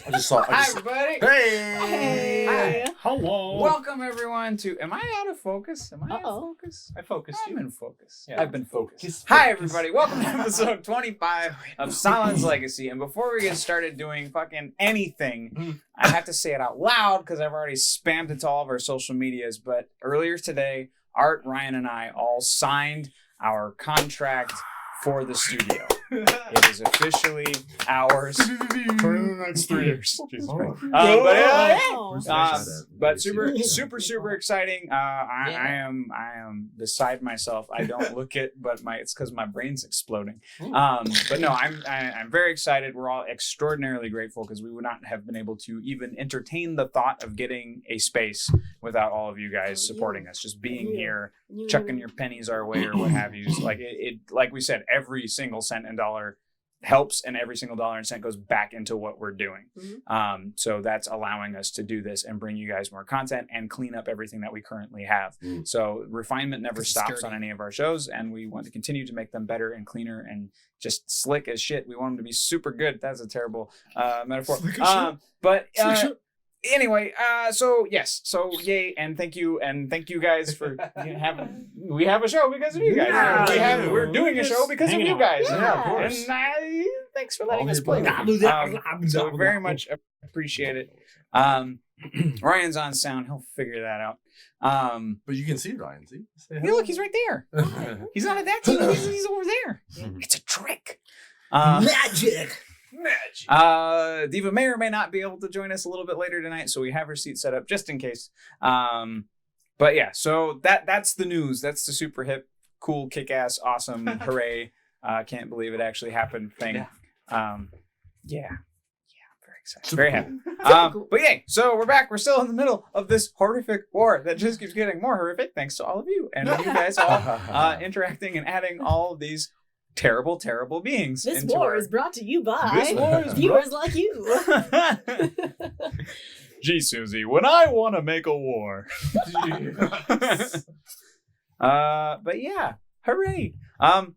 Hi, everybody. Hey. Hi. Hello. Welcome, everyone, to... Am I out of focus? Am I out of focus? I focused I'm you. in focus. Yeah. I've been focused. Hi, everybody. Welcome to episode 25 of Sahlen's Legacy. And before we get started doing fucking anything, I have to say it out loud because I've already spammed it to all of our social medias. But earlier today, Art, Ryan, and I all signed our contract for the studio. It is officially ours for the next 3 years. Jesus Christ. But super exciting. I am beside myself. I don't look it, but it's because my brain's exploding. But no, I'm very excited. We're all extraordinarily grateful because we would not have been able to even entertain the thought of getting a space without all of you guys supporting us, just being here, chucking your pennies our way or what have you. So like we said, every single cent and dollar helps, and every single dollar and cent goes back into what we're doing. So that's allowing us to do this and bring you guys more content and clean up everything that we currently have. So refinement never stops on any of our shows, and we want to continue to make them better and cleaner and just slick as shit. We want them to be super good. That's a terrible metaphor. Anyway, so yes, so yay, and thank you guys for having. We have a show because of you guys. Yeah, we're doing a show because of you guys. Yeah, of course. And thanks for letting us play. So we very much appreciate it. Ryan's on sound; he'll figure that out. But you can see Ryan. See? Hey, look, he's right there. He's not at that team. He's over there. It's a trick. Magic. Diva may or may not be able to join us a little bit later tonight, so we have her seat set up just in case. But yeah, so that's the news. That's the super hip, cool, kick-ass, awesome, hooray! Can't believe it actually happened thing. Yeah. I'm very excited, very happy. But yeah, so we're back. We're still in the middle of this horrific war that just keeps getting more horrific, thanks to all of you and you guys all interacting and adding all of these terrible beings. This war is brought to you by viewers like you. Gee, Susie, when I want to make a war. But yeah, hooray. I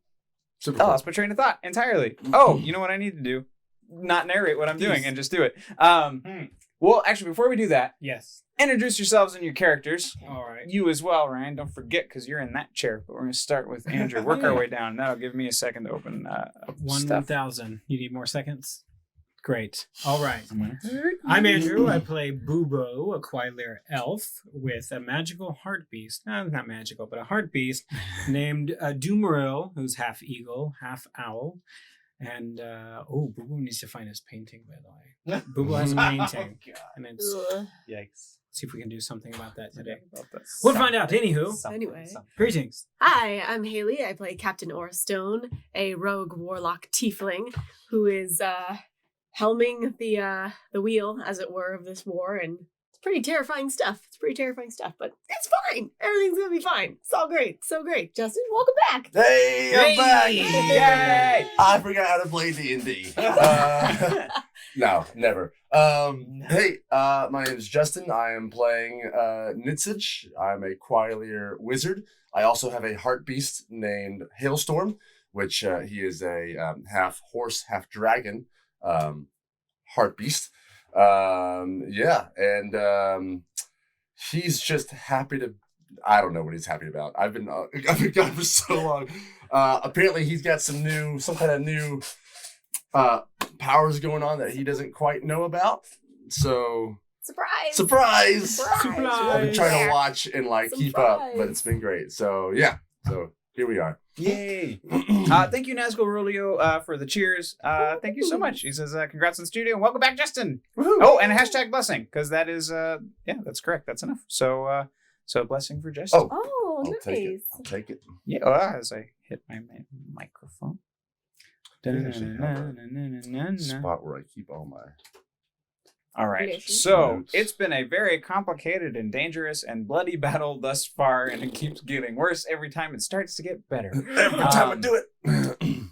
lost my train of thought entirely. Oh, you know what I need to do? Not narrate what I'm doing and just do it. Well, actually, before we do that, Yes. introduce yourselves and your characters. All right. You as well, Ryan. Don't forget, because you're in that chair. But we're going to start with Andrew. Work our way down. That'll give me a second to open stuff. 1,000. You need more seconds? Great. All right. I'm Andrew. I play Bubo, a Quailier elf with a magical heart beast. No, not magical, but a heart beast named Dumaril, who's half eagle, half owl. And Bubo needs to find his painting, by the way. Bubo has a painting, and it's Yikes. see if we can do something about that today. We'll find out. Anywho, Anyway. greetings. Hi, I'm Haley. I play Captain Orstone, a rogue warlock tiefling who is helming the wheel, as it were, of this war, and it's pretty terrifying stuff. But it's fine. Everything's gonna be fine. It's all great. So great. Justin, welcome back. Hey, I'm back. Yay! I forgot how to play D&D. No, never. Hey, my name is Justin. I am playing Nitsage. I'm a Quailier wizard. I also have a heart beast named Hailstorm, which he is a half horse, half dragon heart beast. He's just happy to. I don't know what he's happy about. I've been gone for so long. Apparently, he's got some kind of new powers going on that he doesn't quite know about. So surprise! I've been trying to watch and keep up, but it's been great. So yeah, so here we are. Yay! Thank you, Nazgul Rulio, for the cheers. Thank you so much. He says, "Congrats on the studio and welcome back, Justin." Woo-hoo. Oh, and a hashtag blessing because that is, that's correct. That's enough. So, blessing for Justin. Oh, I'll nice. take it. Yeah. As I hit my microphone. Spot where I keep all my. All right, so it's been a very complicated and dangerous and bloody battle thus far, and it keeps getting worse every time it starts to get better. Every time I do it.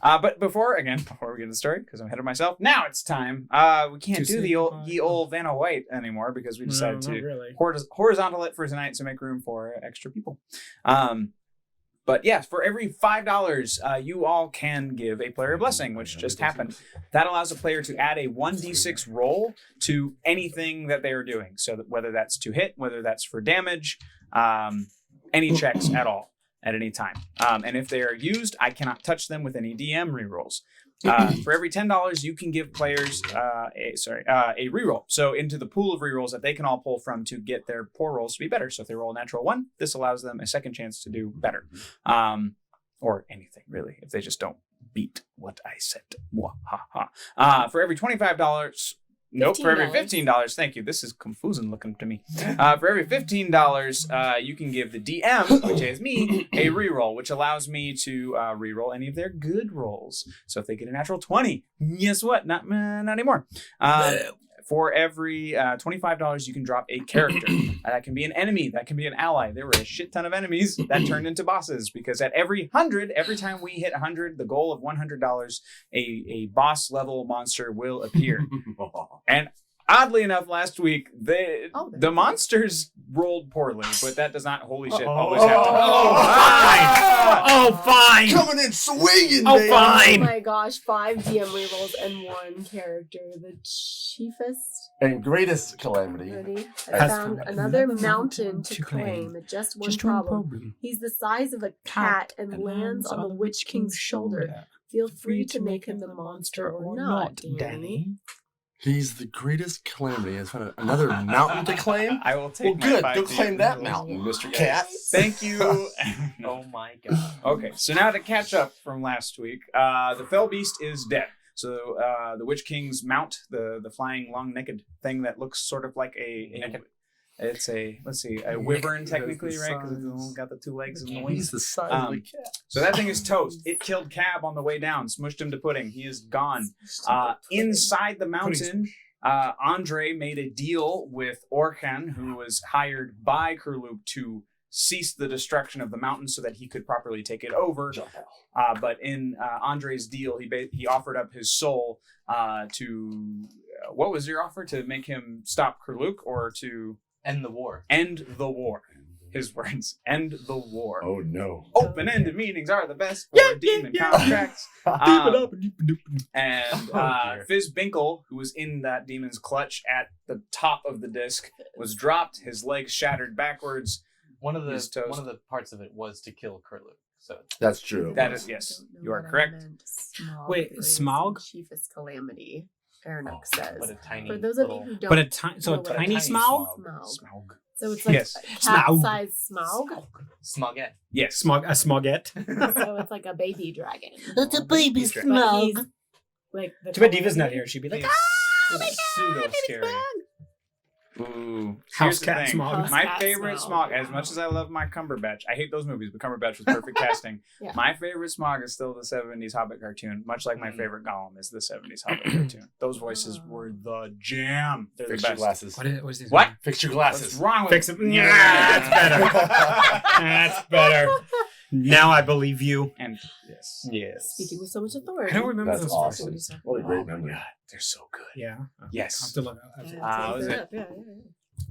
But before we get into the story, because I'm ahead of myself, now it's time. We can't do the ye old Vanna White anymore because we decided to horizontal it for tonight to make room for extra people. But yes, for every $5, you all can give a player a blessing, which just happened. That allows a player to add a 1d6 roll to anything that they are doing. So that whether that's to hit, whether that's for damage, any checks at all at any time. And if they are used, I cannot touch them with any DM rerolls. For every $10, you can give players a reroll. So into the pool of rerolls that they can all pull from to get their poor rolls to be better. So if they roll a natural 1, this allows them a second chance to do better. Or anything, really, if they just don't beat what I said. For every $25... Nope, for every $15, thank you. This is confusing looking to me. For every $15, you can give the DM, which is me, a reroll, which allows me to reroll any of their good rolls. So if they get a natural 20, guess what? Not anymore. For every $25, you can drop a character. That can be an enemy. That can be an ally. There were a shit ton of enemies that turned into bosses because at every 100, every time we hit 100, the goal of $100, a boss level monster will appear. And oddly enough, last week, the monsters rolled poorly, but that does not, holy shit, always happen. Oh, fine! Coming in swinging, Oh, man. fine! Oh my gosh, 5 DM rerolls and 1 character. The chiefest. And greatest calamity. Ready? I found another mountain to claim. Just one problem. He's the size of a cat and lands on the Witch King's shoulder. Feel free to make him the monster or not, Danny. He's the greatest calamity. Has found another mountain to claim. I will take Well, good. my Go 5 claim DM that rerolls. mountain, Mr. Cat. Thank you. Oh my god. Okay, so now to catch up from last week, the fell beast is dead. So the Witch King's mount, the flying long-necked thing that looks sort of like it's a wyvern technically, right? Because it's got the 2 legs and the wings. He's the size of a cat. So that thing is toast. It killed Cab on the way down, smushed him to pudding. He is gone. Inside the mountain, Andre made a deal with Orkan, who was hired by Kurlup to cease the destruction of the mountain so that he could properly take it over. But in Andre's deal, he offered up his soul to... what was your offer? To make him stop Kurlup or to... End the war. End the war. His words. End the war. Oh, no. Open-ended meetings are the best for demon contracts. And Fizz Binkle, who was in that demon's clutch at the top of the disc, was dropped. His legs shattered backwards. One of the parts of it was to kill Kurlup. So That's true. That is, yes, you are correct. Wait, Smaug? Chiefest calamity, Aaronuk but says. a tiny For those of you little... who don't But a know what tiny tiny Smaug? Smaug. So it's like Yes. a cat-sized Smaug. Smoggette. Yes. A Smoggette. So it's like a baby dragon. It's a baby He's right. But he's Smaug. like the Too bad Diva's not here. She'd be like, It's pseudo scary. Ooh. House Here's the cat thing. Smaug. My Cat favorite Smaug. Smaug, as much as I love my Cumberbatch, I hate those movies, but Cumberbatch was perfect casting. Yeah. My favorite Smaug is still the 70s Hobbit cartoon, much like my favorite Gollum is the 70s Hobbit cartoon. Those voices were the jam. They're Fix the your best. glasses. what is this? What? Fix your What's glasses. wrong with Fix him. Yeah, that's better. That's better. Now I believe you. And yes. Yes. Speaking with so much authority. I don't remember That's those awesome. voices. What a great Oh my memory. God, they're so good. Yeah. Yes. I'll have to look. Yeah, was look it? up. Yeah.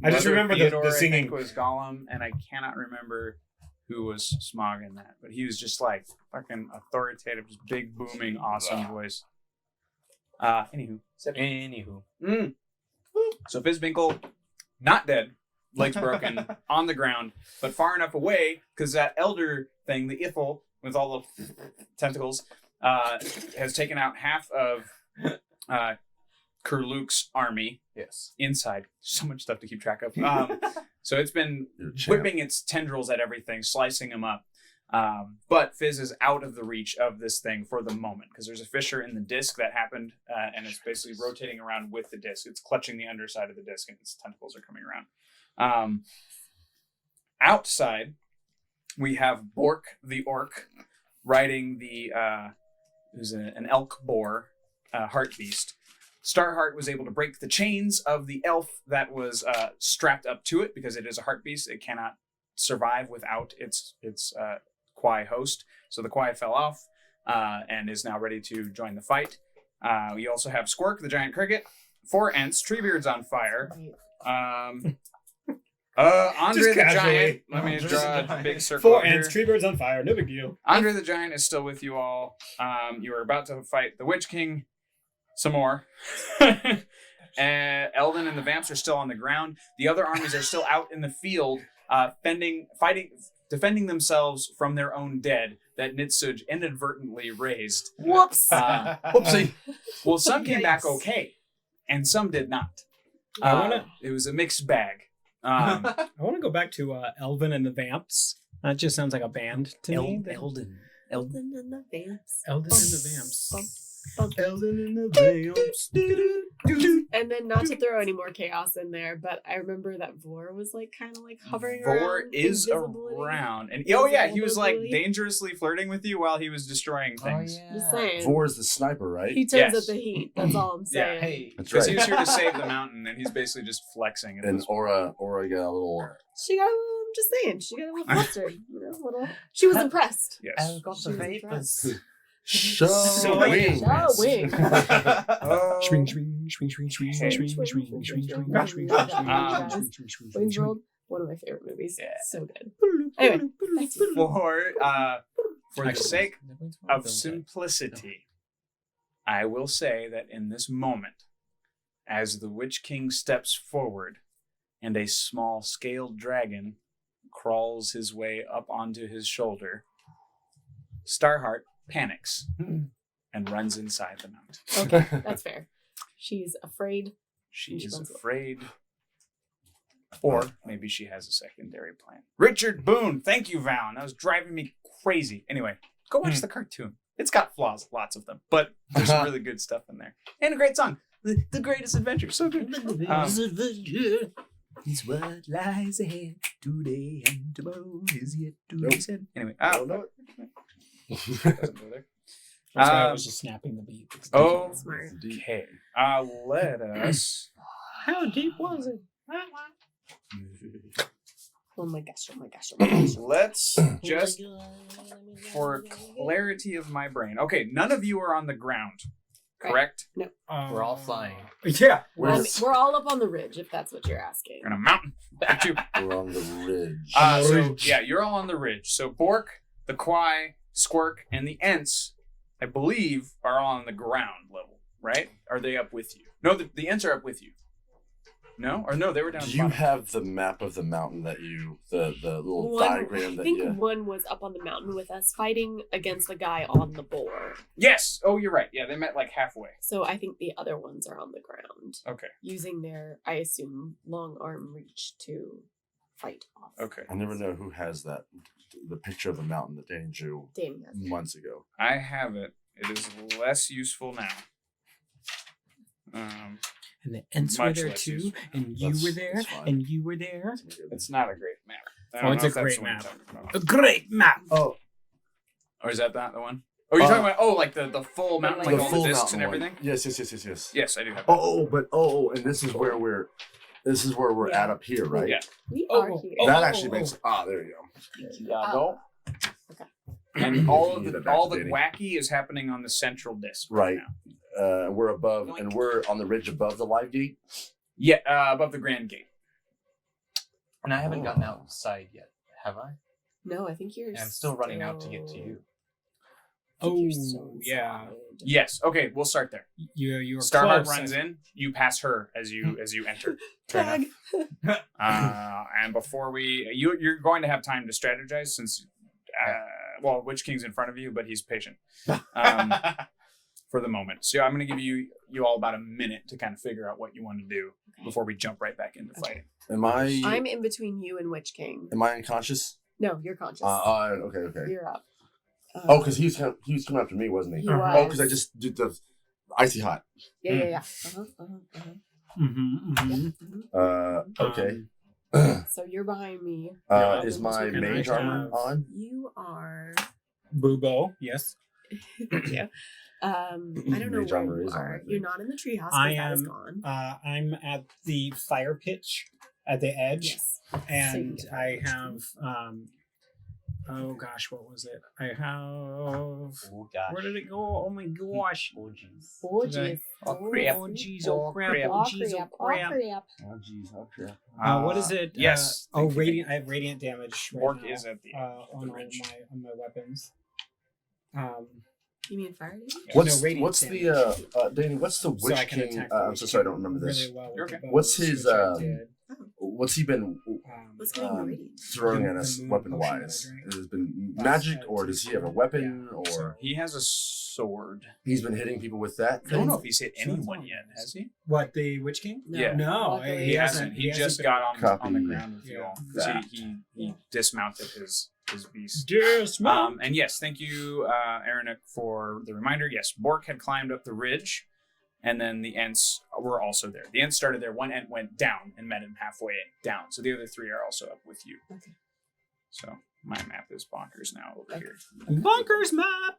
I just Mother remember Theodore, the I singing. think, was Gollum, and I cannot remember who was Smaug in that, but he was just like fucking authoritative, just big, booming, awesome voice. Anywho. So Fizzbinkle, not dead, legs broken, on the ground, but far enough away because that elder thing, the Ithel with all the tentacles, has taken out half of Kurluk's army. Yes. Inside. So much stuff to keep track of. So it's been You're a champ. whipping its tendrils at everything, slicing them up. But Fizz is out of the reach of this thing for the moment because there's a fissure in the disc that happened, and it's basically rotating around with the disc. It's clutching the underside of the disc, and its tentacles are coming around. Outside, we have Bork the orc riding the who's an elk boar heart beast. Starheart was able to break the chains of the elf that was strapped up to it because it is a heart beast. It cannot survive without its Quai host. So the Quai fell off and is now ready to join the fight. We also have Squirk, the giant cricket, 4 Ents, Treebeard's on fire. Andre Just the casually. Giant. Let me Just draw a casually. big circle. 4 out here. ants, 3 birds on fire. No big deal. Andre the Giant is still with you all. You are about to fight the Witch King some more. Eldon and the Vamps are still on the ground. The other armies are still out in the field, defending themselves from their own dead that Nitsuj inadvertently raised. Whoops. Whoopsie. Well, some came back Yikes. okay, and some did not. I wanna- It was a mixed bag. I want to go back to Elvin and the Vamps. That just sounds like a band to me. Eldon. Eldon and the Vamps. Eldon and the Vamps. Bump, bump. Eldon and the Vamps. And then not to throw any more chaos in there, but I remember that Vor was like kind of like hovering Vor around. is invisibility. around, and oh yeah, he was like Invisibility. dangerously flirting with you while he was destroying things. Just saying. Vor is the sniper, right? He turns Yes. up the heat. That's all I'm Yeah. saying. Hey, That's Because right. he was here to save the mountain, and he's basically just flexing. At And this Aura got a little. She got a little. I'm just saying. She got a little flustered. You know, a little. She was impressed. Yes. I've got She the was vapors. Show So wings. Show wings. Oh. Swing, swing, swing, swing, swing, swing, swing, swing, swing, swing, swing, swing, Wayne's World, one of my favorite movies. Yeah. So good. Anyway, back to you. For the Excellent. sake of simplicity, I will say that in this moment, as the Witch King steps forward and a small scaled dragon crawls his way up onto his shoulder, Starheart panics and runs inside the mountain. Okay, that's fair. She's afraid. She She is runs away. afraid. Or maybe she has a secondary plan. Richard Boone, thank you, Valen. That was driving me crazy. Anyway, go watch the cartoon. It's got flaws, lots of them, but there's some really good stuff in there. And a great song. The Greatest Adventure, so good. Is what lies ahead today and tomorrow is yet to Nope. be said. Anyway, don't know doesn't go there. That's why I was just snapping the beat. Oh, Smart. okay. Let us. How deep was it? Oh my gosh, oh my gosh, oh my gosh. Let's just, for clarity of my brain. Okay, none of you are on the ground, correct? We're all flying. Yeah. We're all up on the ridge, if that's what you're asking. You're on a mountain. At you. We're on the ridge. So yeah, you're all on the ridge. So Bork, the Quai, Squirk, and the Ents, I believe, are all on the ground level, right? Are they up with you? No, the Ents are up with you. No, or no, they were down. Do at the you bottom. have the map of the mountain that the little One, diagram I that think you? one was up on the mountain with us fighting against the guy on the boar. Yes. Oh, you're right. Yeah, they met like halfway. So I think the other ones are on the ground, Okay. using their, I assume, long arm reach to fight off. Okay. I never know who has that. The picture of the mountain that Danny drew Danny has it. months ago. I have it. It is less useful now. And the Ents were Much there less too, useful. and you That's- were there, that's fine. and you were there. It's not a great map. I Oh, don't it's know a if that's great the one you're map. talking about. A great map. Oh, Or is that not the one? Oh, you're talking about like the full mountain, like the all full the discs mountain and one. everything. Yes. Yes, I do have. And this is where we're. This is where we're at up here, right? Yeah. We Oh, are oh, here. oh. That actually makes. There you go. Yeah, go. Okay. And all of Give the it back all to the Danny. wacky is happening on the central disc Right. now. We're above, and we're on the ridge above the live gate. Yeah, above the Grand Gate. And I haven't gotten outside yet, have I? No, I think you're. And I'm still running out to get to you. I think Oh, you're still yeah. inside. Yes. Okay, we'll start there. You were Starheart close. runs in. You pass her as you enter. Tag. And before you're going to have time to strategize since, Witch King's in front of you, but he's patient for the moment. So I'm going to give you all about a minute to kind of figure out what you want to do Okay. before we jump right back into fighting. Am I? I'm in between you and Witch King. Am I unconscious? No, you're conscious. Okay. You're up. Oh, because he was coming after me, wasn't he? He Oh, was. because I just did the icy hot. Yeah. Okay. So you're behind me. Is my And I mage armor have- on? You are. Boobo, yes. Thank you. I don't know Mage where armor you is on, I are. think. You're not in the treehouse. I That is am- gone. I'm at the fire pitch at the edge, Yes. and So you I get have Oh gosh, what was it? I have. Oh gosh. Where did it go? Oh my gosh. Oh jeez. Orgies. Oh, crap. Oh jeez, oh crap, crap. oh jeez, oh crap. Oh jeez, oh crap. What is it? Yes. Oh, radiant. I have radiant damage. Right Bork now, is at the end of on the all ridge. my weapons. You mean fire damage? What's radiant what's damage. the Danny? What's the So Witch I can King? attack I'm so sorry, I don't remember this. really well with You're the okay. What's bows, his, which I did. What's he been What's getting the radiant? throwing The- at the us moon weapon potion wise? that I drank. Has it been Last magic, night, or does he have a weapon, or He has a sword. he's been hitting people with that? I don't know if thing? he's hit anyone yet, has he? What, the Witch King? Yeah. No, Luckily. He hasn't. He just been- got on the Copy ground with you all. 'Cause that. He dismounted his beast. Dismount. And yes, thank you, Aranik, for the reminder. Yes, Bork had climbed up the ridge, and then the Ents were also there. The Ents started there. One Ent went down and met him halfway down. So the other three are also up with you. Okay. So my map is bonkers now over here. Bonkers map.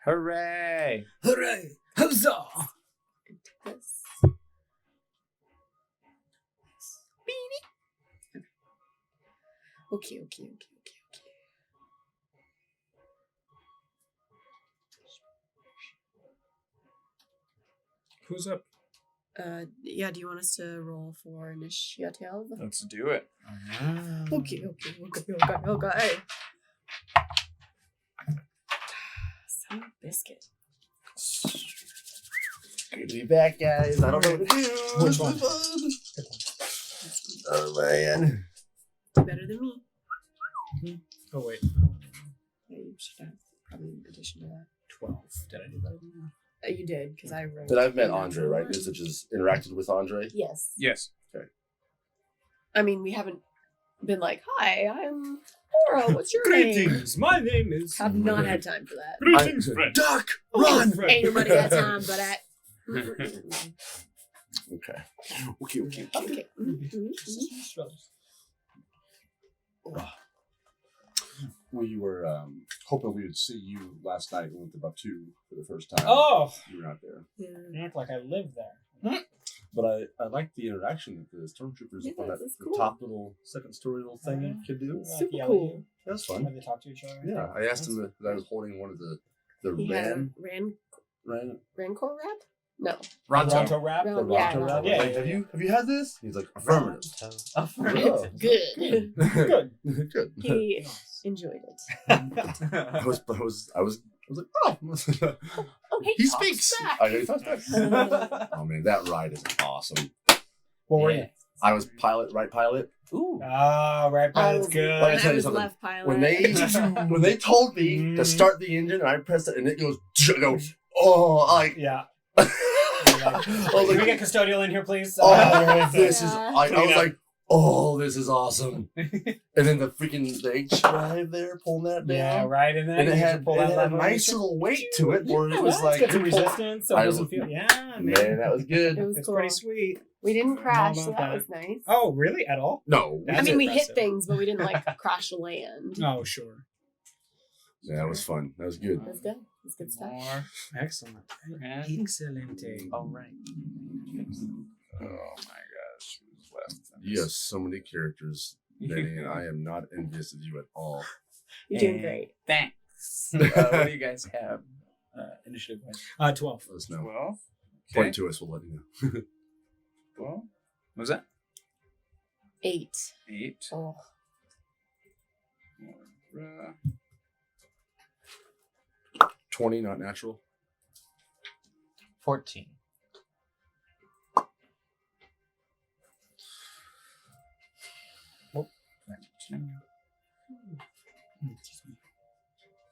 Hooray! Hooray! Huzzah! This. Okay. Who's up? Yeah, do you want us to roll for initiative? Let's do it. Okay. Some biscuit. Good to be back, guys. I don't know what to do. Which one? Oh man. Do better than me. Oh wait, Yeah, you should have probably in addition to that. 12. Did I do better than that? You did, because I wrote. But I've met a Andre, natural right? one. This is just interacted with Andre. Yes. Yes. I mean, we haven't been like, hi, I'm Laura. What's your name? My name is. Have not had time for that. Greetings, friend. Duck, Oh, run. friend. Ain't nobody had time for that. Okay. Okay. We were hoping we would see you last night. We went to Batu for the first time. Oh, You were not there. you act like I live there. But I liked the interaction that the stormtroopers Yeah, on that that's the cool. top little second story little thing Yeah. could do. Super Yell at cool. you. That was When fun. they talk to each other. Yeah, I asked him that I was holding one of the He had a ran. Rancor wrap? No. Ronto. Ronto rap. Ron- The yeah, Ronto Ronto rap. Yeah, Like, yeah, have you had this? He's like affirmative. Affirmative. Good. Good. Good. He enjoyed it. I was like, oh, Oh, hey, he talks speaks. back. I know he talks back. Oh man, that ride is awesome. What were you? I was right pilot. Ooh. Oh, right, I that's was, good. Let me tell I you was something. left pilot. When they told me to start the engine and I pressed it and it goes, oh, like Yeah. I Can was we like, get custodial in here, please? oh, this is. Yeah. I was like, oh, this is awesome. And then the H drive there pulling that down. Yeah, right. And then And it you had, can pull it that had a lever. nice little weight to it where it was Yeah, like, it's got some you pull- resistance, so it I doesn't was- feel. Yeah, man, that was good. It was It's cool. pretty sweet. We didn't crash, so about that that. was nice. Oh, really? At all? No, That's I mean, we impressive. hit things, but we didn't like crash land. Oh, sure. yeah, that was fun. That was good. That's good. That's good stuff. More. Excellent. And- Excellent. All right. Oh my gosh. Who's left? You have so many characters, Benny, and I am not envious of you at all. You're doing And great. Thanks. What do you guys have? Initiative wise. 12. Let us know. 12. Point to us, we'll let you know. 12. What was that? 8. 8. Oh. More, 20, not natural. 14.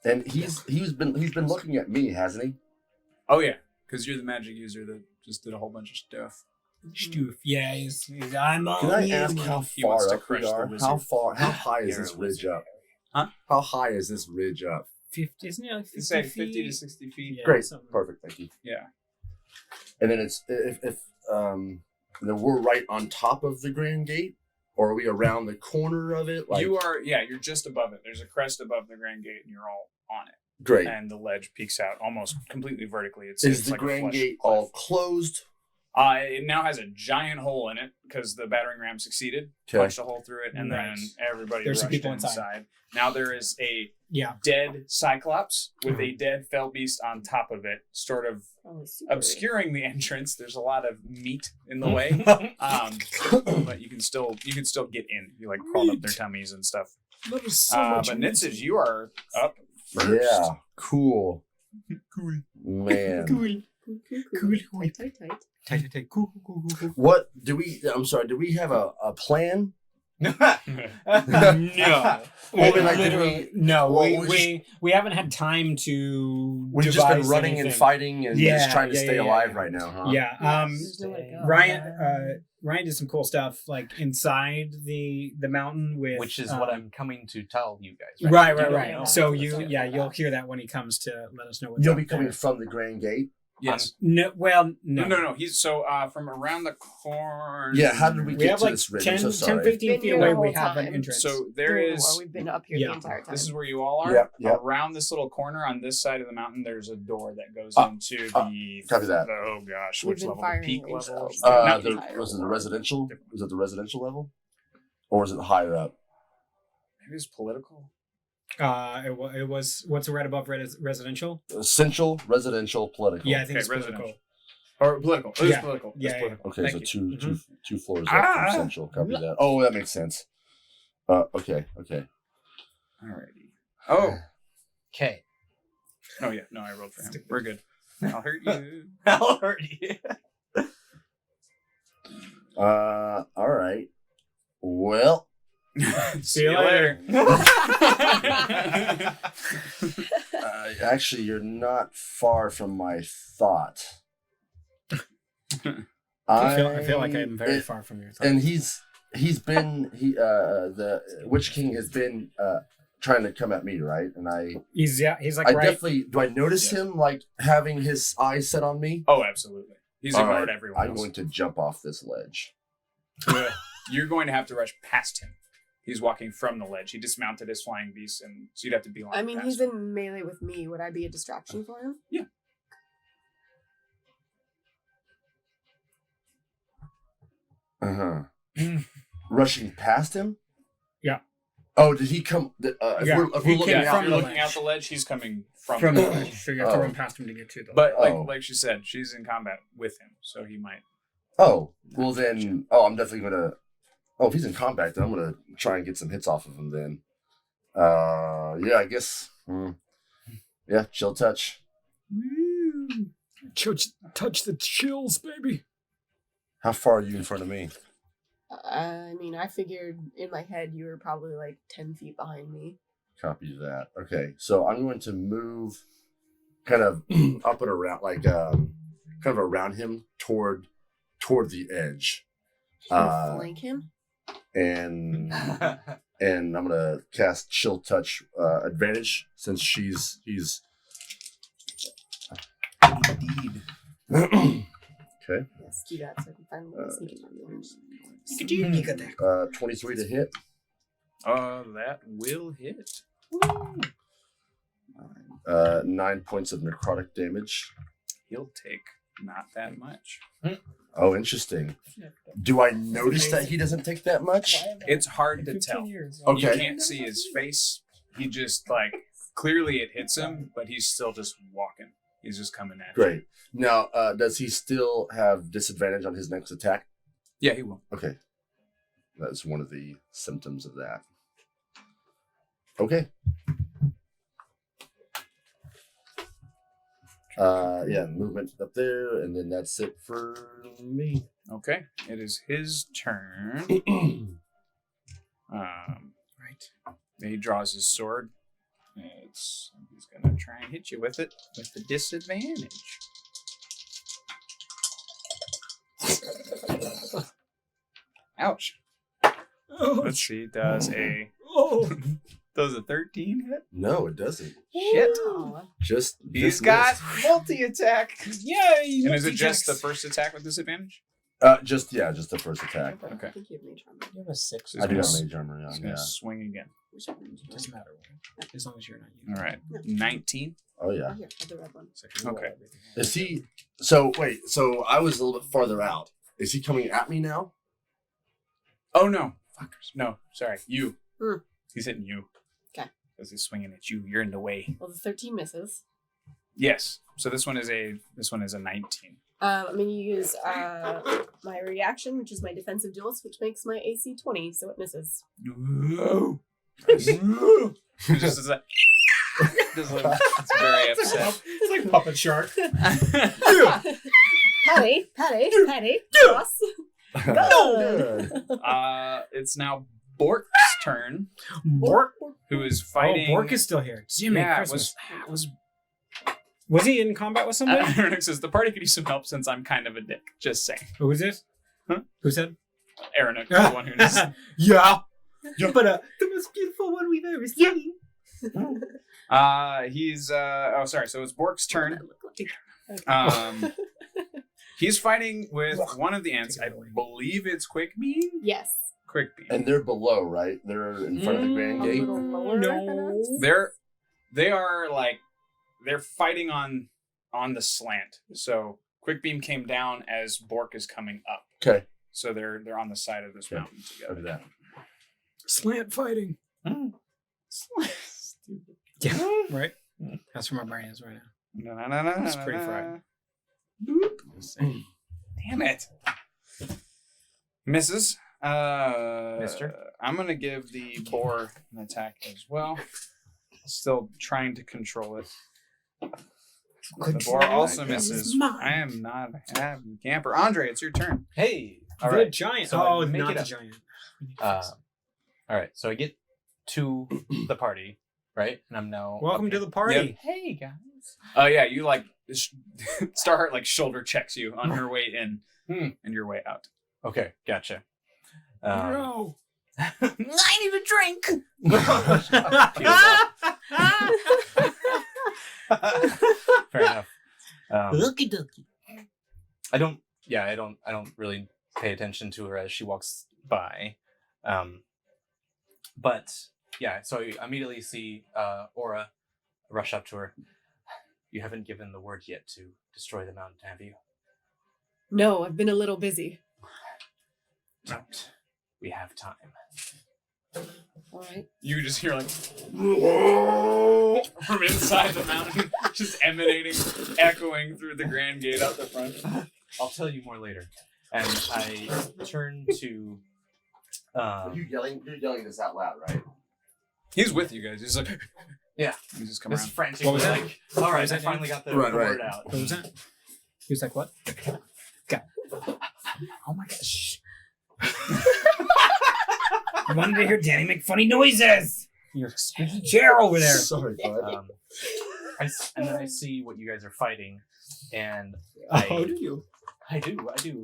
And he's been looking at me, hasn't he? Oh yeah, because you're the magic user that just did a whole bunch of stuff. Stoof. Yeah, I'm on Can I you. ask how He wants far to up crush we the are? wizard. How high is You're this a ridge wizard. up? Huh? How high is this ridge up? 50, isn't it like 50 It's like feet? 50 to 60 feet. Yeah, Great, something. perfect, thank you. Yeah. And then it's if then we're right on top of the Grand Gate, or are we around the corner of it? Like, You're just above it. There's a crest above the Grand Gate, and you're all on it. great. And the ledge peaks out almost completely vertically. It's Is the like a Grand flush Gate cliff. all closed It now has a giant hole in it because the battering ram succeeded. Okay. Punched a hole through it, and Right. then everybody There's some rushed people inside. Now there is a Yeah. dead Cyclops with a dead fell beast on top of it, sort of Probably super- obscuring the entrance. There's a lot of meat in the way, but you can still get in. You like crawled up their tummies and stuff. That was so But much Nitzes, you are up first. Yeah, cool. Cool. Man. Cool. Tight. Tight. Cool. What do we? I'm sorry. Do we have a plan? No. Well, I mean, like, did we? No, Well, we haven't had time to. We've just been devise running anything. and fighting and Yeah, just trying to yeah, stay yeah, alive yeah. right now, huh? Yeah. There's nowhere to go. Ryan did some cool stuff like inside the mountain with Which is what I'm coming to tell you guys. Right. You don't know. So Let's get that. you'll hear that when he comes to let us know what's You'll up be coming there. from the Grand Gate. Yes. No, well, no. No. He's from around the corner. Yeah. How did we We get have to like this ridge? 10, I'm so 10 sorry. 15 Been feet here away. the We whole have an time. entrance. So there is. We've been up here Yeah. the entire time. This is where you all are. Yep. Around this little corner on this side of the mountain, there's a door that goes into the. copy that. Oh gosh, We've which been level? The firing peak range level. cells. No, Was it the residential? Was it the residential level, or was it higher up? maybe it's political. It was what's right above residential. Essential, residential, political. Yeah, I think Okay, it's political. residential. Or political. It was Yeah. political. It was Yeah. political. Okay, Thank so you. two floors up Ah! from Central. Copy that. Oh, that makes sense. Okay. Alrighty. Oh. Okay. Oh yeah. No, I rolled for him. We're good. I'll hurt you. I'll hurt you. All right. Well, See you later. actually, you're not far from my thought. I feel like I'm very far from your thought. And the Witch King has been trying to come at me, right? And He's like I right. definitely do. I notice him like having his eyes set on me. Oh, absolutely. He's All ignored right, everyone I'm else. going to jump off this ledge. You're going to have to rush past him. He's walking from the ledge. He dismounted his flying beast, and so you'd have to be I mean, past he's him. in melee with me. Would I be a distraction for him? Yeah. Rushing past him. Yeah. Oh, did he come? If Yeah, we're he looking came Yeah, out, if you're the looking out ledge. the ledge, he's coming from From the the ledge. ledge, so you have to Oh. run past him to get to the ledge. But Oh. like she said, she's in combat with him, so he might. Oh, well then. Oh, I'm definitely gonna. Oh, if he's in combat, then I'm gonna try and get some hits off of him. Then. Yeah, I guess. Yeah, chill touch. Touch the chills, baby. How far are you in front of me? I mean, I figured in my head you were probably like 10 feet behind me. Copy that. Okay, so I'm going to move, kind of up and around, like kind of around him toward the edge, Can you flank him? and I'm gonna cast Chill Touch advantage since he's. Okay. Yes, do that so I can finally sneak in. 23 to hit. That will hit. 9 points of necrotic damage. He'll take not that much. Oh, interesting. Do I notice that he doesn't take that much? It's hard to tell. Okay. You can't see his face. He just clearly it hits him, but he's still just walking. He's just coming at you. Great. Now, does he still have disadvantage on his next attack? Yeah, he will. Okay. That's one of the symptoms of that. Okay. Yeah, movement up there, and then that's it for me. Okay, it is his turn. Right. He draws his sword. He's gonna try and hit you with it with the disadvantage. Ouch. Let's see. Does a 13 hit? No, it doesn't. Shit. Oh, He's got multi-attack. Yay! And is it just the first attack with disadvantage? Just the first attack. Okay. I think you have mage armor. You have a 6. I do have mage armor. He's Yeah. gonna swing again. Which one did you Doesn't want? matter. As long as you're not using All right, No. 19. Oh yeah. Here, have the red one. Okay. Is he? So wait. So I was a little bit farther out. Is he coming at me now? Oh no, fuckers! No, sorry, you. Hmm. He's hitting you. Okay. Because he's swinging at you. You're in the way. Well, the 13 misses. Yes. So this one is a 19. I'm going to use my reaction, which is my defensive duels, which makes my AC 20, so it misses. No. Just is like, it's very upset. It's like Puppet Shark. Patty, cross. Good. It's now Bork's turn, Bork. who is Oh, fighting. Bork is still here. Jimmy yeah, Christmas. was Was he in combat with somebody? Aaron says the party could use some help since I'm kind of a dick. Just saying. Who is this? Huh? Who said? Aaron is the one who knows. Yeah. But the most beautiful one we've ever seen. He's sorry. So it's Bork's turn. Okay. He's fighting with one of the ants. I believe it's Quick Beam. Yes. Quick Beam. And they're below, right? They're in front of the grand A gate. little lower than us. They're fighting on the slant. So Quick Beam came down as Bork is coming up. Okay. So they're on the side of this Okay. mountain Over together. that. Slant fighting. Stupid. Yeah. Right? That's where my brain is right now. It's pretty fried. Damn it. Misses. Mister? I'm gonna give the boar an attack as well. Still trying to control it. The boar also misses. I am not a happy camper. Andre, it's your turn. Hey! The Alright. giant. So I oh, make not it the up. giant. Alright, so I get to the party, right? And I'm now. Welcome up to here. the party. Hey, guys. Oh yeah, you like Starheart like shoulder checks you on her way in and your way out. Okay, gotcha. No. I need a drink. Fair enough. Looky dooky. I don't really pay attention to her as she walks by. But yeah, so I immediately see Aura rush up to her. You haven't given the word yet to destroy the mountain, have you? No, I've been a little busy. Don't. We have time. All right. You just hear like from inside the mountain, just emanating, echoing through the grand gate out the front. I'll tell you more later. And I turn to You're yelling this out loud, right? He's with you guys. He's like, yeah. He's just coming This around. frantic What was that? like, all right, was I that, finally got the Right, word right. out. What was that? He was like, what? God. Oh my gosh. I wanted to hear Danny make funny noises. You're squeaky chair over there. Sorry, bud. And then I see what you guys are fighting, and Oh, do you? I do.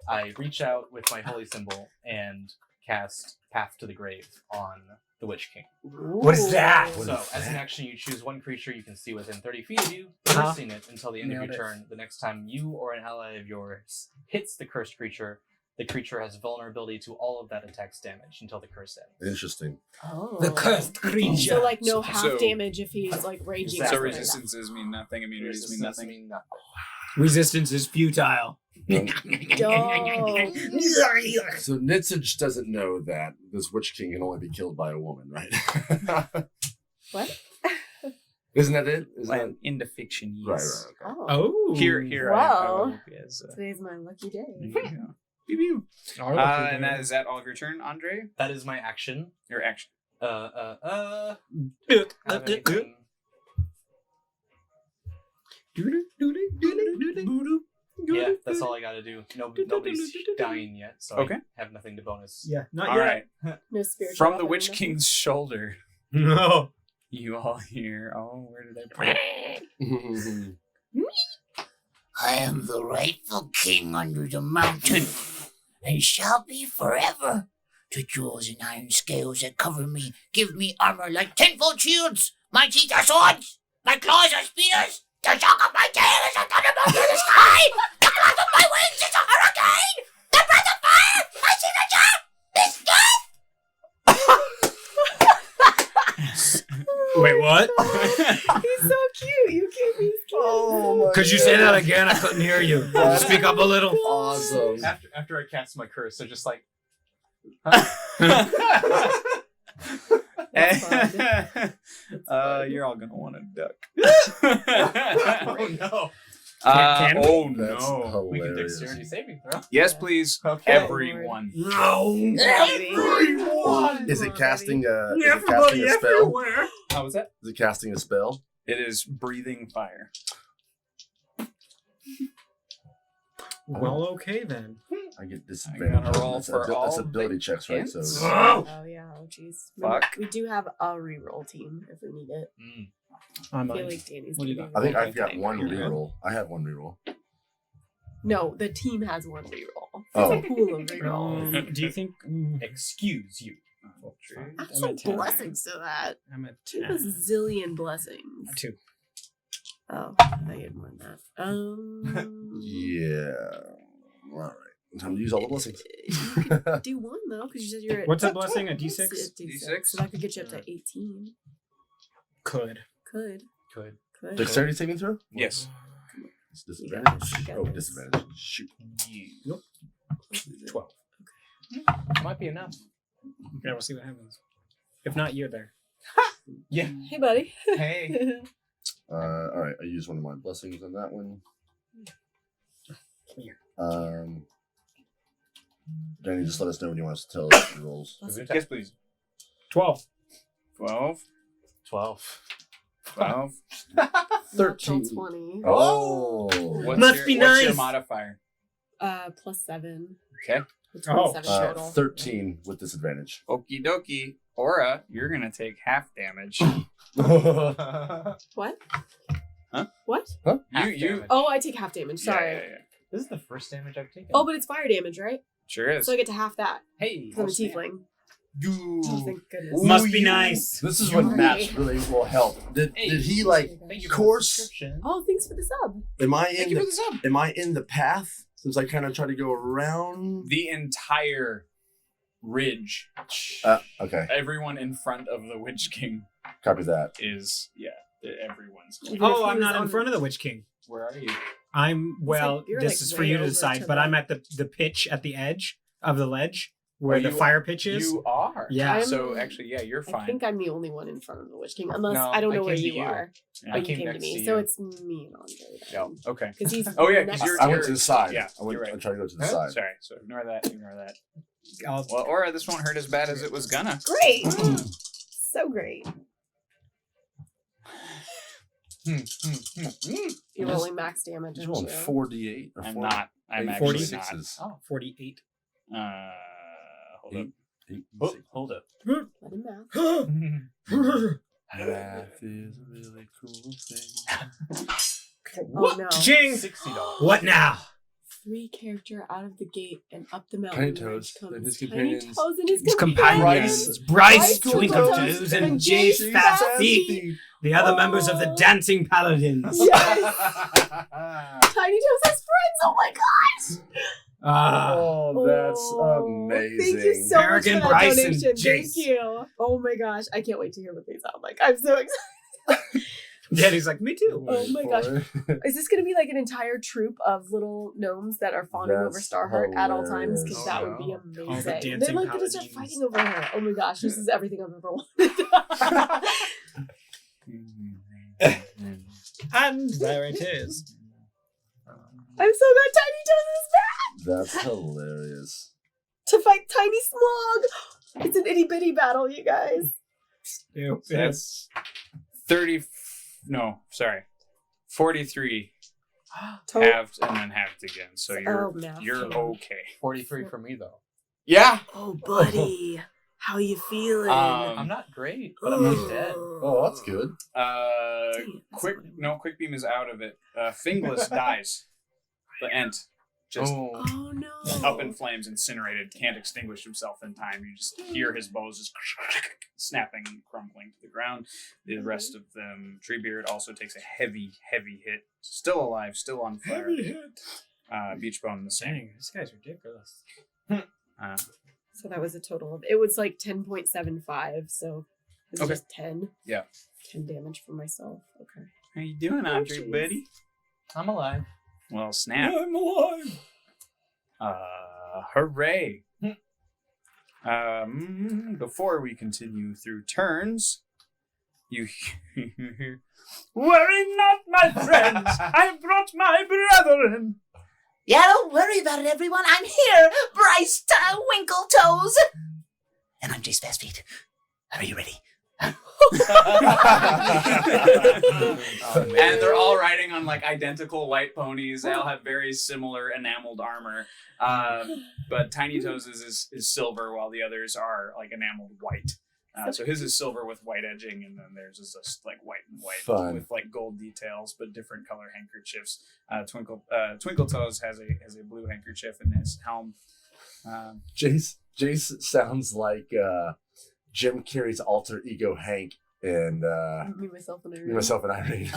I reach out with my holy symbol and cast Path to the Grave on the Witch King. What is that? So, as an action, you choose one creature you can see within 30 feet of you, Uh-huh. cursing it until the end of Nailed your it. turn. The next time you or an ally of yours hits the cursed creature, the creature has vulnerability to all of that attack's damage until the curse ends. Interesting. Oh. The cursed creature. So like no half So- damage if he's like raging. Exactly. So or something. resistances mean nothing, immunities mean Resistance nothing. mean nothing. Resistance is futile. Don't. So Nitzage doesn't know that this Witch King can only be killed by a woman, right? What? Isn't that it? Isn't Well, into fiction, that... yes. Right, okay. Oh. Oh. Here. Wow. Yes. Today's my lucky day. There you go. Pew, pew. And is that all of your turn, Andre? That is my action. Your action. Have anything- Yeah, that's all I gotta do. Nobody's dying yet, so Okay. I have nothing to bonus. Yeah, not All yet. right. No spiritual. From the weapon or Witch nothing? King's shoulder, No. you all hear. Oh, where did I put it? I am the rightful king under the mountain, and shall be forever. The jewels and iron scales that cover me give me armor like tenfold shields. My teeth are swords, my claws are spears. The shock of my tail is a thunderbolt in the sky. The clap of my wings is a hurricane. Wait, what? He's so cute. You can't be scared. Oh my Could you say that again? I couldn't hear you. Speak up a little. Awesome. After I cast my curse, they're just like, You're all gonna want to duck. oh no. Can we? Oh That's no. We can hilarious. dexterity saving throw. Yes, please. Okay. Everyone. No. Everyone! Is it casting a? Is it Everybody casting a spell? everywhere. How was that? Is it casting a spell? It is breathing fire. Well, okay then. I get disadvantage. gonna roll That's for that's all ability the checks, right? hints. So Oh. Oh yeah, oh jeez. Fuck. We do have a reroll team if we need it. I'm I feel like Danny's What do you gonna got? I think roll I've got okay. one reroll. I have one reroll. No, the team has one reroll. Oh. It's a pool of rerolls. Do you think? Excuse you. Add some blessings to that. I'm at Keep a 10. zillion blessings. 2. Oh, I thought you had more than that. Yeah. All right. Time to use all the blessings. You could do one though, because you said you're at. What's a blessing? A It's D6? D6? So that could get you up to 18. Could. Could. Could. Dexterity saving throw? Yes. It's disadvantage. You got Oh, this. disadvantage. Shoot. Nope. 12. Might be enough. Yeah, we'll see what happens. If not, you're there. Yeah. Hey, buddy. Hey. All right. I used one of my blessings on that one. Here. Danny, just let us know when you want us to tell us your rolls. Yes, please. 12. 12. 12. 12. 13. 20. Oh. What's Must your, be what's your nice. modifier? +7. Okay. 27 Oh. total. 13 with disadvantage. Okie dokie. Aura, you're gonna take half damage. What? Huh? What? You. Oh, I take half damage. Sorry. Yeah. This is the first damage I've taken. Oh, but it's fire damage, right? Sure is. So I get to half that hey. because I'm a tiefling. You. Oh, thank goodness. Must be nice. This is when Sorry. maps really will help. Did he like Thank you course? for the subscription. Oh, thanks for the sub. Am I Thank in you for the the sub. Am I in the path since I kind of try to go around? The entire ridge. Okay, Everyone in front of the Witch King copy that. is everyone's going. Even if Oh, he I'm was not in on- front of the Witch King. Where are you? I'm, well, like- you're this like is for way you to over decide, to but the- I'm at the pitch at the edge of the ledge where Oh, the you- fire pitch is. You are. Yeah. I'm- So actually, yeah, you're I fine. think I'm the only one in front of the Witch King, unless No, I don't I know where came to you you. are. Yeah. But I you came came to next me, to so you. it's me and Andre. No. Okay. Because he's Oh, yeah, 'cause next you're- I to went me. to the side. Yeah, I went. you're right. I tried to go to the Huh? side. Sorry. So ignore that. Ignore that. I'll- Well, Aura, this won't hurt as bad as it was gonna. Great. So great. You're rolling max damage. Just aren't rolling you? 4d8 or I'm 4 not. I'm eight actually 46s. Oh. 48. not. Hold up. Eight, Oh, hold up. Let him math. Math is a really cool thing. Oh no. Ching! $60. What now? 3 character out of the gate and up the mountain. Tiny ridge Toes comes and his Tiny companions. Toes and his His companions. companions. Bryce, Bryce, Twinkle Twinkle Toes, Toes, and and Jace Jace Fast Fast Feet. Feet. The other members of the Oh. Dancing Paladins. Yes. Tiny Toes has friends. Oh my gosh. Oh, that's Oh, amazing. Thank you so Peregrine, much for that Bryce, and donation. Thank Jace. you. Oh my gosh. I can't wait to hear what they sound like. I'm so excited. Daddy's like, me too. Oh my gosh. Is this going to be like an entire troop of little gnomes that are fawning over That's Starheart at all times? hilarious. Because Oh, that would be no. All the amazing. They're dancing like going to start paladins. fighting over her. Oh my gosh. This is everything I've ever wanted. And there it is. I'm so glad Tiny Toes is back That's hilarious. to fight Tiny Smog. It's an itty bitty battle, you guys. Ew. That's 30. No, sorry. 43 halved and then halved again. So Oh, math. you're okay. 43 for me, though. Yeah. Oh, buddy. How you feeling? I'm not great, but I'm not dead. Oh, that's good. Quick beam is out of it. Fingless dies. The Ent just Oh no. up in flames, incinerated, can't extinguish himself in time. You just hear his bows just snapping and crumbling to the ground. The rest of them, Treebeard also takes a heavy hit. Still alive, still on fire. Beachbone the same. Dang, this guy's ridiculous. So that was a total of, it was like 10.75, so It's Okay. just 10. Yeah. 10 damage for myself. Okay. How you doing, Andre, jeez. buddy? I'm alive. Well, snap. I'm alive. Hooray. Before we continue through turns, you worry not, my friends. I brought my brethren. Yeah, don't worry about it, everyone. I'm here, Bryce Winkletoes. And I'm Jace Fastfeet. Are you ready? And they're all riding on like identical white ponies. They all have very similar enameled armor. But Tiny Toes is silver, while the others are like enameled white. So his is silver with white edging, and then theirs is just like white and white Fun. with like gold details, but different color handkerchiefs. Twinkle Toes has a blue handkerchief in his helm. Jace sounds like Jim Carrey's alter ego Hank and Me, myself, and Irene. myself and Irene.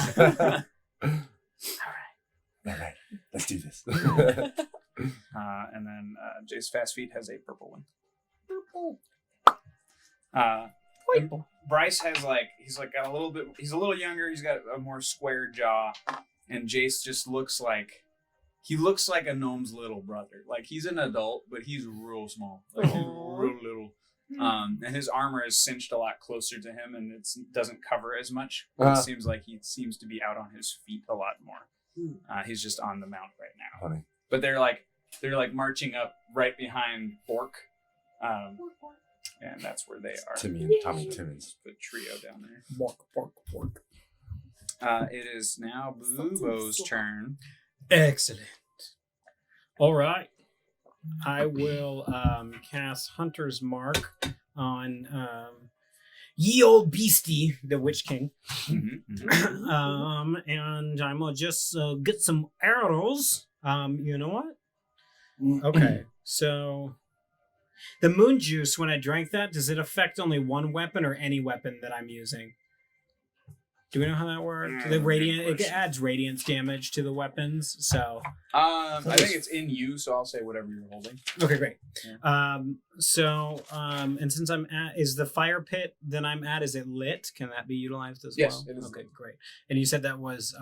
All right, let's do this. And then Jace Fastfeet has a purple one. Bryce has he's got a little bit. He's a little younger. He's got a more square jaw, and Jace just looks like a gnome's little brother. Like he's an adult, but he's real small, like he's real little. And his armor is cinched a lot closer to him, and it doesn't cover as much. It seems like he seems to be out on his feet a lot more. He's just on the mount right now. Funny. But they're marching up right behind Bork. And that's where they are. Timmy and Tommy Timmons. The trio down there. Bork, bork, bork. It is now Bluebo's turn. Excellent. All right. I will cast Hunter's Mark on ye old beastie, the Witch King. And I'm gonna just get some arrows. You know what? Okay, so the moon juice, when I drank that, does it affect only one weapon or any weapon that I'm using? Do we know how that works? The radiant, it adds radiance damage to the weapons. So I think it's in you, so I'll say whatever you're holding. okay, great. Yeah. And since I'm at, is the fire pit that I'm at, is it lit? Can that be utilized as Yes, well? it is Okay, lit. great. And you said that was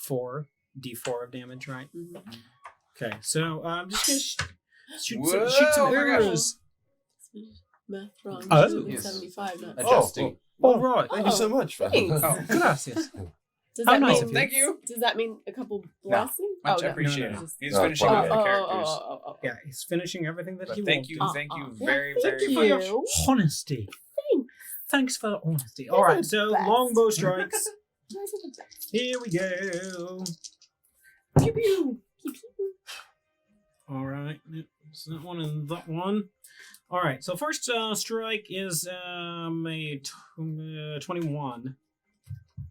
4d4 of damage, right? Okay, so I'm just gonna shoot some Whoa, my gosh. arrows. Math wrong. Oh. It should be Yes. 75, not Adjusting. All right. Thank you so much. thanks. Oh, Gracias. Does How that nice mean, of you. thank you. Does that mean a couple blessings? Much no. appreciated. no. He's Oh, finishing oh, up the characters. Yeah, he's finishing everything that But he thank wants. you, thank you Yeah, very, thank very you. For much. your honesty. Thanks for the honesty. All You're right, the so best. longbow strikes. You guys are the best. Here we go. Pew pew. Pew pew. All right, yep, so that one and that one. All right, so first strike is a 21.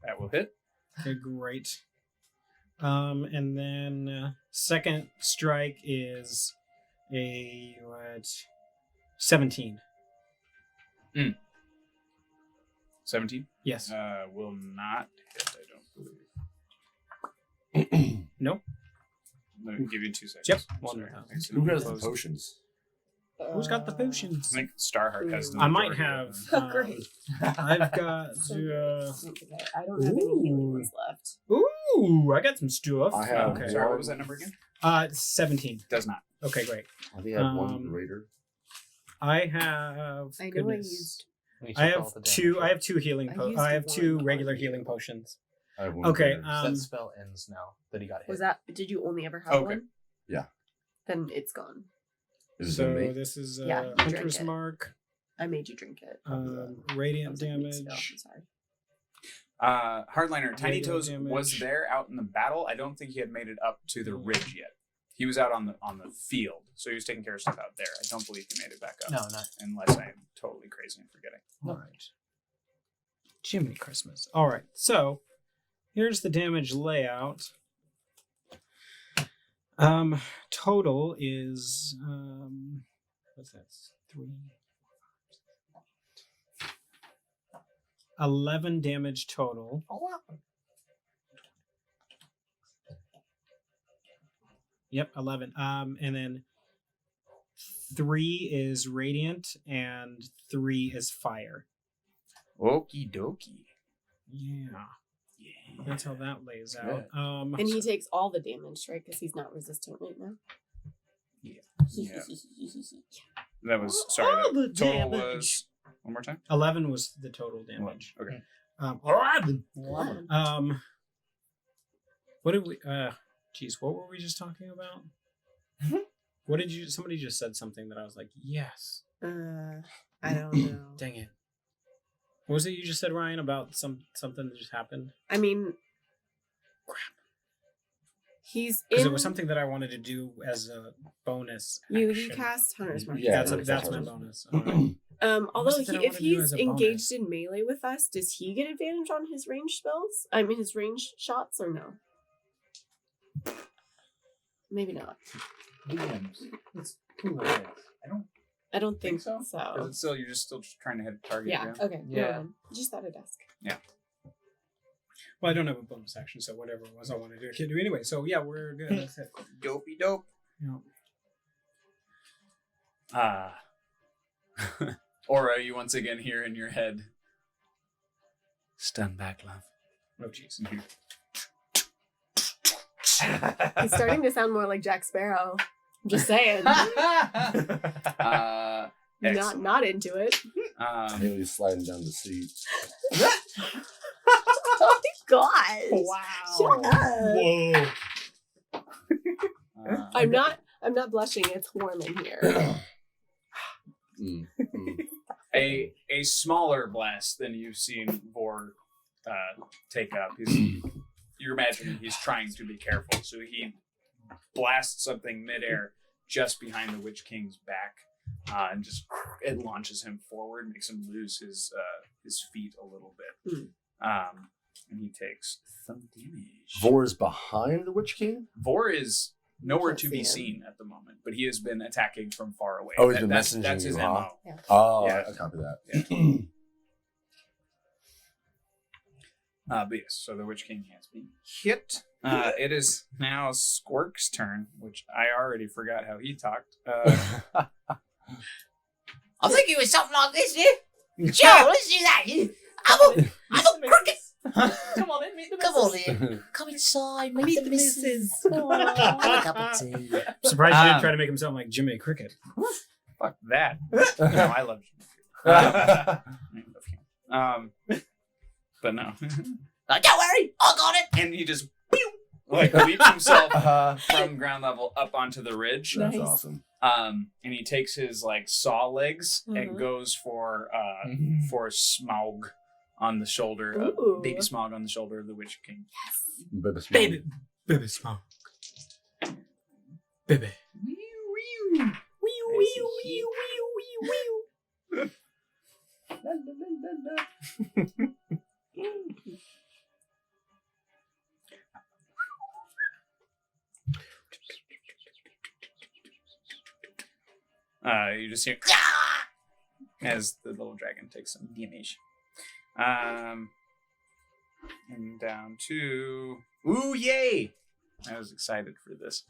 That will hit. Okay, great. And then second strike is a 17. 17. Yes. Will not hit, I don't believe. Nope. Let me give you 2 seconds. Yep. Sorry. Who has the potions? Who's got the I potions? think Starheart has the I might majority have. of them. Great. I've got. I don't have any healing ones left. Ooh, I got some stuff. I have Okay. Sorry, what was that number again? 17. Does not. Okay, great. I think I have one greater. I have. I know goodness. We I took all have the two. damage. I have 2 healing. used I have one 2 on regular you. healing potions. I have one Okay. greater. That spell ends now that he got hit. Was that? Did you only ever have Okay. one? Yeah. Then it's gone. Is it So me? this is Yeah, you drank Hunter's it. Mark. I made you drink it. Radiant That was like weeks ago. damage. I'm sorry. Hardliner, Tiny Radio Toes damage. was there out in the battle. I don't think he had made it up to the ridge yet. He was out on the field, so he was taking care of stuff out there. I don't believe he made it back up. No, not. Unless I am totally crazy and forgetting. All right. Jiminy Christmas. All right. So here's the damage layout. Total is what's that? 3. 11 damage total. Yep, 11. And then 3 is radiant and 3 is fire. Okie dokie. Yeah. That's how that lays out. And he takes all the damage, right? Because he's not resistant right now. Yeah. That was sorry. All The the total damage. was one more time. 11 was the total damage. Okay. 11. Wow. What did we? Geez, what were we just talking about? What did you? Somebody just said something that I was like, yes. I don't know. Dang it. What was it you just said, Ryan, about something that just happened? I mean, Crap. he's Because in. it was something that I wanted to do as a bonus. You action. cast Hunter's Mark. Yeah, that's my Hunter's bonus. Although was it that I if wanted to do he's as a engaged bonus? in melee with us, does he get advantage on his range spells? I mean, his range shots, or no? Maybe not. I don't think so. Because it's still you're still just trying to hit a target. Yeah. Okay. Yeah. No, then. Just at a desk. Well, I don't have a bonus action, so whatever it was I wanted to do, I can't do anyway. So yeah, we're good. That's it. Dopey dope. Yeah. Aura, you once again hear in your head. Stand back, love. Oh, jeez. He's starting to sound more like Jack Sparrow. I'm just saying. Excellent. Not into it. Haley's sliding down the seat. Oh my god! Shut up. Whoa. I'm not blushing. It's warm in here. A smaller blast than you've seen Vor take up. You're imagining he's trying to be careful, so he blasts something midair just behind the Witch King's back, and just it launches him forward, makes him lose his feet a little bit, and he takes some damage. Vor is behind the Witch King? Vor is nowhere Can't to see be him. seen at the moment, but he has been attacking from far away. Oh, he's been That's messaging his you, huh? MO. Oh, Yeah. I copy that. But yes, so the Witch King has been hit. It is now Squirk's turn, which I already forgot how he talked. I think it was something like this, yeah? Sure, let's do that. I'm a cricket. Come on in, meet the Come on in. Come inside, meet the missus. Oh, have a cup of tea. I'm surprised you didn't try to make him sound like Jimmy Cricket. Fuck that. No, I love you. But no. Like, don't worry, I got it. And he just like leaps himself from ground level up onto the ridge. That's Nice. awesome. And he takes his like saw legs and Mhm. goes for Smaug on the shoulder, Ooh. baby Smaug on the shoulder of the Witch King. Baby. Baby smoke. Baby. You just hear as the little dragon takes some damage. And down to ooh yay! I was excited for this.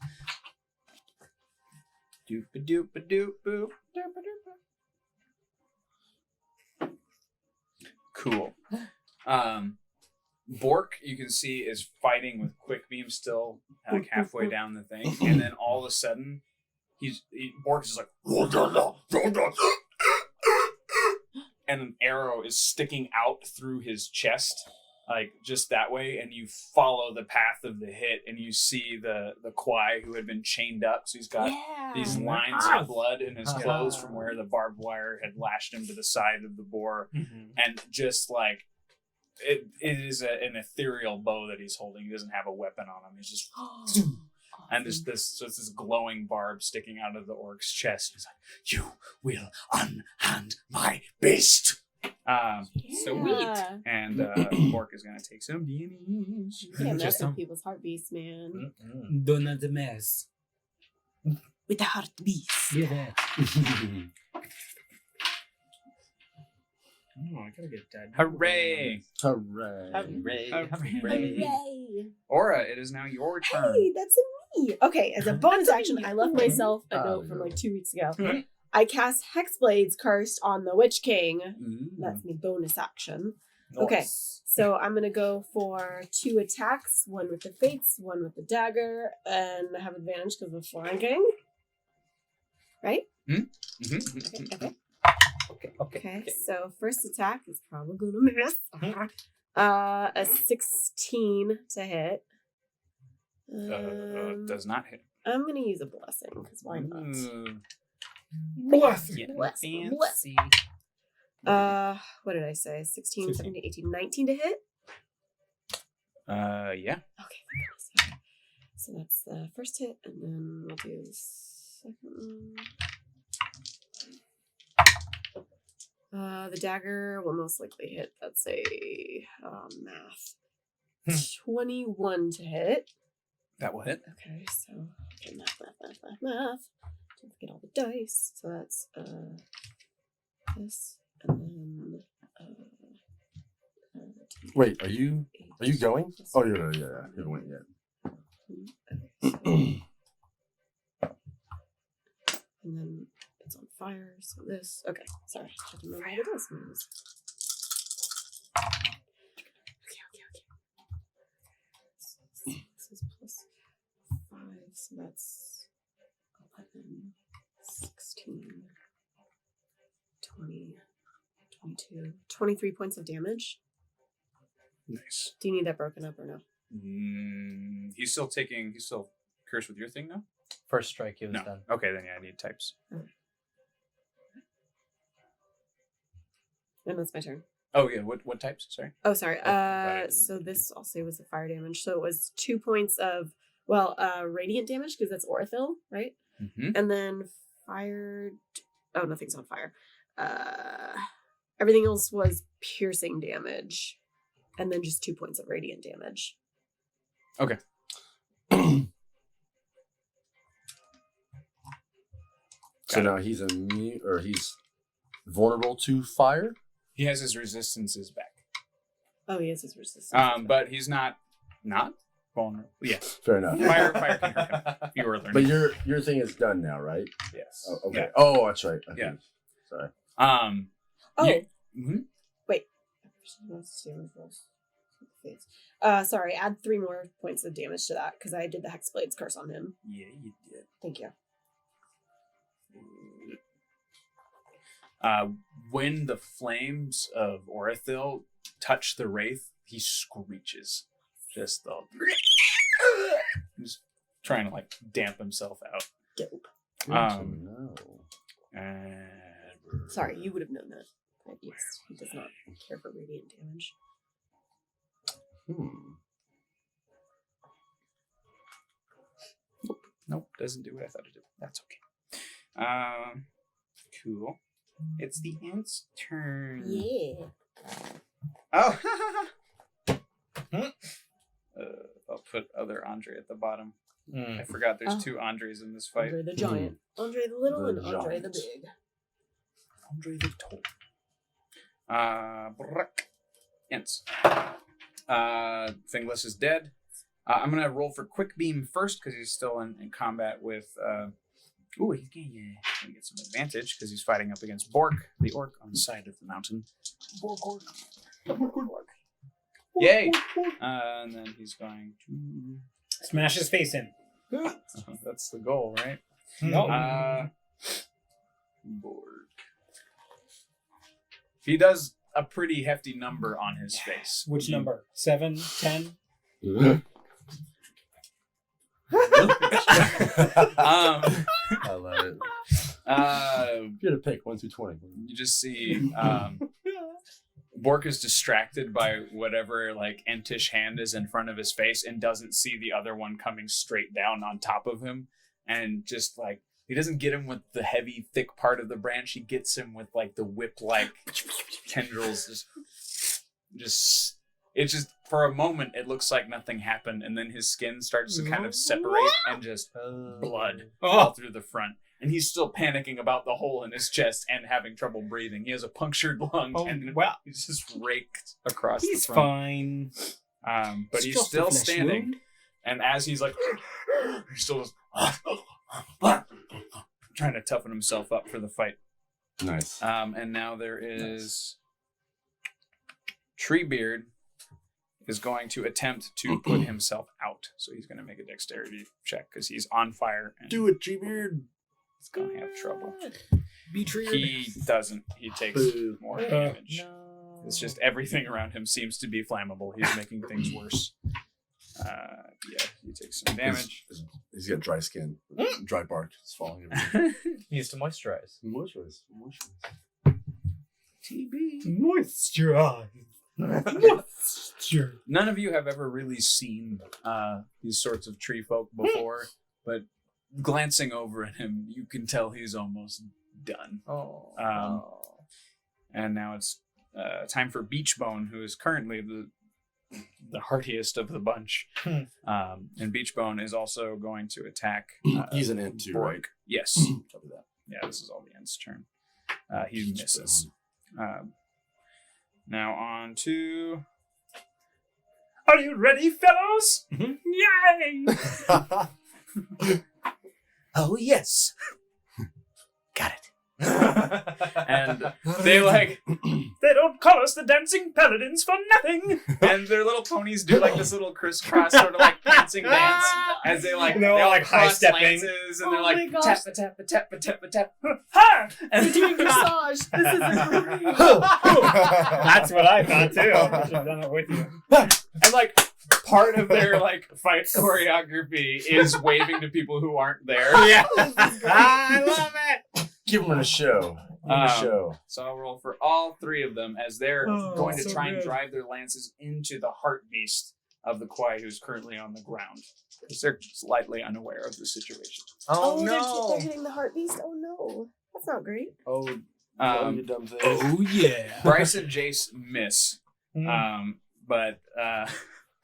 Doop a doop a doop boop. Cool. Bork, you can see, is fighting with Quick Beam still, like halfway down the thing, and then all of a sudden, Bork is just like, and an arrow is sticking out through his chest, like just that way, and you follow the path of the hit, and you see the Kwai who had been chained up, so he's got these lines of blood in his clothes from where the barbed wire had lashed him to the side of the boar, and just like it is an ethereal bow that he's holding. He doesn't have a weapon on him. He's just and there's this glowing barb sticking out of the orc's chest. He's like, "You will unhand my beast." Sweet. And Bork is gonna take some damage. You can't mess Just with people's heartbeats, man. Donna the mess. With the heartbeats. Yeah. Oh, I gotta get that. Hooray! Hooray. Hooray! Aura, it is now your turn. Hey, that's me. Okay, as a bonus action, I left myself a note from like 2 weeks ago. I cast Hexblade's Curse on the Witch King. That's my bonus action. Okay, so I'm going to go for 2 attacks, one with the Fates, one with the dagger, and I have advantage because of flanking. Right? Okay, so first attack is probably going to miss. A 16 to hit. Does not hit. I'm going to use a blessing, because why not? Blessing. Blessing. What did I say? 16, 17, 18, 19 to hit? Yeah. Okay. So that's the first hit, and then we'll do the second one. The dagger will most likely hit. That's a math. 21 to hit. That will hit. Okay, so math. Don't forget all the dice. So that's this, and then Wait, are you going? Oh, yeah. You went yet. And then it's on fire. So this. Okay, sorry. I have to remember what it is. Okay. This is plus 5, so that's 11, 16, 20, 22, 23 points of damage. Nice. Do you need that broken up or no? He's still cursed with your thing now? First strike, he was No. done. Okay, then yeah, I need types. And that's my turn. Oh yeah, what types? Sorry. Oh, sorry. I didn't So this I'll say was the fire damage. So it was 2 points of radiant damage because that's Orithil, right? Mm-hmm. And then fired. Oh, nothing's on fire. Everything else was piercing damage, and then just 2 points of radiant damage. Okay. So now he's immune, or he's vulnerable to fire. He has his resistances back. Oh, he has his resistance. But he's not vulnerable. Yeah. Fair enough. Fire can hurt him. You were learning. But your thing is done now, right? Yes. Oh, okay. Yeah. Oh, that's right. Okay. Yeah. Sorry. Wait. Sorry, add 3 more points of damage to that because I did the Hexblade's Curse on him. Yeah, you did. Thank you. When the flames of Orithil touch the wraith, he screeches. Just trying to like damp himself out. Dope. No. Sorry, you would have known that. But yes, he does not care for radiant damage. Nope, doesn't do what I thought it did. That's okay. Cool. It's the ant's turn. Yeah. Oh. I'll put other Andre at the bottom. I forgot there's 2 Andres in this fight. Andre the giant, Andre the little, and Andre the giant. big. Andre the tall. Ants. Fingless is dead. I'm gonna roll for quick beam first because he's still in combat with. He's gonna get some advantage because he's fighting up against Bork, the orc on the side of the mountain. Bork. Yay! And then he's going to Smash his face in. that's the goal, right? No. Bork. He does a pretty hefty number on his face. Which number? 7, 10? I love it. You had to pick 1 through 20. You just see Bork is distracted by whatever like entish hand is in front of his face and doesn't see the other one coming straight down on top of him, and just like he doesn't get him with the heavy thick part of the branch, he gets him with like the whip like tendrils. Just it's just for a moment it looks like nothing happened, and then his skin starts to kind of separate and just blood all through the front. And he's still panicking about the hole in his chest and having trouble breathing. He has a punctured lung and he's just raked across the front. He's fine. But he's still standing. And as he's like, he still trying to toughen himself up for the fight. Nice. And now there is Treebeard is going to attempt to put himself out. So he's going to make a dexterity check because he's on fire. And Do it, Treebeard. he's going to have trouble. Be treated. He doesn't. He takes Boo. more damage. It's just everything around him seems to be flammable. He's making things worse. Yeah, he takes some damage. He's got dry skin. Dry bark. It's falling everywhere. He needs to moisturize. Moisturize. TB. Moisturize. Moisture. None of you have ever really seen these sorts of tree folk before, but glancing over at him, you can tell he's almost done. And now it's time for Beachbone, who is currently the heartiest of the bunch. And Beachbone is also going to attack. He's an int too, right? Yes. Copy that. Yeah, this is all the end's turn. He misses. Now on to. Are you ready, fellows? Yay! Oh, yes. Got it. And they they don't call us the dancing paladins for nothing. And their little ponies do like this little crisscross sort of like prancing dance as they like They're all, like, cross high-stepping. lances and they're Oh like my gosh. tap a tap a tap a tap a tap. Ha! We're And doing dressage. This is great. That's what I thought too. I should have done it with you. and like part of their like fight choreography is waving to people who aren't there. Yeah. I love it. Give him a show. Give him a show. So I'll roll for all three of them as they're going to so try and good. drive their lances into the heart beast of the Kwai who's currently on the ground. Because they're slightly unaware of the situation. Oh, they're hitting the heart beast. Oh no, that's not great. Oh, you dumb thing. Oh yeah. Bryce and Jace miss. But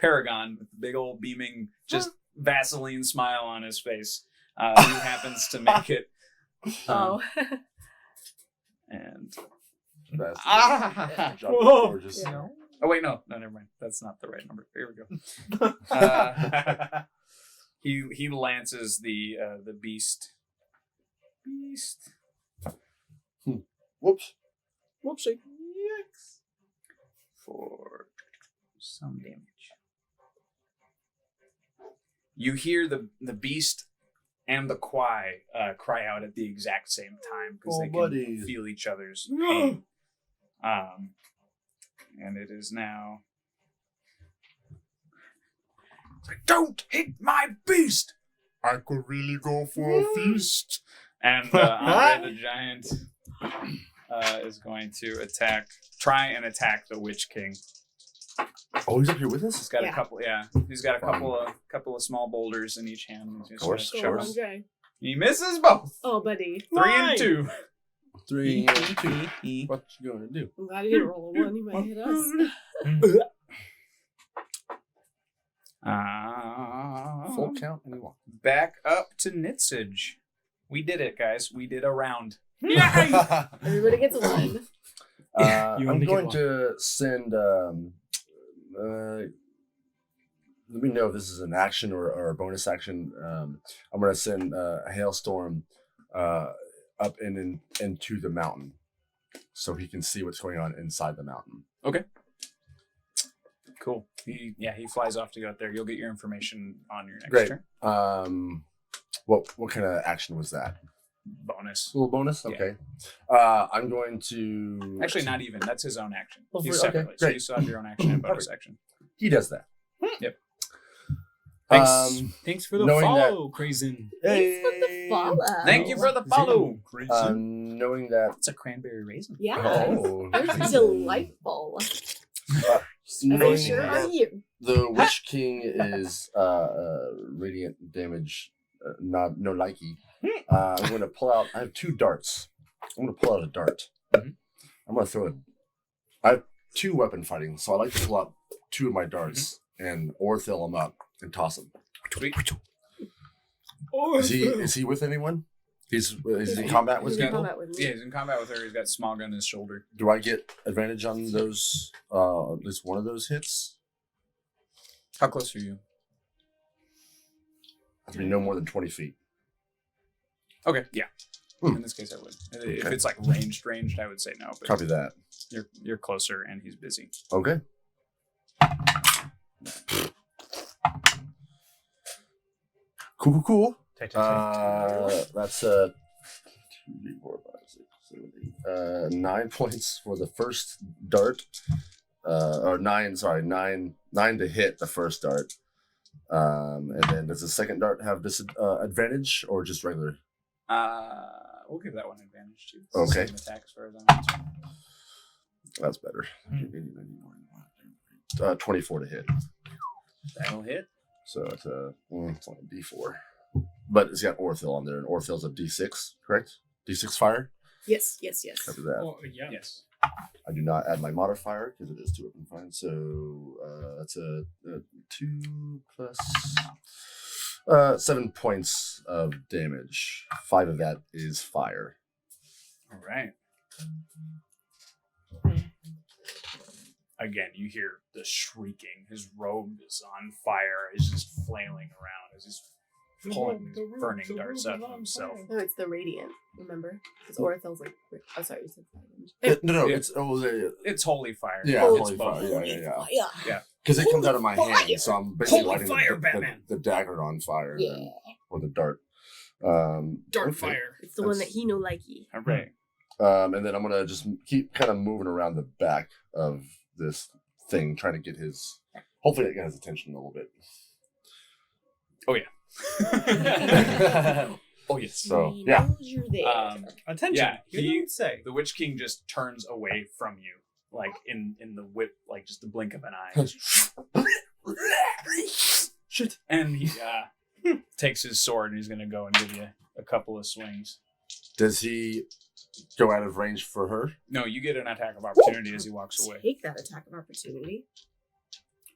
Paragon, with the big old beaming, just Vaseline smile on his face, he happens to make it. Oh. And Drop it, Whoa. gorgeous. Yeah. oh wait, no, never mind. That's not the right number. Here we go. He lances the beast. Whoops. Whoopsie. For some damage. You hear the beast and the Kwai cry out at the exact same time because Oh, they can buddy. feel each other's pain. And it is now. It's like, don't hit my beast! I could really go for a feast. And Andre the Giant is going to try and attack the Witch King. Oh, he's up here with us? He's got a Yeah. couple, He's got a couple of small boulders in each hand. He's just Of course. gonna Go shove on, them. Jay. He misses both. Oh, buddy. 3 and 2. 3 and 2. What you gonna do? I'm glad you didn't roll a 1. He might hit us. Full count and one. Back up to Nitsage. We did it, guys. We did a round. Everybody gets a 1. You I'm only get going one. to send. Let me know if this is an action or a bonus action. I'm going to send a hailstorm up into the mountain, so he can see what's going on inside the mountain. Okay. Cool. He flies off to go out there. You'll get your information on your next Great. turn. What kind of action was that? Bonus. A little bonus. Yeah. Okay. I'm going to Actually, not even. That's his own action. Oh, He's okay, separately. So great. you still have your own action and bonus action. He does that. Yep. Thanks. Thanks for the knowing that- follow, Crazen. Thanks for the follow. Thank you for the follow. Knowing that. It's a cranberry raisin. Yeah. Oh, They're delightful. As they knowing sure are that you. the Witch King is radiant damage, no likey. I'm going to pull out. I have 2 darts. I'm going to pull out a dart. Mhm. I'm going to throw it. I have 2 weapon fighting, so I like to pull out 2 of my darts and fill them up and toss them. Sweet. Is he with anyone? Is he in combat with He's in people? combat with me. Yeah, he's in combat with her. He's got small gun in his shoulder. Do I get advantage on those? At least one of those hits? How close are you? Have to be no more than 20 feet. Okay, yeah. In this case, I would. If it's like ranged, I would say no. But Copy that. you're closer, and he's busy. Okay. Cool. Take. That's 2, 3, 4, 5, 6, 7, 8. 9 points for the first dart. Or 9 to hit the first dart. And then does the second dart have advantage or just regular? We'll give that one advantage too. Okay. Same attack as far as I'm concerned. That's better. 24 to hit. That'll hit. So it's it's only D4. But it's got Orthil on there, and Orthil's a D6, correct? D6 fire? Yes. Copy that. Oh, yeah. Yes. I do not add my modifier because it is 2 open fine. So that's a 2 plus 7 points of damage. 5 of that is fire. All right. Again, you hear the shrieking. His robe is on fire. He's just flailing around as he's pulling these burning darts out of himself. No, it's the radiant. Remember? Because Orthil's like. Oh, sorry, you said fire. No, Yeah. it's It's holy fire. yeah, It's holy both. fire. Yeah. Yeah. Because it comes out of my Holy hand, so I'm basically Holy lighting fire, Batman. the dagger on fire. Yeah. then, or the dart. Dart okay. fire. It's the one that he no likey. All right. And then I'm gonna just keep kind of moving around the back of this thing, trying to get his. Hopefully, get his attention a little bit. Oh yes. So He yeah, knows you're there. Attention. Yeah, You he- don't say. The Witch King just turns away from you, like in the whip, like just the blink of an eye. shit. And he takes his sword and he's gonna go and give you a couple of swings. Does he go out of range for her? No, you get an attack of opportunity as he walks away. Take that attack of opportunity.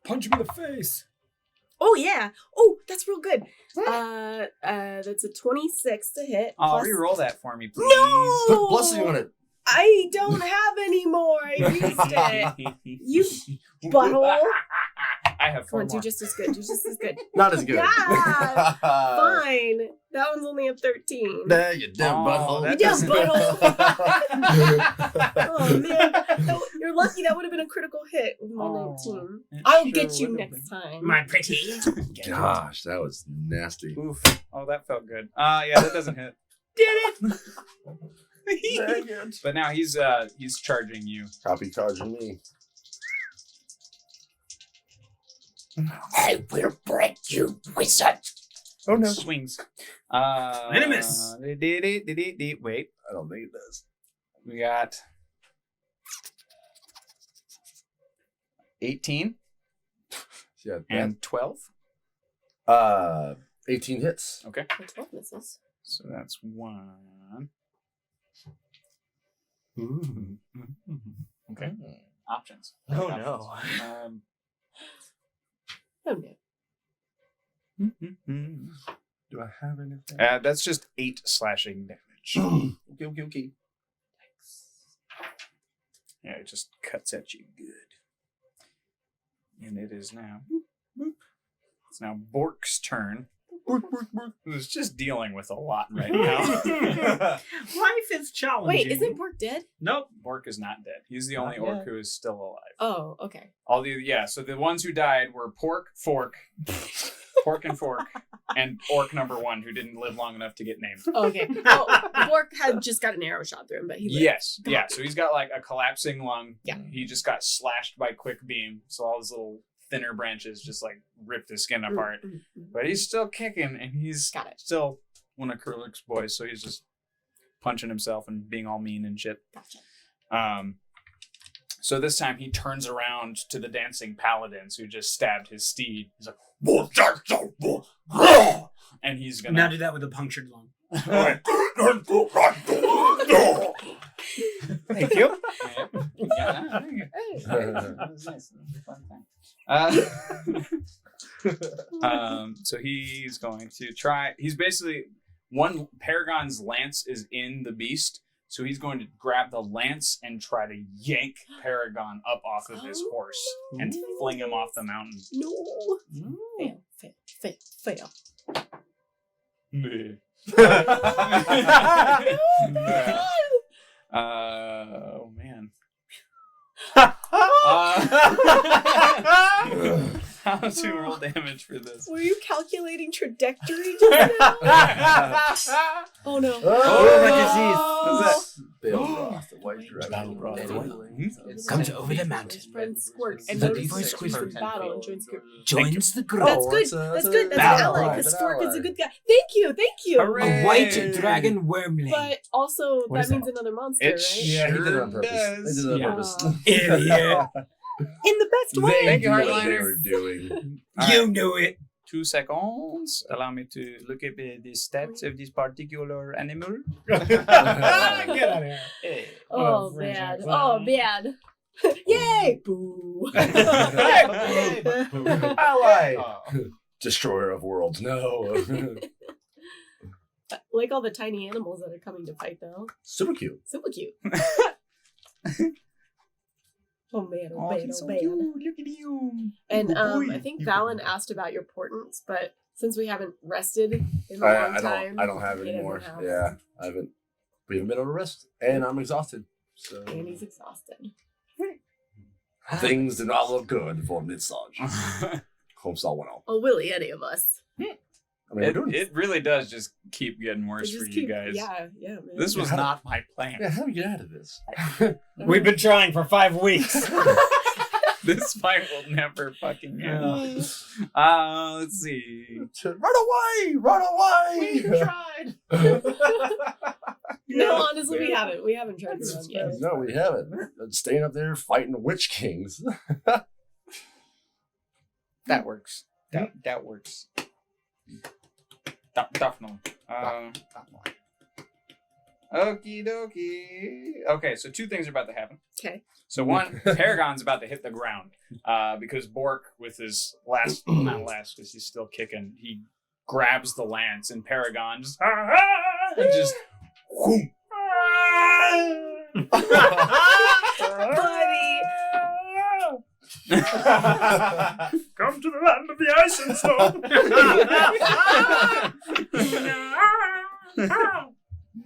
Punch him in the face. Oh yeah. Oh, that's real good. That's a 26 to hit. Oh, plus- re-roll that for me, please. No! Put blessing on it. I don't have any more. I used it. You butthole. I have Come 4 on, more. do just as good. Do just as good. Not as good. Yeah. Fine. That one's only a 13. Nah, you dumb Oh, butthole. that You dumb doesn't- Oh man, you're lucky. That would have been a critical hit with my Oh, 19. it I'll sure get you would've next time. My pretty. Gosh, that was nasty. Oof. Oh, that felt good. Yeah, that doesn't hit. Did it? But now he's charging you. Copy charging me. I will break you, wizard. Oh no. Swings. Venomous. Wait, I don't think it does. we got 18 Yeah. and 12. 18 hits. Okay, 12 misses. so that's 1. Okay, options. Oh Options. no. Oh no. Do I have anything? That's just 8 slashing damage. Okay. Yeah, it just cuts at you good. And it is now. It's now Bork's turn. Who's just dealing with a lot right now. Life is challenging. Wait, isn't Bork dead? Nope. Bork is not dead. He's the only Not orc yet. who is still alive. Oh, okay. All the so the ones who died were Pork and Fork, and Orc number 1 who didn't live long enough to get named. Okay. Oh, Bork had just got an arrow shot through him, but he lived. Yes, yeah. So he's got like a collapsing lung. Yeah. He just got slashed by quick beam, so all his little thinner branches just like ripped his skin apart. But he's still kicking, and he's Got it. still one of Kurlik's boys, so he's just punching himself and being all mean and shit. Gotcha. So this time he turns around to the dancing paladins who just stabbed his steed. He's like, and he's gonna. Now do that with a punctured lung. Thank you. Yeah, that was nice. That was a fun time. So he's going to try. He's basically Paragon's lance is in the beast, so he's going to grab the lance and try to yank Paragon up off of his horse and fling him off the mountain. No. Fail. No. want to roll damage for this. Were you calculating trajectory just now? Oh no. What's that? Balroth, the white dragon. Comes over the mountain. Friend Squirt and Looking notices for a that squirt. he's in battle and joins group. Joins the group. That's good. it's a- That's it's good. a That's an battle. ally. It's Because an Squirt is a ally. good guy. Thank you. Thank you. Hooray. A white dragon wormling. But also, What that is that? means another monster, It right? Yeah, he did it on Sure purpose. does. They did it on Yeah. purpose. Idiot. In the best way. Thank you, knew what they Hardliner. were doing. You knew it. 2 seconds. Allow me to look at the stats of this particular animal. Get out of here. Hey. Oh, French bad. accent. Oh, bad. Yay! Boo. Ally. Destroyer of worlds. No. Like all the tiny animals that are coming to fight, though. Super cute. Super cute. Oh man, Oh, man, he's so man. cute. Look at you. And Good boy. I think Valen asked about your portents, but since we haven't rested in a long time, I don't have he any doesn't more. have- Yeah, I haven't. We haven't been able to rest, and I'm exhausted. So And he's exhausted. things do not look good for Midsage. Hope all went all. Oh, really? Any of us? I mean, we're doing. it really does just keep getting worse It for just you guys. Yeah, yeah, man. This was Yeah. not my plan. Yeah, how do we get out of this? We've been trying for 5 weeks. This fight will never fucking end. Let's see. Run away! Run away! tried. No, honestly, we haven't. We haven't tried to run yet. No, we haven't. Been staying up there fighting witch kings. That works. That works. Definitely. Okie dokie. Okay, so 2 things are about to happen. Okay. So one, Paragon's about to hit the ground because Bork, with his last, not last, because he's still kicking, he grabs the lance and Paragon just, and just, whoom. Buddy! Come to the land of the ice and snow.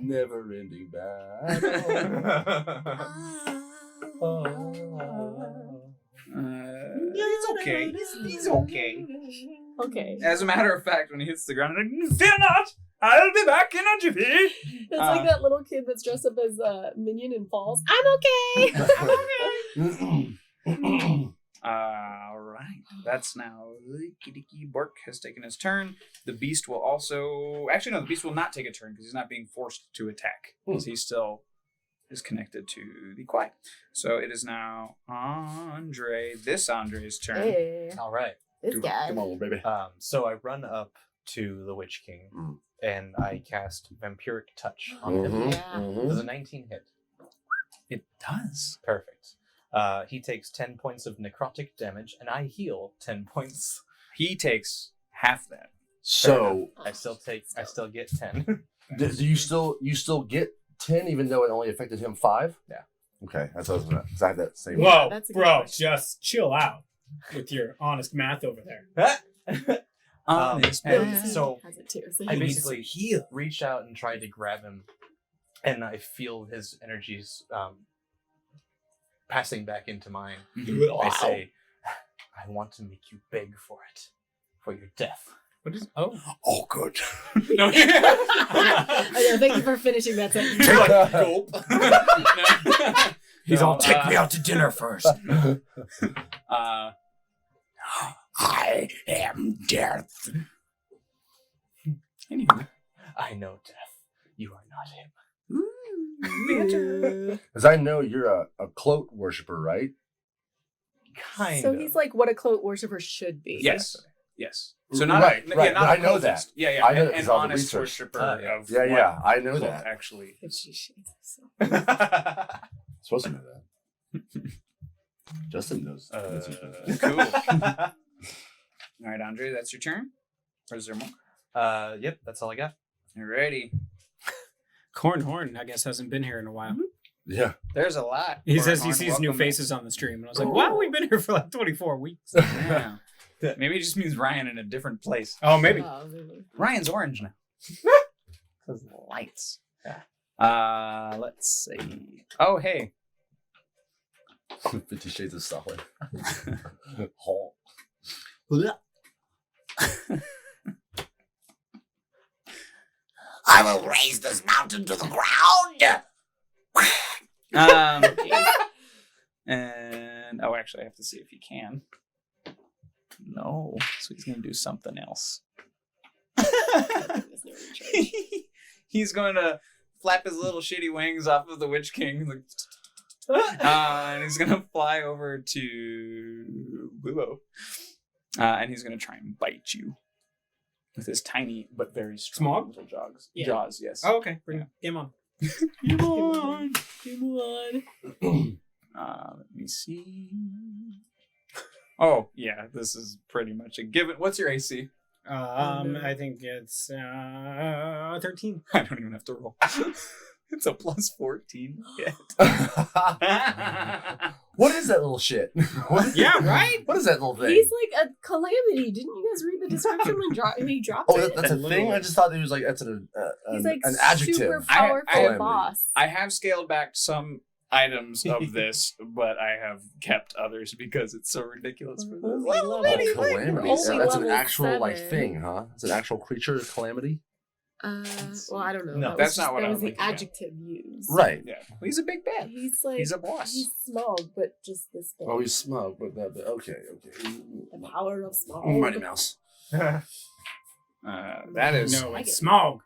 Never ending battle. He's okay. He's okay. Okay. As a matter of fact, when he hits the ground, he's like, fear not, I'll be back in a jiffy. It's like that little kid that's dressed up as a minion and falls. I'm okay. I'm okay. All right. That's now Kitty Bork has taken his turn. The beast will also... Actually, no, the beast will not take a turn because he's not being forced to attack because he still is connected to the quiet. So it is now Andre's turn. Hey, All right. this guy. Come on, little baby. So I run up to the Witch King Mm. and I cast Vampiric Touch on him. Mhm, Yeah. mhm. Does a 19 hit? It does. Perfect. He takes 10 points of necrotic damage, and I heal 10 points. He takes half that. So, I still get 10. do you still get 10 even though it only affected him 5? Yeah. Okay, that's what I was gonna. Because I had that same. Whoa, that's a good bro, question. just chill out with your honest math over there. So Has it too, so I he- basically reach out and try to grab him, and I feel his energies passing back into mine. I say, I want to make you beg for it, for your death. What is? Oh, Oh, good. No. I know, thank you for finishing that sentence. Gulp. He's No, all, take me out to dinner first. I am death. Anywho. I know death. You are not him. Because I know you're a cloak worshiper, right? Kind So of. he's like what a cloak worshiper should be. Yes. Yes. So not Right, a, right, Yeah, not I a know cultist. that. Yeah, yeah. I know an, that 'cause an all the honest research. worshiper Yeah. of Yeah, what yeah, I know cloak that. actually. Supposed to know that. Justin knows. Cool. All right, Andre, that's your turn. Or is there more? Yep, that's all I got. Alrighty. Cornhorn, I guess, hasn't been here in a while. Yeah. There's a lot. He says he Cornhorn, sees new welcome. faces on the stream. And I was like, wow, we've been here for like 24 weeks. Yeah. Maybe it just means Ryan in a different place. Oh, maybe. Ryan's orange now. Because of the lights. Yeah. Let's see. Oh, hey. 50 Shades of Sahlen. Hall. I will raise this mountain to the ground. And actually, I have to see if he can. No, so he's gonna do something else. He's going to flap his little shitty wings off of the Witch King, and he's gonna fly over to Willow, and he's gonna try and bite you with his tiny but very strong little jaws. Yeah. Jaws, yes. Oh, okay. Bring him on. Come on. Come on. Let me see. Oh yeah, this is pretty much a given. What's your AC? I think it's 13. I don't even have to roll. It's a plus 14 hit. What is that little shit? What? Yeah, right? What is that little thing? He's like a calamity. Didn't you guys read the description when he dropped Oh, it? that's a thing? I just thought it was like, that's He's like an adjective. super I- powerful I- boss. I have scaled back some items of this, but I have kept others because it's so ridiculous for this. Only Little level- bitty Oh, calamity. Only That's an level actual like 7. thing, huh? It's an actual creature, calamity. Well, I don't know. No, That that's was not what that I was was the thinking, yeah. adjective used. Right. Yeah, well, he's a big bad. He's like He's a boss. He's small, but just this big. Oh, he's smug, but okay. The power of small. Mighty Mouse. That is No, it's smog.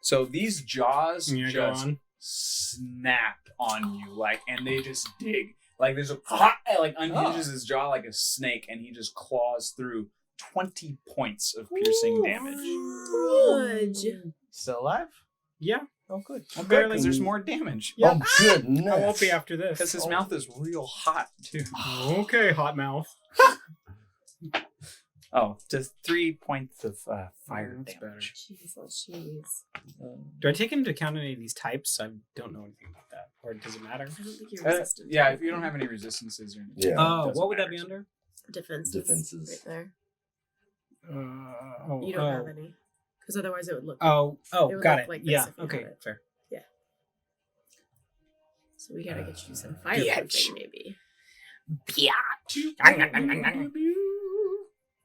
so. These jaws Yeah, go just on. snap on you, like, and they just dig. Like there's a like unhinges his jaw like a snake, and he just claws through 20 points of piercing damage. Fudge. Still alive? Yeah. Oh, good. Well, good, Barely. because there's more damage. Yeah. Oh, goodness. I won't be after this. Because his mouth is real hot too. Okay, hot mouth. Oh, just 3 points of fire That's damage. Jeez, oh jeez. Do I take into account any of these types? I don't know anything about that. Or does it matter? I don't think you're resistant. Yeah, if you don't have any resistances or anything. Yeah. Oh, doesn't what would that matter. be under? Defenses. Defenses. Right there. Oh, You don't have any. Because otherwise it would look. Oh, It would got look it. like this Yeah, if you okay, had it. fair. So we gotta get you some Bitch. fireproofing, maybe.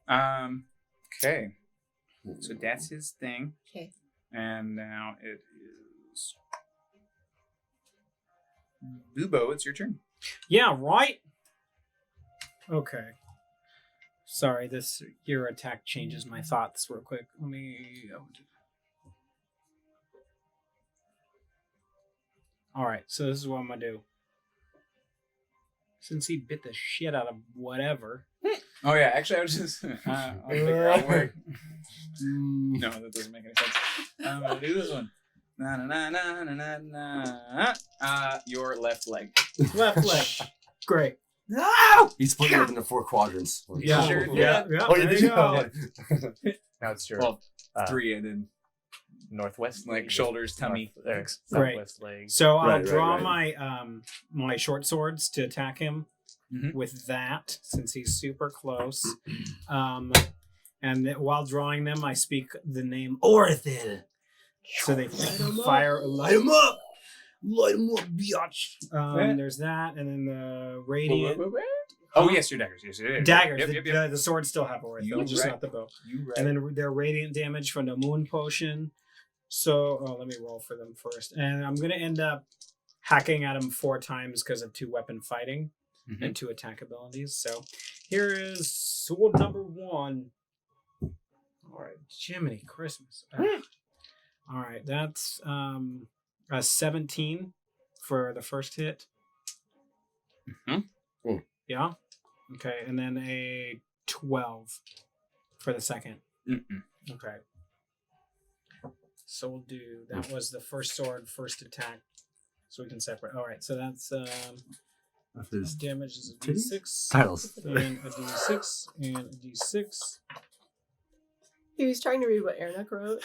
Okay. So that's his thing. Okay. And now it is Bubo, it's your turn. Yeah, right? Okay. Sorry, your attack changes my thoughts real quick. Let me... Alright, so this is what I'm gonna do. Since he bit the shit out of whatever. Oh yeah, actually I was just I'll figure out where. No, that doesn't make any sense. I'm gonna do this one. Na na na na na na na. Your left leg. Left leg. Great. No! He split it up into 4 quadrants. Yeah, Sure did. yeah. Oh, you there did? you go. Now it's your Well, uh, 3 I did. northwest Like leg, shoulders, tummy, north, there, legs. southwest leg. So I'll Right, draw right. my short swords to attack him Mhm. with that, since he's super close. And while drawing them, I speak the name Orthil. So they fire, light him up, biatch. There's that, and then the radiant Oh yes, your daggers. Yes, daggers. Yep. The swords still have Orthil, just right. not the bow. You right. And then their radiant damage from the moon potion. So, let me roll for them first. And I'm going to end up hacking at him 4 times because of 2 weapon fighting and 2 attack abilities. So, here is sword number 1. All right, Jiminy Christmas. All right, that's a 17 for the first hit. Yeah. Okay, and then a 12 for the second. Okay. So we'll do, that was the first sword, first attack. So we can separate. All right, so that's There's damage is a d6. titles. And a d6 and a d6. He was trying to read what Ernak wrote.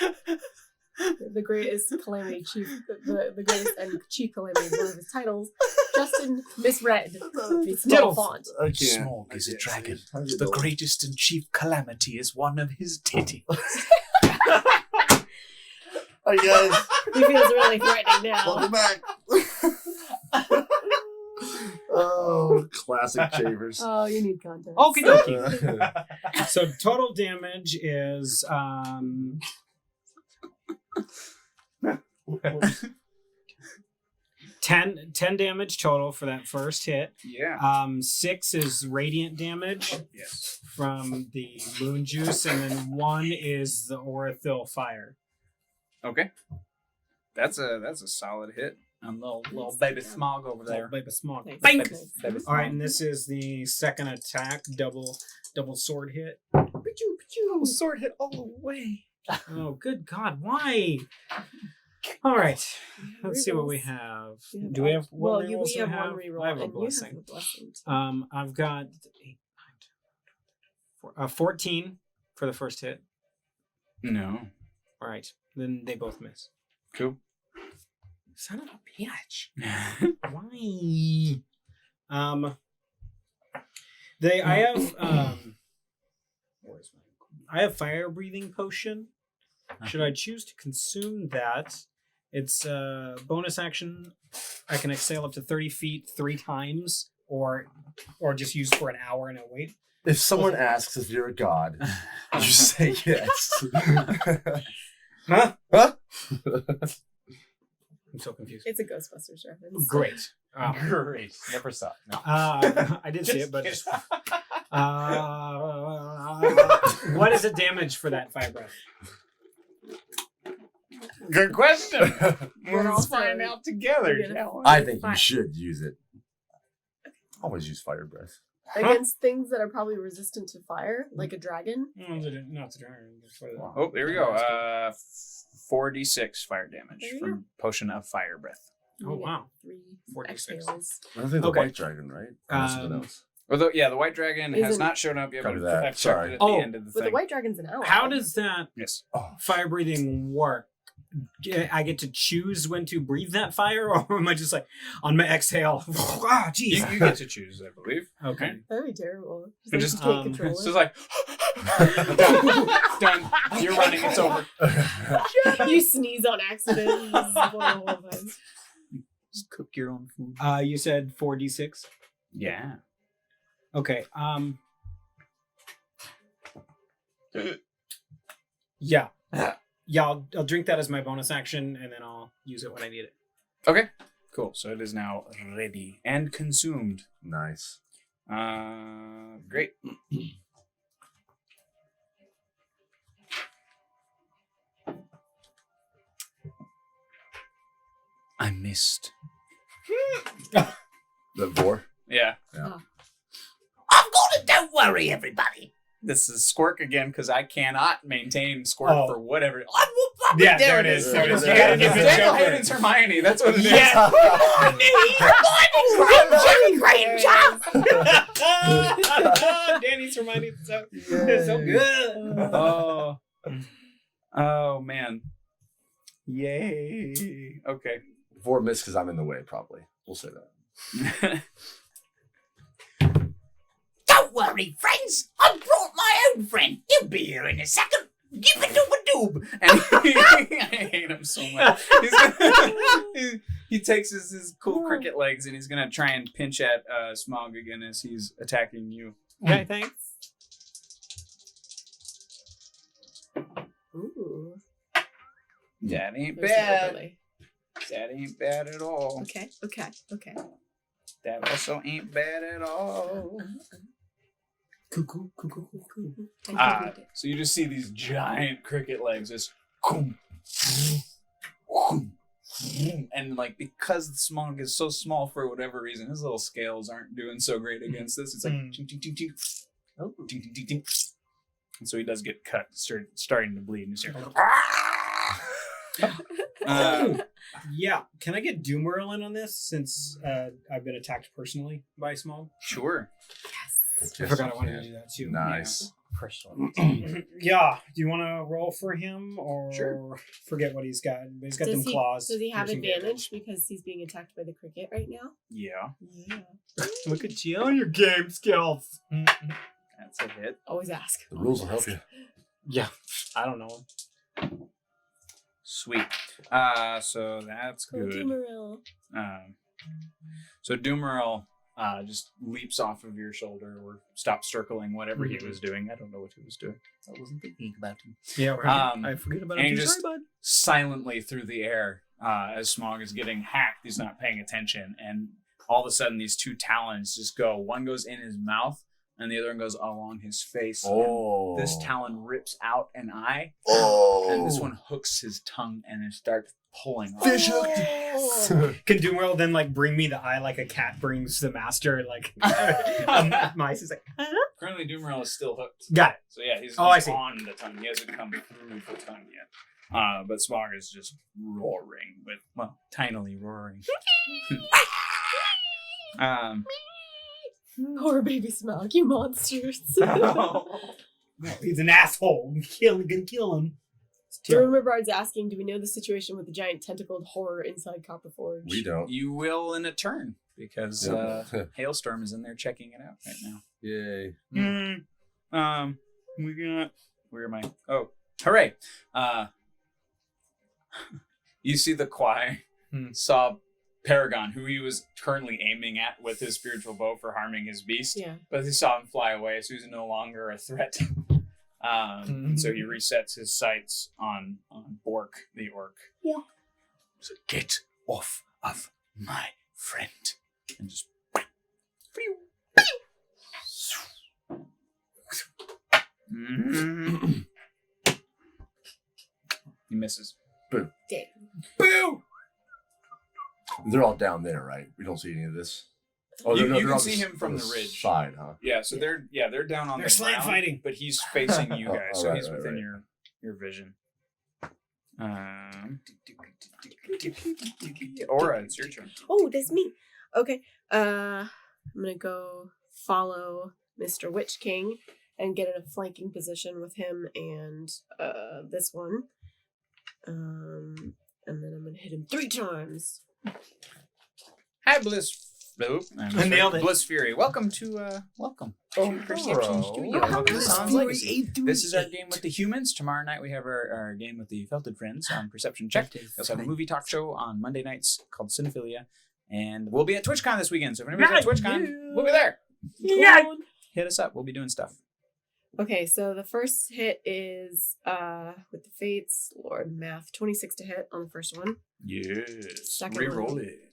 The greatest calamity chief, the greatest and chief calamity is one of his titles. Justin misread the small Diddles. font. I can't. Smog is a dragon. The The greatest and chief calamity is one of his titties. Hi guys, He feels really threatening now. welcome back. Oh Classic Chavers. Oh, you need context. Okie dokie. So total damage is 10 damage total for that first hit. Yeah. 6 is radiant damage Yes. from the moon juice, and then 1 is the Orithil fire. Okay. That's a solid hit. And little baby smog over there. Baby smog. Nice. Bang! Nice. Baby All right, smog. and this is the second attack, double sword hit. Sword hit all the way. Oh, good God! Why? All right, let's see what we have. Do we have? What Well, rerolls we do have I one reroll, I have a and blessing. you have a blessing. too. I've got 14 for the first hit. No. All right, then they both miss. Cool. Son of a bitch! Why? I have where's my? I have fire breathing potion. Should I choose to consume that? It's a bonus action. I can exhale up to 30 feet 3 times, or just use for an hour and I wait. If someone asks if you're a god, you say yes. Huh? Huh? I'm so confused. It's a Ghostbusters reference. Great. Great. Never saw. No. I did see it, but what is the damage for that fire breath? Good question. We're Let's also find out together. gonna- shall we? I think you Fire. should use it. Always use fire breath. Against things that are probably resistant to fire, like a dragon. No, it's a dragon. Oh, there we go. 4d6 fire damage There you from potion of fire breath. Oh, wow. 3 46. exhales. I don't think the Okay. white dragon, right? Or something else. Although, yeah, the white dragon has Isn't- not shown up yet. Copy But that. I've checked Sorry. it at the Oh, end of the But thing. the white dragon's an ally. How does that Yes. Oh, fire breathing work? I get to choose when to breathe that fire, or am I just like on my exhale? Ah, You, jeez. you get to choose, I believe. Okay. That'd be terrible. It Just, just, like, you can't um, control It's it. just like, done. You're running. It's over. You sneeze on accident. And this is the whole time. Just cook your own food. You said 4d6. Yeah. Okay. Yeah. Yeah. I'll drink that as my bonus action, and then I'll use it when I need it. Okay. Cool. So it is now ready and consumed. nice. Great. I missed. The vor. Yeah. I'm gonna. Don't worry, everybody. This is Squirk again because I cannot maintain Squirk Oh. for whatever. I will probably Yeah, do there it this. is. There it is. Yeah, You gotta it give is. it Daniel Joker. Hayden's Hermione. That's what it is. Yeah. Danny's Hermione is so good. Oh. Oh man. Yay. Okay. Vor missed because I'm in the way, probably. We'll say that. Don't worry, friends. I brought my own friend. He'll be here in a second. Give it to a doob. And I hate him so much. He takes his cool cricket legs and he's gonna try and pinch at Smog again as he's attacking you. Okay, thanks. Ooh. That ain't There's the bad. overlay. That ain't bad at all. Okay. That also ain't bad at all. Cuckoo. I Ah, can read it. so you just see these giant cricket legs just and like because the Smog is so small for whatever reason, his little scales aren't doing so great against this. It's like ting, ting, ting, ting. Ting, ting, ting, ting. And so he does get cut, starting to bleed, and he's here. Yeah. Can I get Doomeril in on this since I've been attacked personally by Smog? Sure. I forgot I wanted to do that too. Nice. Personal. Yeah. Do you want to roll for him or Sure. forget what he's got? He's got them Does he, claws. does he have piercing advantage because he's being attacked by the cricket right now? Yeah. Yeah. damage. Look at you and your game skills. That's a hit. Always ask. The rules will help you. Yeah. I don't know. Sweet. So that's Oh, good. Doomeril. So Doomeril just leaps off of your shoulder or stops circling whatever he was doing. I don't know what he was doing. I wasn't thinking about him. Yeah, right. I forget about and him. he just Sorry, bud. silently through the air as Smog is getting hacked. He's not paying attention, and all of a sudden these two talons just go. One goes in his mouth, and the other one goes along his face. Oh. This talon rips out an eye, and this one hooks his tongue and it starts pulling. Fish hooked. Can Doomwell then like bring me the eye like a cat brings the master? Like mice is like. Currently, Doomerel is still hooked. Got it. So yeah, he's I see. on the tongue. He hasn't come through the tongue yet. But Smog is just roaring with, well, tinily roaring. Poor baby Smog, you monsters. He's an asshole. Can kill him. So Rumor asking, do we know the situation with the giant tentacled horror inside Copperforge? We don't. You will in a turn, because Hailstorm is in there checking it out right now. Yay. We got... Where am I? Oh, hooray. You see the Quai saw Paragon, who he was currently aiming at with his spiritual bow for harming his beast. Yeah. But he saw him fly away, so he's no longer a threat. So he resets his sights on Bork, the orc. Yeah. So get off of my friend. And just... He misses. Boo. Damn. Boo! They're all down there, right? We don't see any of this. Oh, You they're can on see him from the ridge. side, huh? Yeah, so they're down on They're the slant ground, fighting. but he's facing you Oh, guys, so right, he's right, within right. your vision. Aura, it's your turn. Oh, that's me. Okay. I'm gonna go follow Mr. Witch King and get in a flanking position with him and this one. And then I'm gonna hit him 3 times. Hi, Bliss. Nope. I nailed it. Bliss Fury. Welcome to Perception Studio. Welcome to Bliss Sons Fury Legacy. This is our game with the humans. Tomorrow night we have our game with the Felted Friends on Perception Check. We also have a movie talk show on Monday nights called Cinephilia. And we'll be at TwitchCon this weekend. So if anybody's at TwitchCon, we'll be there. Yeah. Hit us up. We'll be doing stuff. Okay, so the first hit is with the Fates, Lord Math, 26 to hit on the first one. Yes. Second Reroll one. it.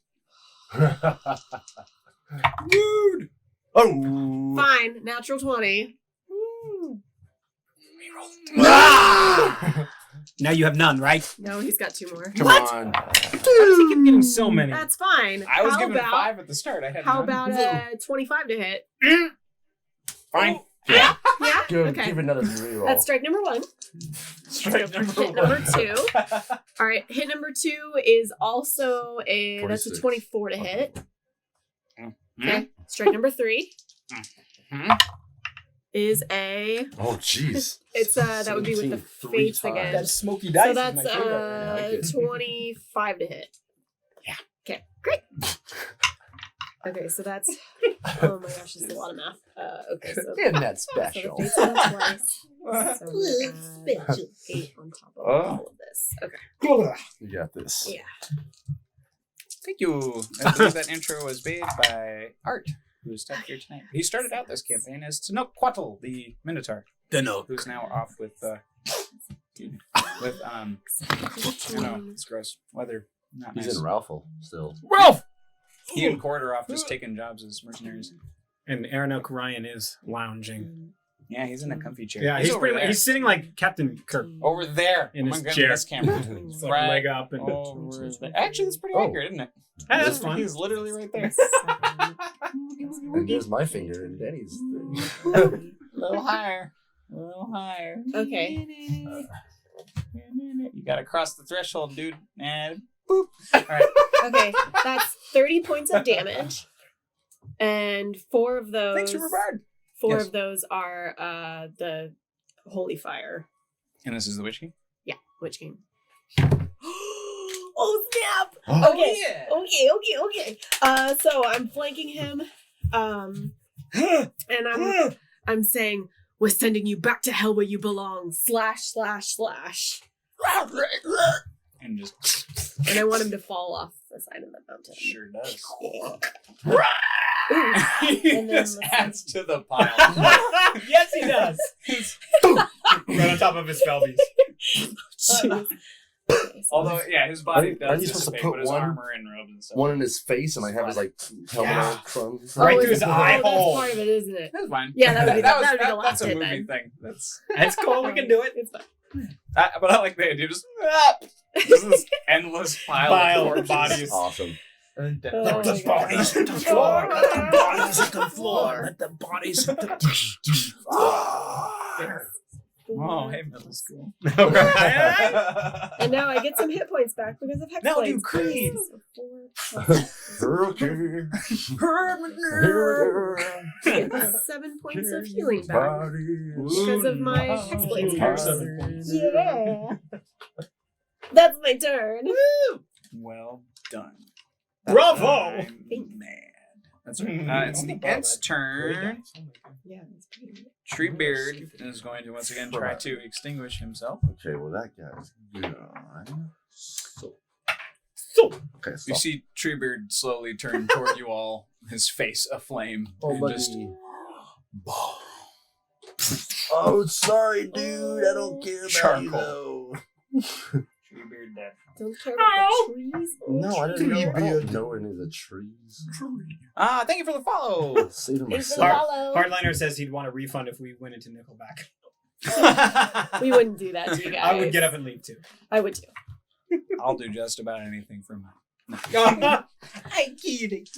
Dude. Oh. Fine, natural 20. Ah! Now you have none, right? No, he's got 2 more. Come What? on. Why does he keep getting so many? That's fine. I was How given about, 5 at the start. I had How none. about 25 to hit? Fine. Yeah? Yeah? Give Okay. another reroll. That's strike number 1. Strike Hit number 2. All right, hit number 2 is also that's a 26. 24 to hit. Hmm? Okay. Strike number 3 Hmm? is a Oh, jeez. it's that would be with the 17 Fates times. again. That's smoky So dice. that's I like it. 25 to hit. Yeah. Okay, great. Okay, so that's oh my gosh, this is a lot of math. Okay, so Isn't that so the special? Fates on twice. So I'm gonna add 8 on top of all of this. Okay. You got this. Yeah. Thank you. I believe that intro was made by Art, who's stuck here tonight. He started out this campaign as Tenochtitl, the Minotaur, who's now off with it's gross weather. Not He's nice. in Ralphel still. Ralph. He and Cord are off just taking jobs as mercenaries. And Aronok Ryan is lounging. Yeah, he's in a comfy chair. Yeah, he's over pretty. there. He's sitting like Captain Kirk, over there in Oh my his goodness, chair. this camera. It's like Right leg up and. over there. Actually, that's pretty Oh. accurate, isn't it? Hey, that's fun. He's literally right there. And there's my finger and Denny's. A little higher. A little higher. Okay. You gotta cross the threshold, dude. And boop. All right. Okay, that's 30 points of damage. And 4 of those Thanks, Rivard. 4 Yes. of those are the holy fire. And this is the Witch King? Yeah, Witch King. Oh snap! Oh, Okay. yeah. Okay. So I'm flanking him. And I'm saying, we're sending you back to hell where you belong. ///. And just And I want him to fall off the side of the mountain. sure does. He And then just let's adds to the pile. Yes, he does. Right on top of his Felbies. Jeez. Okay, so Although, yeah, his body Aren't does you supposed to dissipate, put but his one- armor and robes and stuff. One in his face, and I have his like helmet Yeah. all crumbs. Right oh, through his eye that's hole. part of it, isn't it? That's fine. Yeah, that would be was- that would be the That's last a hit movie then. thing. That's. That's cool. We can do it. It's fine. But I like the idea. Just this endless pile Pile of of corpses. bodies. Awesome. Oh Let the my bodies God. hit the floor. Let the bodies hit the floor. Let the bodies hit the Oh, hey, middle school. And now I get some hit points back because of hex Now do blades. Creed. So 4 get 7 points of healing back because of my hex blades. Ooh, curse. 7 points. Yeah. That's my turn. Well done. Bravo! I'm mad. That's right. It's the Ent's turn. Yeah, that's pretty good. Treebeard is going to once again try to extinguish himself. Okay, well that guy's gone. So. Okay, You stop. see Treebeard slowly turn toward you all, his face aflame. and just Oh, sorry, dude. I don't care about you Charcoal. though. Treebeard dead. Don't care about the trees. No, I didn't know. I don't know any of the trees. Thank you for the follow. Say to Thanks for myself. the follow. Hardliner says he'd want a refund if we went into Nickelback. We wouldn't do that to you guys. I would get up and leave too. I would too. I'll do just about anything for mine. I get it.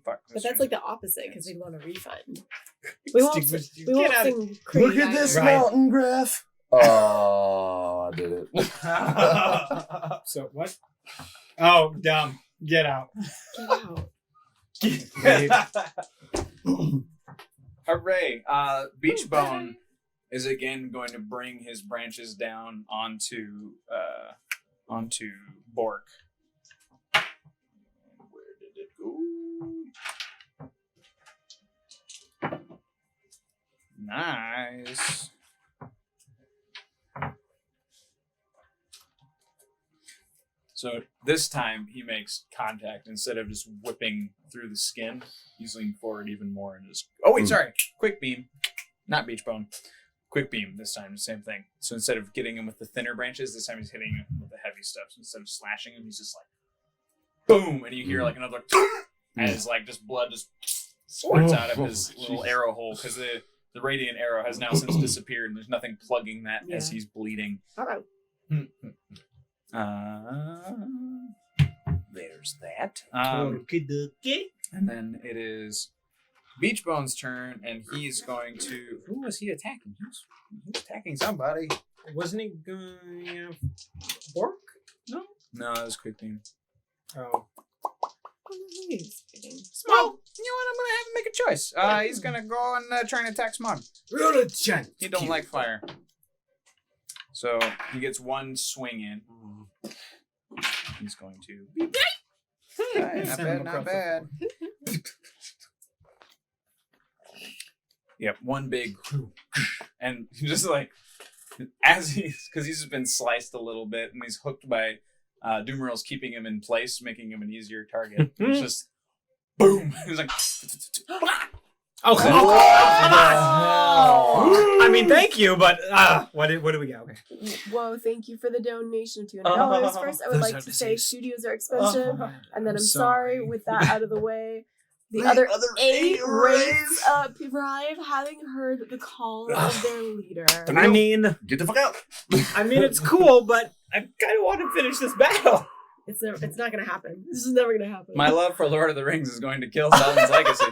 Fuck. But that's like the opposite because we'd want a refund. We won't. Extinguish you. We won't Get out of- sing Creed Look at this Right. mountain graph. Oh, I did it. So what? Oh, dumb. Get out. Get out. Hooray! Beachbone is again going to bring his branches down onto Bork. Where did it go? Nice. So this time he makes contact instead of just whipping through the skin. He's leaning forward even more and just. Oh wait, sorry. Quick beam, not beach bone. Quick beam this time, the same thing. So instead of getting him with the thinner branches, this time he's hitting him with the heavy stuff. So instead of slashing him, he's just like, boom, and you hear like another, and it's like just blood just squirts out of his little arrow hole because the radiant arrow has now since disappeared and there's nothing plugging that as Yeah. he's bleeding. All right. There's that. And then it is Beachbone's turn, and he's going to. Who was he attacking? He was attacking somebody. Wasn't he going Bork? No. No, it was Quick Beam. Oh. Smog. You know what? I'm gonna have him make a choice. He's gonna go and try and attack Smog. Roll a chance. He don't like fire. So he gets one swing in. He's going to. Not Send him bad, across not the bad. Yep, one big, and just like as because he's been sliced a little bit and he's hooked by Doomerill's keeping him in place, making him an easier target. It's just boom. He's like, Oh, Oh. I mean, thank you, but what do we got? Okay. Whoa, thank you for the donation of $200. First, I would like to say studios are expensive, and then I'm sorry with that out of the way. The other 8 rays arrive having heard the call of their leader. I mean, Get the fuck out. it's cool, but I kind of want to finish this battle. It's not gonna happen. This is never gonna happen. my love for Lord of the Rings is going to kill Sahlen's legacy.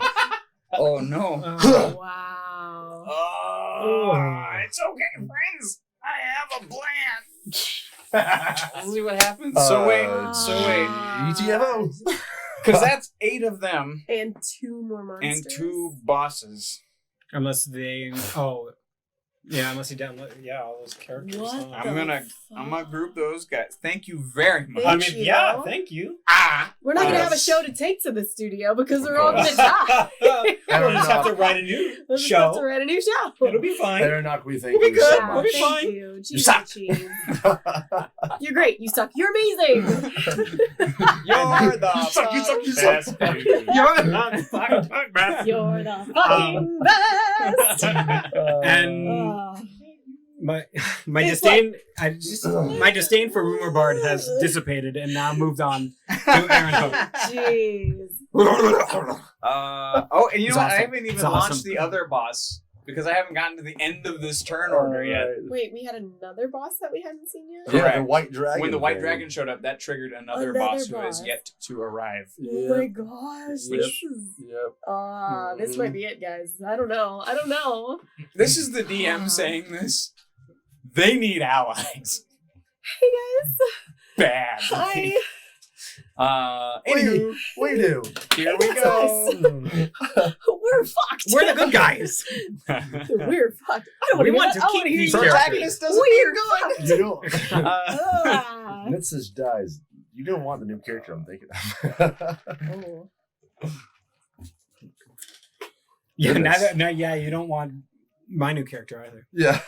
Oh no. Wow. It's okay, friends. I have a plan. We'll see what happens. So wait. GTFO. Because that's 8 of them And 2 more monsters. and 2 bosses. Unless they, unless you download, all those characters. What huh? the I'm gonna fuck? group those guys. Thank you very much. I Thank mean, you. thank you. We're not gonna have a show to take to the studio because we're all gonna die. We'll just have to write a new We'll just have to show. write a new show. It'll be fine. Aaronok, we thank We'll be you so good. We'll much. be Thank fine. you. You suck. Cheese. You're great. You suck. You're amazing. You're the You suck. best dude. You're the fucking best. You're the fucking best. And my disdain, my disdain for Rumor Bard has dissipated and now moved on to Aaron Hook. Jeez. And you It's know what? I awesome. haven't even It's launched awesome. the other boss because I haven't gotten to the end of this turn order yet. Wait, we had another boss that we hadn't seen yet? Yeah, Correct. the white dragon. When the white thing. dragon showed up, that triggered another Another boss who has boss. yet to arrive. Oh my gosh. Yep. This is Yep. this might be it, guys. I don't know. This is the DM saying this. They need allies. Hey guys. Bad. Hi. Anywho, We do. here we go. We're fucked. We're the good guys. We're fucked. I don't We want want to to keep hear these you. characters. Protagonist doesn't We're need good. You don't. Ah. Message dies. You don't want the new character I'm thinking of. Oh. Yeah, Goodness. you don't want my new character either. Yeah.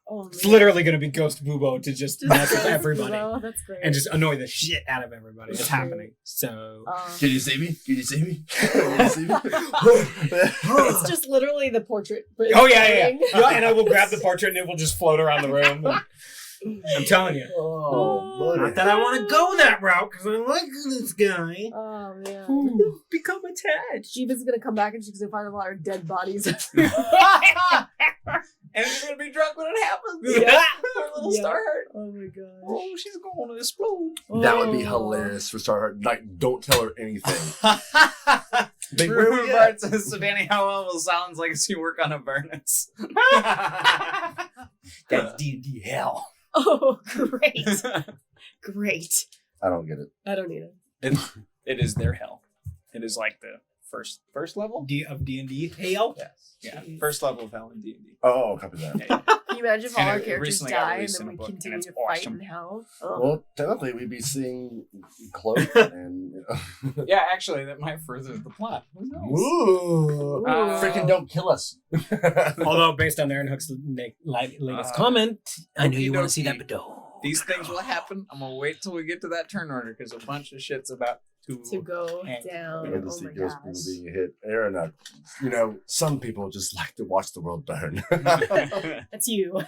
Oh, It's man. literally going to be Ghost Boobo to just mess with Just- everybody Oh, that's great. and just annoy the shit out of everybody. It's That's happening. So Can you see me? Can you see me? Can you see me? it's just literally the portrait. but it's oh yeah, floating. yeah. And I will grab the portrait and it will just float around the room. I'm telling you. Oh, buddy. Not that I want to go that route because I like this guy. Oh man. Ooh, become attached. Jeeva's gonna come back and she's gonna find a lot of dead bodies. And she's gonna be drunk when it happens. Yeah. Poor little Yeah. Starheart. Oh my god. Oh, she's going to explode. That would be Oh. hilarious for Starheart. Like, don't tell her anything. Big, where we Rumor at? Bard says, so Danny, how well will Sahlen's legacy work on Avernus? That's D&D hell. Oh, great. Great. I don't get it. I don't need it. It is their hell. It is like the first level? Of D&D. Hail. Yes. Yeah. Jeez. First level of hell in D&D. Oh, copy that. Yeah, Can you imagine if all And our it characters recently got die and released then in a we book, and continue it's to fight awesome. in hell? Oh. Well, technically, we'd be seeing Cloak and. Yeah, actually, that might further the plot. Who knows? Ooh. Freaking don't kill us. Although, based on Aaron Hook's latest comment, I know you want to see that, okey-dokey. but don't. These things will happen. I'm gonna wait till we get to that turn order because a bunch of shit's about To go Hey. down. Love to Oh see my ghost people gosh. being hit. Aaron, some people just like to watch the world burn. That's you.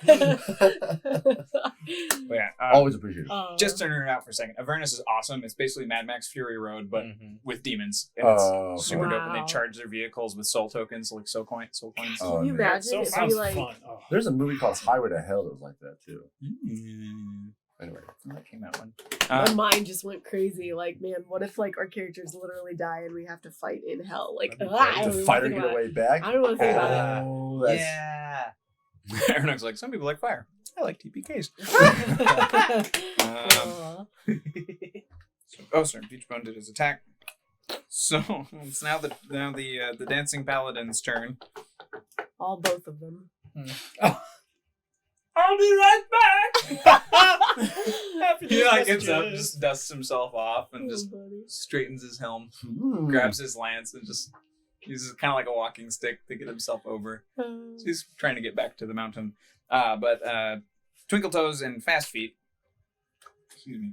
But yeah, Always appreciate it. just turning it out for a second. Avernus is awesome. It's basically Mad Max Fury Road, but Mhm. with demons. And it's Oh, super dope. And Wow. they charge their vehicles with soul tokens, like soul coins. Oh, Can you man. imagine if we like Oh. There's a movie called Highway to Hell that was like that too. Anyway, That came out one. my mind just went crazy. Like, man, what if like our characters literally die and we have to fight in hell? Like, I don't the even fighter think get about it. away back. I don't want to think about it. Oh, that's Yeah. Aaron's like, some people like fire. I like TPKs. Aw. Oh, sorry. Beachbone did his attack. So it's now the dancing paladin's turn. All both of them. I'll be right back. After He these like gets up, messages. just dusts himself off, and Oh, just buddy. straightens his helm, Hmm. grabs his lance, and just uses kind of like a walking stick to get himself over. So he's trying to get back to the mountain. But Twinkle Toes and Fast Feet, excuse me,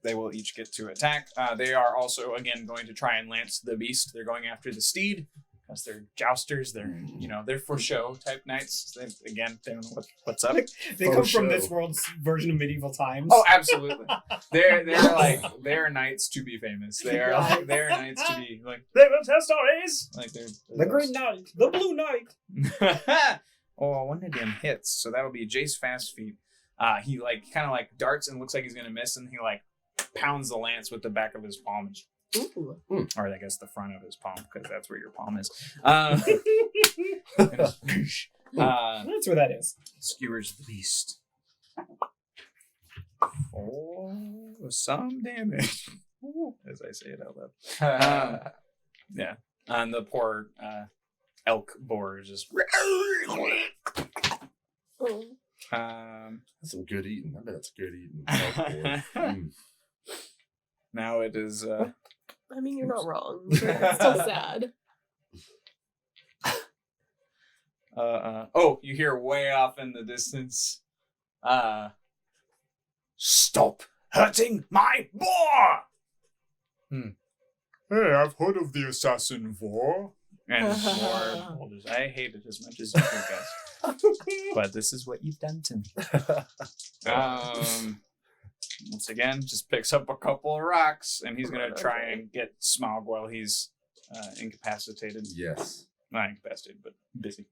they will each get to attack. They are also, again, going to try and lance the beast. They're going after the steed because they're jousters. They're for show type knights. They don't know what's up. They For come sure. from this world's version of medieval times. Oh, absolutely. They're knights to be famous. They're knights to be like They will tell stories. they're The Green Knight, the Blue Knight. Oh, one of them hits. So that'll be Jace Fast Feet. He kind of darts and looks like he's gonna miss, and he pounds the lance with the back of his palm, Ooh. or I guess the front of his palm, because that's where your palm is. And just, That's where that is. skewers the beast. Oh, some damage. As I say it out loud. Yeah. And the poor elk boar is just. Oh. That's some good eating. I bet that's good eating. Mm. Now it is. I mean, you're not wrong. But it's still sad. Oh, you hear way off in the distance. Stop hurting my boar! Hey, I've heard of the assassin Vor. And Vor, I hate it as much as you do, guys. But this is what you've done to me. Once again, just picks up a couple of rocks, and he's gonna try and get Smog while he's incapacitated. Yes. Not incapacitated, but busy.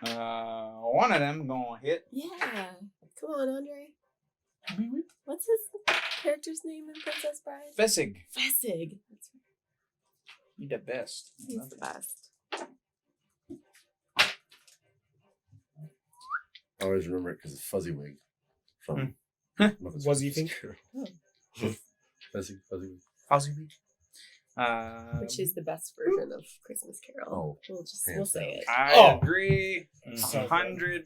One of them gonna hit. Yeah. Come on, Andre. What's his character's name in Princess Bride? Fessig. Fessig. That's right. You're the best. He's the best. I always remember it because of Fuzzywig from Was he think? Fuzzywig. Which is the best version of Christmas Carol. Oh, We'll say it. I agree. So 100%.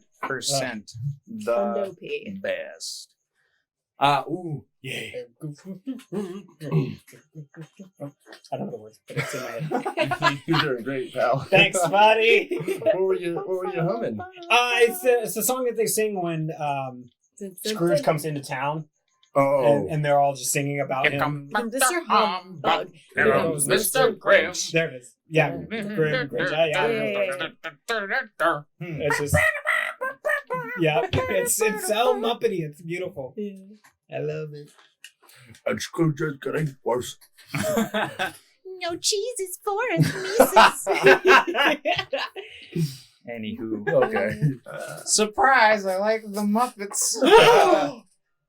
The Hundo P. best. Ooh, yay. I don't know the words, but it's in my head. You're doing great, pal. Thanks, buddy. What were you humming? It's the song that they sing when Scrooge comes into town, Oh, and they're all just singing about him. Mr. Humbug. Here comes Mr. Grinch. There it is. Yeah, Grinch. Yeah. It's just, yeah, it's so Muppety. It's beautiful. I love it. and Scrooge is getting worse. No cheese is for us, Mrs. Anywho. Okay. Surprise, I like the Muppets.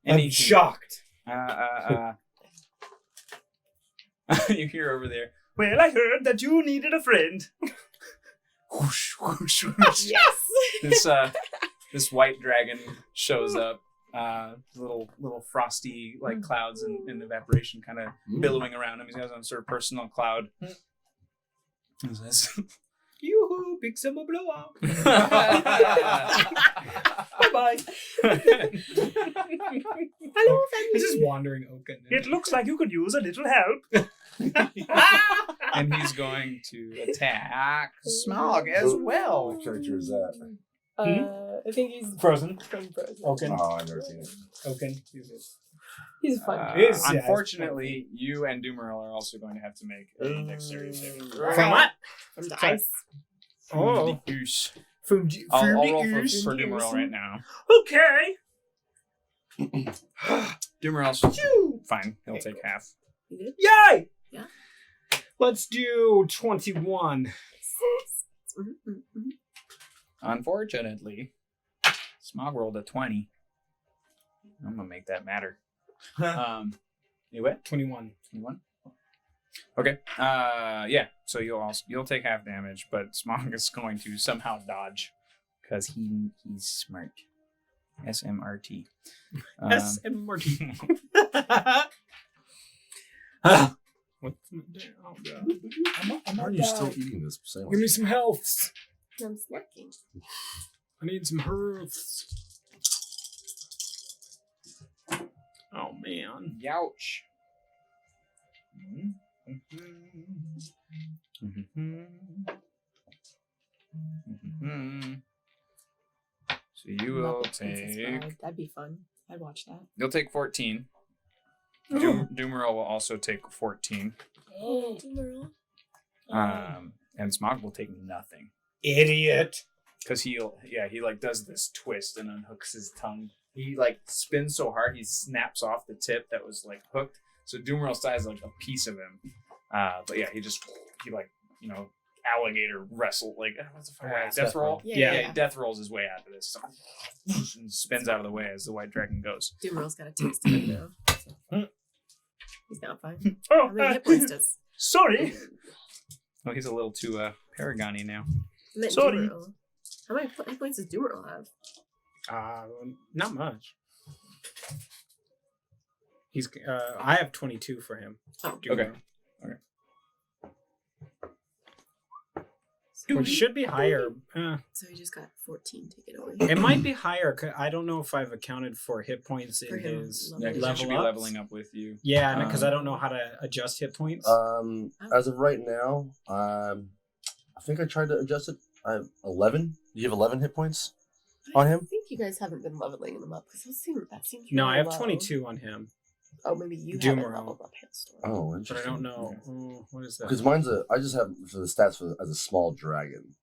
I'm shocked. You hear over there, well, I heard that you needed a friend. Whoosh, whoosh, whoosh. Yes. This white dragon shows up. Little frosty like clouds and evaporation kind of billowing around him. He's got some sort of personal cloud. He says, Yoo-hoo, big summer blowout. bye-bye. Hello, family. This is wandering Oaken. It looks like you could use a little help. And he's going to attack Smog as well. What character is that? I think he's Frozen. from Frozen. Oaken. Oh, I've never seen it. Oaken. He's fun. Unfortunately, you and Doomerl are also going to have to make a dexterity saving throw. From what? From the ice. Oh. Goose. From I'll roll for Doomerl right now. Okay. Doomerl's fine. He'll take half. You did? Yay! Yeah. Let's do 21. Unfortunately, Smog rolled a 20. I'm gonna make that matter. You what? 21. 21? Okay. Yeah. So you'll take half damage, but Smog is going to somehow dodge because he's smart. SMRT. SMRT. What's my oh god. How are you still eating this sandwich? Give me some healths. I'm snacking. I need some herbs. Oh man. Youch. So you will Princess take. Bride. That'd be fun. I'd watch that. You'll take 14. Doomerl will also take 14. Oh, And Smog will take nothing. Idiot. Because he like does this twist and unhooks his tongue. He like spins so hard he snaps off the tip that was like hooked. So Doomerl has like a piece of him. But yeah, he like, you know, alligator wrestle like what's the fuck? Death roll? Yeah. He death rolls his way out of this. And spins out of the way as the white dragon goes. Doomerl's got a taste of it now. So. He's not fine. Oh, How many hit points does? sorry. Oh, he's a little too Paragony now. Sorry. Doomerl. How many hit points does Doomerl have? Not much. He's I have 22 for him. Oh, Okay. so Which should be higher. So he just got 14 taken away. It might be higher. I don't know if I've accounted for hit points For in him his leveling Yeah, 'cause he should be level ups. leveling up with you. Yeah, because I don't know how to adjust hit points. As of right now, I think I tried to adjust it. I have 11. You have 11 hit points on I him? think you guys haven't been leveling them up because that seems No, really I have low. 22 on him. Oh, maybe you Doom haven't roll. leveled up Hailstorm. Oh, But interesting. I don't know. What is that? Because I just have for the stats as a small dragon.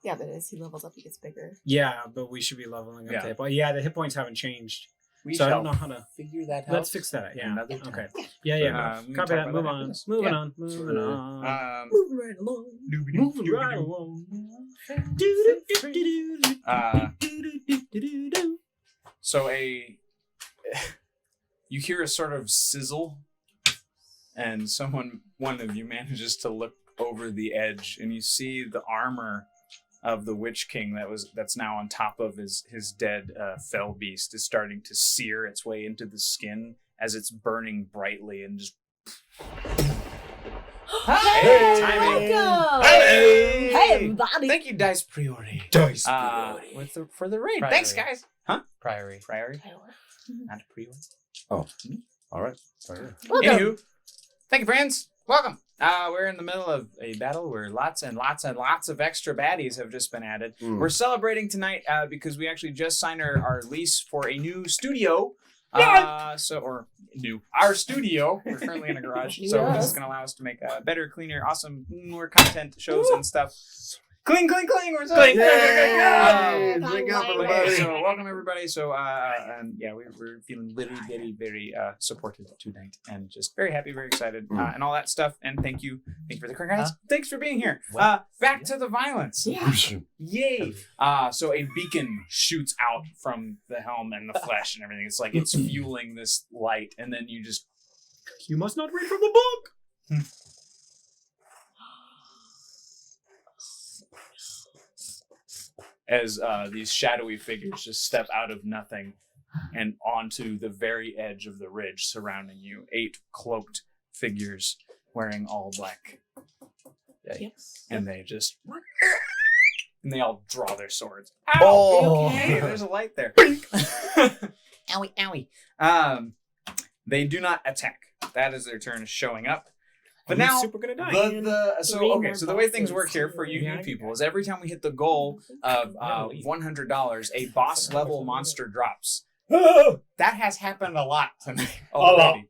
Yeah, but as he levels up, he gets bigger. Yeah, but we should be leveling up Yeah. the hit points. Yeah, the hit points haven't changed. We So I shall don't know how to. figure that out. Let's fix that. Yeah. Another time. Okay. Yeah, yeah. we can Copy talk that. about Move that on. after this. Moving Yeah. on. Moving on. Moving right along. Moving right along. So you hear a sort of sizzle, and one of you manages to look over the edge, and you see the armor of the Witch King that's now on top of his dead fell beast is starting to sear its way into the skin as it's burning brightly and just. Hey, timing. welcome. Hey! Hey, everybody. Thank you, Dice Priori. For the raid. Priory. Thanks, guys. Huh? Priory. Priory, not a priori. Oh, all right. Sorry. Welcome. Anywho, thank you, friends. Welcome. We're in the middle of a battle where lots and lots and lots of extra baddies have just been added. We're celebrating tonight because we actually just signed our lease for a new studio. Our studio. We're currently in a garage, so this is going to allow us to make better, cleaner, awesome, more content shows and stuff. Cling, cling, cling. We're so Cling, excited. Yay! Cling, Drink up, cling, everybody. So welcome everybody. So we're feeling very, very, very supported tonight, and just very happy, very excited, and all that stuff. And thank you for the congrats. Thanks for being here. Back to the violence. Yeah. Yay! So a beacon shoots out from the helm and the flesh and everything. It's like it's fueling this light, and then you just You must not read from the book. as these shadowy figures just step out of nothing and onto the very edge of the ridge surrounding you. 8 cloaked figures wearing all black. And they just... And they all draw their swords. Ow! Oh. Okay, there's a light there. Owie, owie. They do not attack. That is their turn showing up. But He's now, super gonna die. so the way things bosses. work here for you Yeah, new people is every time we hit the goal of $100, a boss level monster drops. That has happened a lot tonight already.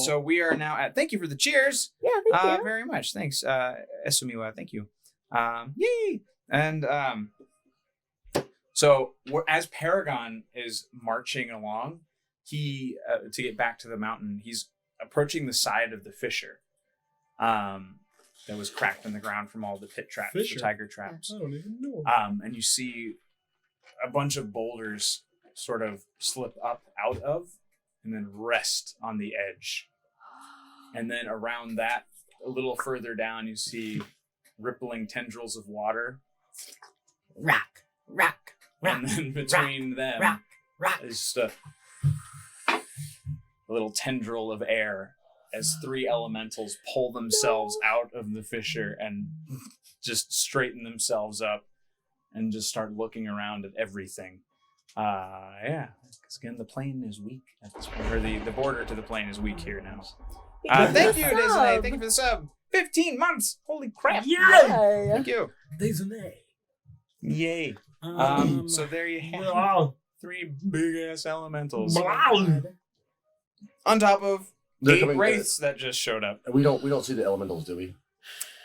So we are now at. Thank you for the cheers. Yeah, thank you. Very much. Thanks, Esumiwa. Thank you. Yay! And so as Paragon is marching along, he to get back to the mountain, he's approaching the side of the fissure that was cracked in the ground from all the pit traps, the tiger traps. I don't even know. And you see a bunch of boulders sort of slip up out of and then rest on the edge. And then around that, a little further down, you see rippling tendrils of water. Rock, rock, rock. And then between them rock, rock. is just a little tendril of air as 3 elementals pull themselves out of the fissure and just straighten themselves up and just start looking around at everything. Because again, the plane is weak at this point, or the border to the plane is weak here now. Thank you, Desiree. Thank you for the sub. 15 months. Holy crap. Yay! Thank you. Desiree. Yay. So there you have Wow. 3 big ass elementals Wow. on top of They're 8 coming. wraiths that just showed up. We don't see the elementals, do we?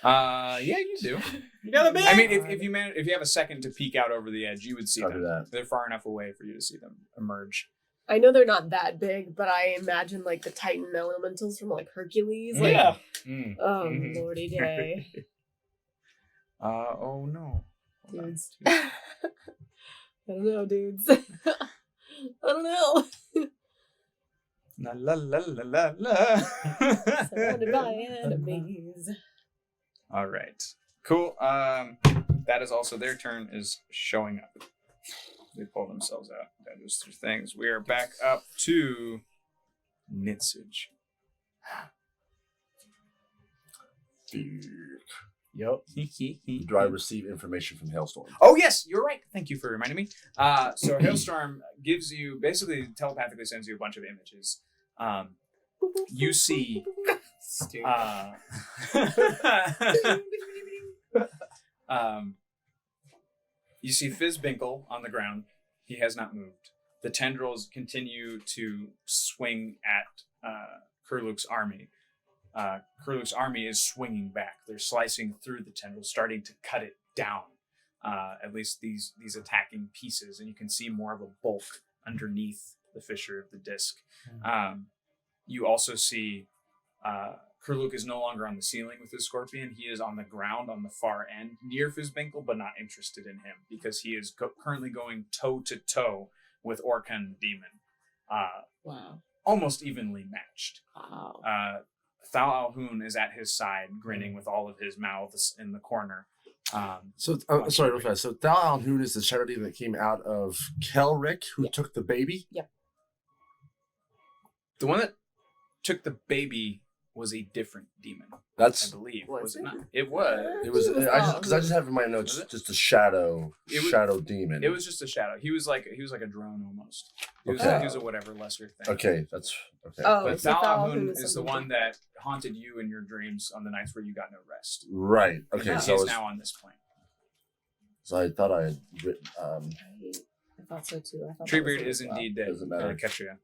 Yeah, you do. You got a big. I mean, if you have a second to peek out over the edge, you would see Copy them. that. They're far enough away for you to see them emerge. I know they're not that big, but I imagine like the Titan elementals from like Hercules. Like, Yeah. Mm. Oh, Mhm. lordy day. Oh no. Hold on. Dudes. I don't know, dudes. I don't know. La la la la la la. Surrounded by enemies. All right. Cool. That is also their turn is showing up. They pull themselves out. That is their things. We are back up to Nitsage. Yup. Do I receive information from Hailstorm? Oh yes, you're right. Thank you for reminding me. So Hailstorm gives you basically telepathically sends you a bunch of images. You see, you see Fizzbinkle on the ground. He has not moved. The tendrils continue to swing at Kurluk's army. Kurluk's army is swinging back. They're slicing through the tendrils, starting to cut it down. At least these attacking pieces, and you can see more of a bulk underneath the fissure of the disc. You also see Kurluk is no longer on the ceiling with his scorpion. He is on the ground on the far end, near Fizzbinkle, but not interested in him because he is currently going toe to toe with Orkan the demon. Wow. Almost evenly matched. Wow. Thal Alhun is at his side, grinning with all of his mouths in the corner. Sorry, real fast. So Thal Alhun is the shadow demon that came out of Kelric, who took the baby? Yep. The one that took the baby was a different demon, I That's believe. Was Was it it? not? It was. it was. It was I just have in my notes Was it? just a shadow demon. It was just a shadow. He was like a drone almost. He was, Okay. he was a whatever lesser thing. Okay, that's okay. Oh, But so Thal Thal Alhun Alhun is the something one that haunted you in your dreams on the nights where you got no rest. Right. And Okay. he So, is now on this plane. so I thought I had written. I thought so too. I thought Treebeard that was is it as well. indeed dead. Doesn't matter. Ketria.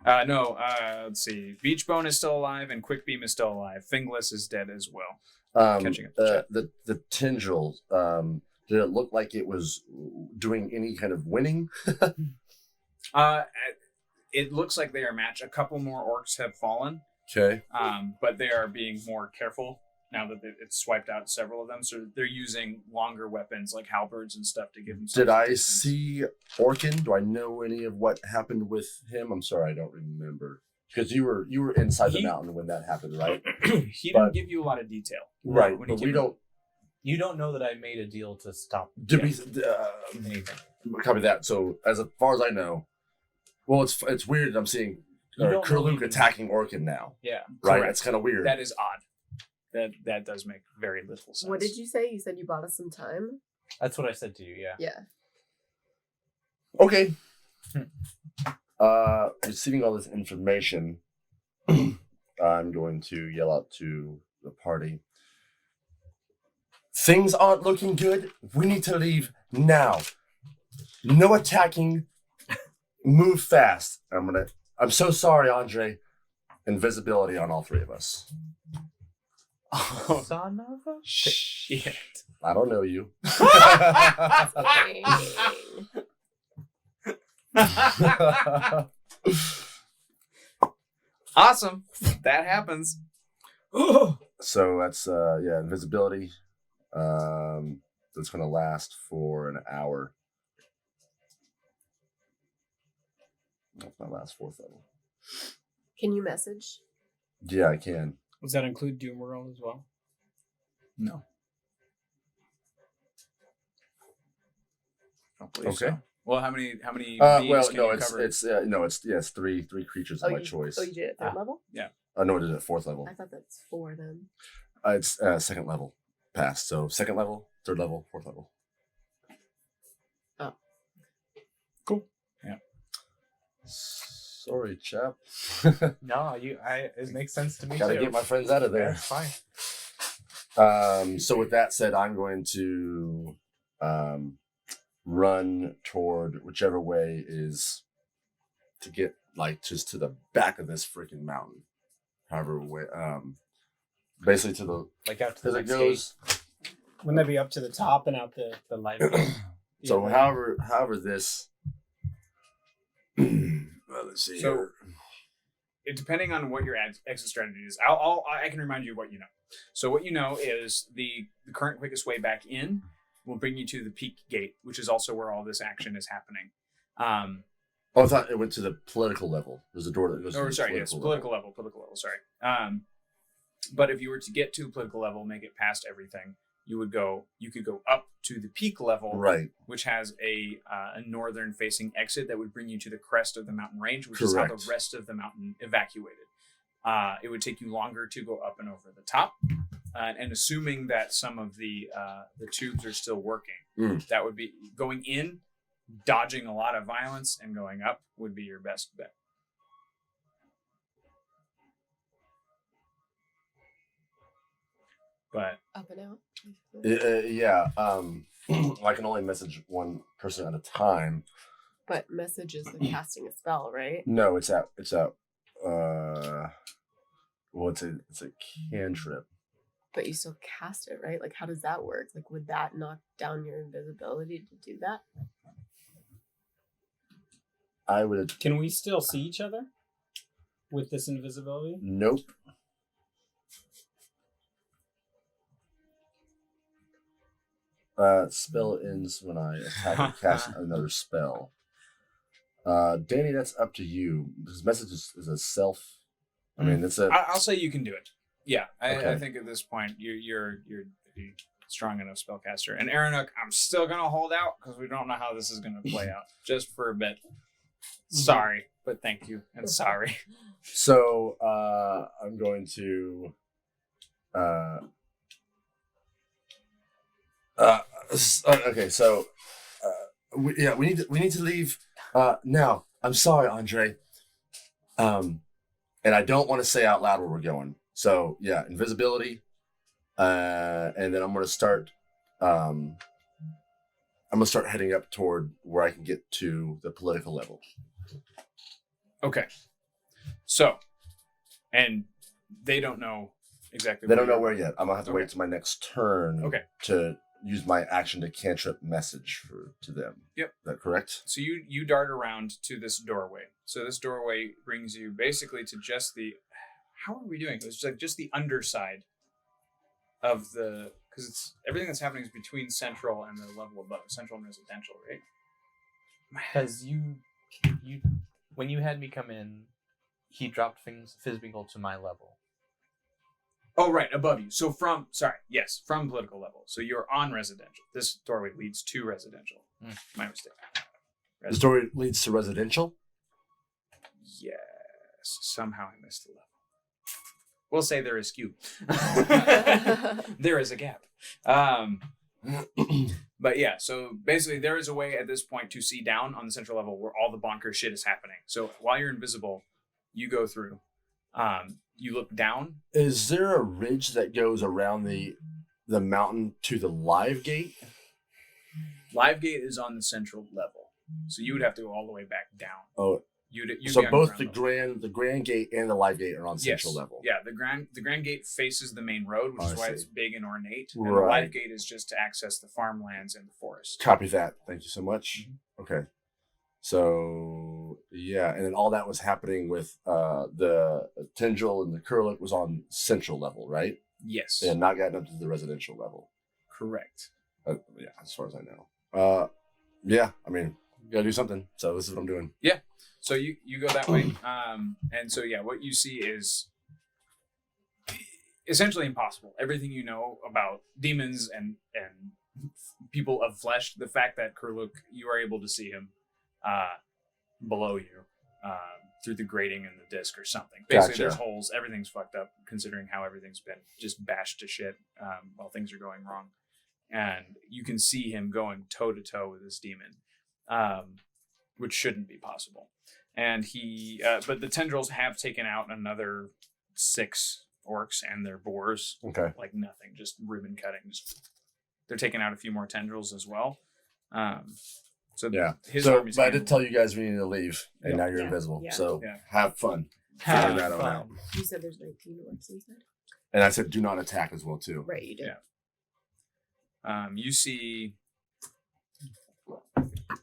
No, let's see. Beachbone is still alive and Quickbeam is still alive. Fingless is dead as well. Catching up the chat. The tendril. Did it look like it was doing any kind of winning? It looks like they are matched. A couple more orcs have fallen, Okay. but they are being more careful now that it's swiped out several of them. So they're using longer weapons like halberds and stuff to give them. Did I see Orkin? Do I know any of what happened with him? I'm sorry, I don't remember. Because you were inside the mountain when that happened, right? He didn't give you a lot of detail. Right, When he but came we don't. You don't know that I made a deal to stop Did we? anything. Copy that. So as far as I know, well, it's weird that I'm seeing You don't know Kurluk even- attacking Orkin now. Yeah, Right, correct. it's kind of weird. That is odd. That does make very little sense. What did you say? You said you bought us some time? That's what I said to you. Yeah. Yeah. Okay. Receiving all this information, I'm going to yell out to the party. Things aren't looking good. We need to leave now. No attacking. Move fast. I'm so sorry, Andre. Invisibility on all three of us. Son of a Shit. I don't know you. Awesome. That happens. So that's invisibility. That's gonna last for an hour. That's my last fourth level. Can you message? Yeah, I can. Does that include Doom World as well? No. I don't believe Okay. so. Well, how many beings Well, can no, you it's cover? it's three creatures of my choice. Oh, you did it at third Ah. level? No, it is at fourth level. I thought that's 4 then. It's second level passed. So second level, third level, fourth level. Oh. Cool. Yeah. Sorry, chap. No, it makes sense to me Gotta too. get my friends out of there. Yeah, fine. So with that said, I'm going to run toward whichever way is to get like just to the back of this freaking mountain. However way, basically to the Like out to the as it next goes. Wouldn't that be up to the top and out the the light. So however this. Well, let's see. So- here. Depending on what your exit strategy is, I can remind you of what you know. So what you know is the current quickest way back in will bring you to the peak gate, which is also where all this action is happening. Oh, I thought it went to the political level. There's a door that goes. Or to the sorry, yes, political level. Sorry. But if you were to get to political level, make it past everything, you could go up to the peak level, Right. which has a northern facing exit that would bring you to the crest of the mountain range, which is how the Correct. rest of the mountain evacuated. It would take you longer to go up and over the top. and assuming that some of the tubes are still working, that would be going in, dodging a lot of violence, and going up would be your best bet. But Up and out. Yeah. I can only message one person at a time. But message is the casting a spell, right? No, it's a cantrip. But you still cast it, right? Like, how does that work? Like, would that knock down your invisibility to do that? I would. Can we still see each other with this invisibility? Nope. Spell ends when I attack and cast another spell. Danny, that's up to you. This message is a self. I mean, it's a. I'll say you can do it. Yeah, Okay. I think at this point you're a strong enough spellcaster. And Aranuk, I'm still gonna hold out because we don't know how this is gonna play out. Just for a bit. Sorry, but thank you and sorry. So I'm going to. Okay, so we need to leave now. I'm sorry, Andre. And I don't want to say out loud where we're going. So yeah, invisibility, and then I'm gonna start heading up toward where I can get to the political level. Okay. So, and they don't know exactly. They don't know where yet. I'm gonna have to wait Okay. till my next turn. Okay. To use my action to cantrip message to them. Yep. Is that correct? So you dart around to this doorway. So this doorway brings you basically to just the. How are we doing? It was like just the underside of the, because it's everything that's happening is between central and the level above, central and residential, right? Because you when you had me come in, he dropped Fizzbingle to my level. Oh, right, above you. So from political level. So you're on residential. This doorway leads to residential. My mistake. The story leads to residential. Yes. Somehow I missed the level. We'll say there is skew. There is a gap. But yeah, so basically there is a way at this point to see down on the central level where all the bonkers shit is happening. So while you're invisible, you go through. You look down. Is there a ridge that goes around the mountain to the live gate? Live gate is on the central level. So you would have to go all the way back down. Oh, You'd so be on both the ground level. grand gate and the live gate are on central Yes. level. Yeah, the grand gate faces the main road, which Oh, is I why see. it's big and ornate. And the Right. live gate is just to access the farmlands and the forest. Copy that. Thank you so much. Mm-hmm. Okay. So yeah, and then all that was happening with the tendril and the curlic was on central level, right? Yes. They had not gotten up to the residential level. Correct. Yeah, as far as I know. Yeah, I mean, you gotta do something. So this is what I'm doing. So you go that way. And so yeah, what you see is essentially impossible. Everything you know about demons and people of flesh, the fact that Kurluk, you are able to see him below you through the grating in the disc or something. Basically, Gotcha. there's holes. Everything's fucked up considering how everything's been just bashed to shit while things are going wrong. And you can see him going toe to toe with this demon, which shouldn't be possible. And but the tendrils have taken out another 6 orcs and their boars. Okay. Like nothing, just ribbon cutting. They're taking out a few more tendrils as well. So Yeah. his So, army's but I did handled. tell you guys we need to leave, and Yeah. now you're Yeah. invisible. Yeah. So Yeah. have fun. Have Figure that on fun. out. You said there's 19 orcs inside? And I said do not attack as well too. Right, you did. Yeah. You see,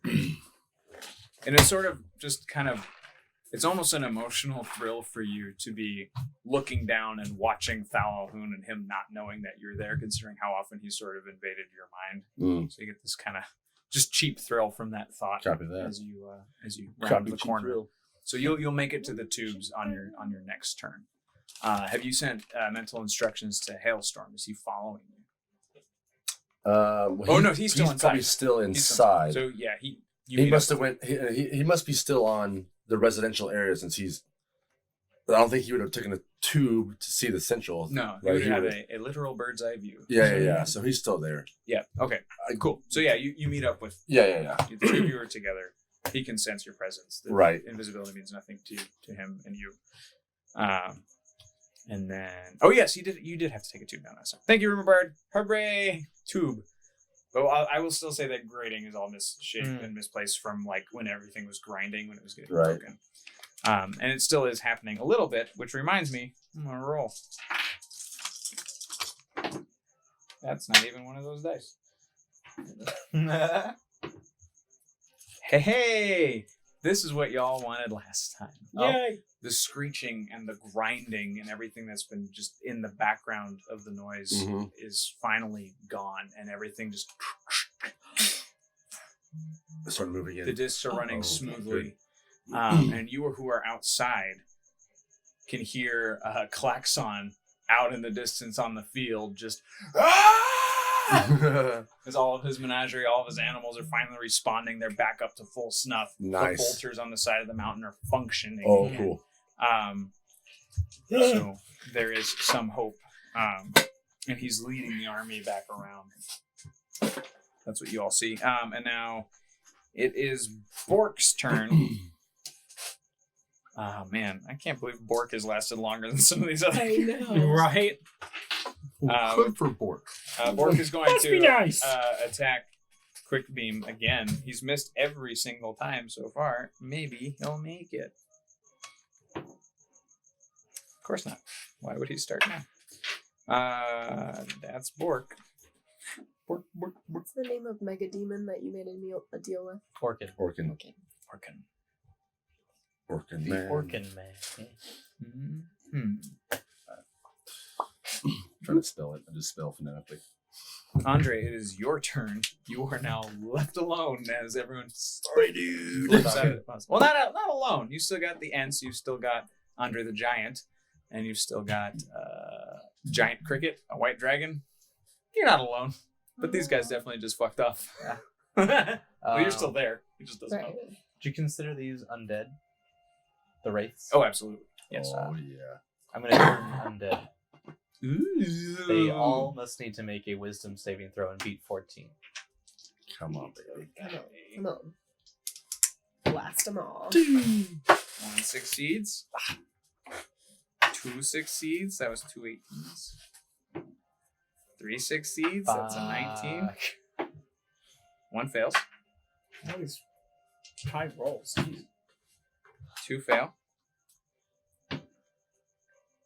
and it's sort of just kind of, it's almost an emotional thrill for you to be looking down and watching Thalahun and him not knowing that you're there, considering how often he's sort of invaded your mind. So you get this kind of just cheap thrill from that thought Copy that. as you round Copy the cheap corner. thrill. So you'll make it to the tubes on your next turn. Have you sent mental instructions to Hailstorm? Is he following you? Well, Oh, no, he's still probably inside. still He's still inside. So yeah, you He meet must up have went. He must be still on the residential area since he's I don't think he would have taken a tube to see the central. No, right? you He would have would've- a literal bird's eye view. Yeah. So he's still there. Yeah. Okay. Cool. So yeah, you meet up with Yeah. the two of you are together. He can sense your presence. The Right. Invisibility means nothing to him and you. And then yes, you did have to take a tube down last time. Thank you, Rumor Bard. Hooray! Tube. But I will still say that grading is all misshaped and misplaced from like when everything was grinding when it was getting Right. broken. And it still is happening a little bit, which reminds me, I'm gonna roll. That's not even one of those dice. Hey! This is what y'all wanted last time. Yay! The screeching and the grinding and everything that's been just in the background of the noise Mhm. is finally gone, and everything just It started moving the in. discs are running okay, smoothly. And you who are outside can hear a klaxon out in the distance on the field, just because all of his menagerie, all of his animals are finally responding. They're back up to full snuff. Nice. The bolters on the side of the mountain are functioning. Oh, again. cool. So there is some hope. And he's leading the army back around. That's what you all see. And now it is Bork's turn. Oh man, I can't believe Bork has lasted longer than some of these other. I know. Right? Good for Bork. Bork is going Must be to nice. attack Quick Beam again. He's missed every single time so far. Maybe he'll make it. Of course not. Why would he start now? That's Bork. Bork. What's the name of Mega Demon that you made a deal with? Orkin. Orkin. Orkin. Orkin The man. Orkin man. Hmm. Trying to spell it. I just spell phonetically. Andre, it is your turn. You are now left alone as everyone. Sorry, dude. Well, not alone. You still got the Ents. You've still got Andre the Giant, and you've still got Giant Cricket, a white dragon. You're not alone, but these guys definitely just fucked off. Well, you're still there. He just doesn't know. Right. Do you consider these undead? The wraiths? Oh, absolutely. Yes. Oh, yeah. I'm going to turn undead. Ooh. They all must need to make a wisdom saving throw and beat 14. Come on, baby. Come on. Blast them all. 1 succeeds. 2 succeeds. That was 2 18s. 3 succeeds. That's a 19. 1 fails. All these high rolls. Jeez. 2 fail.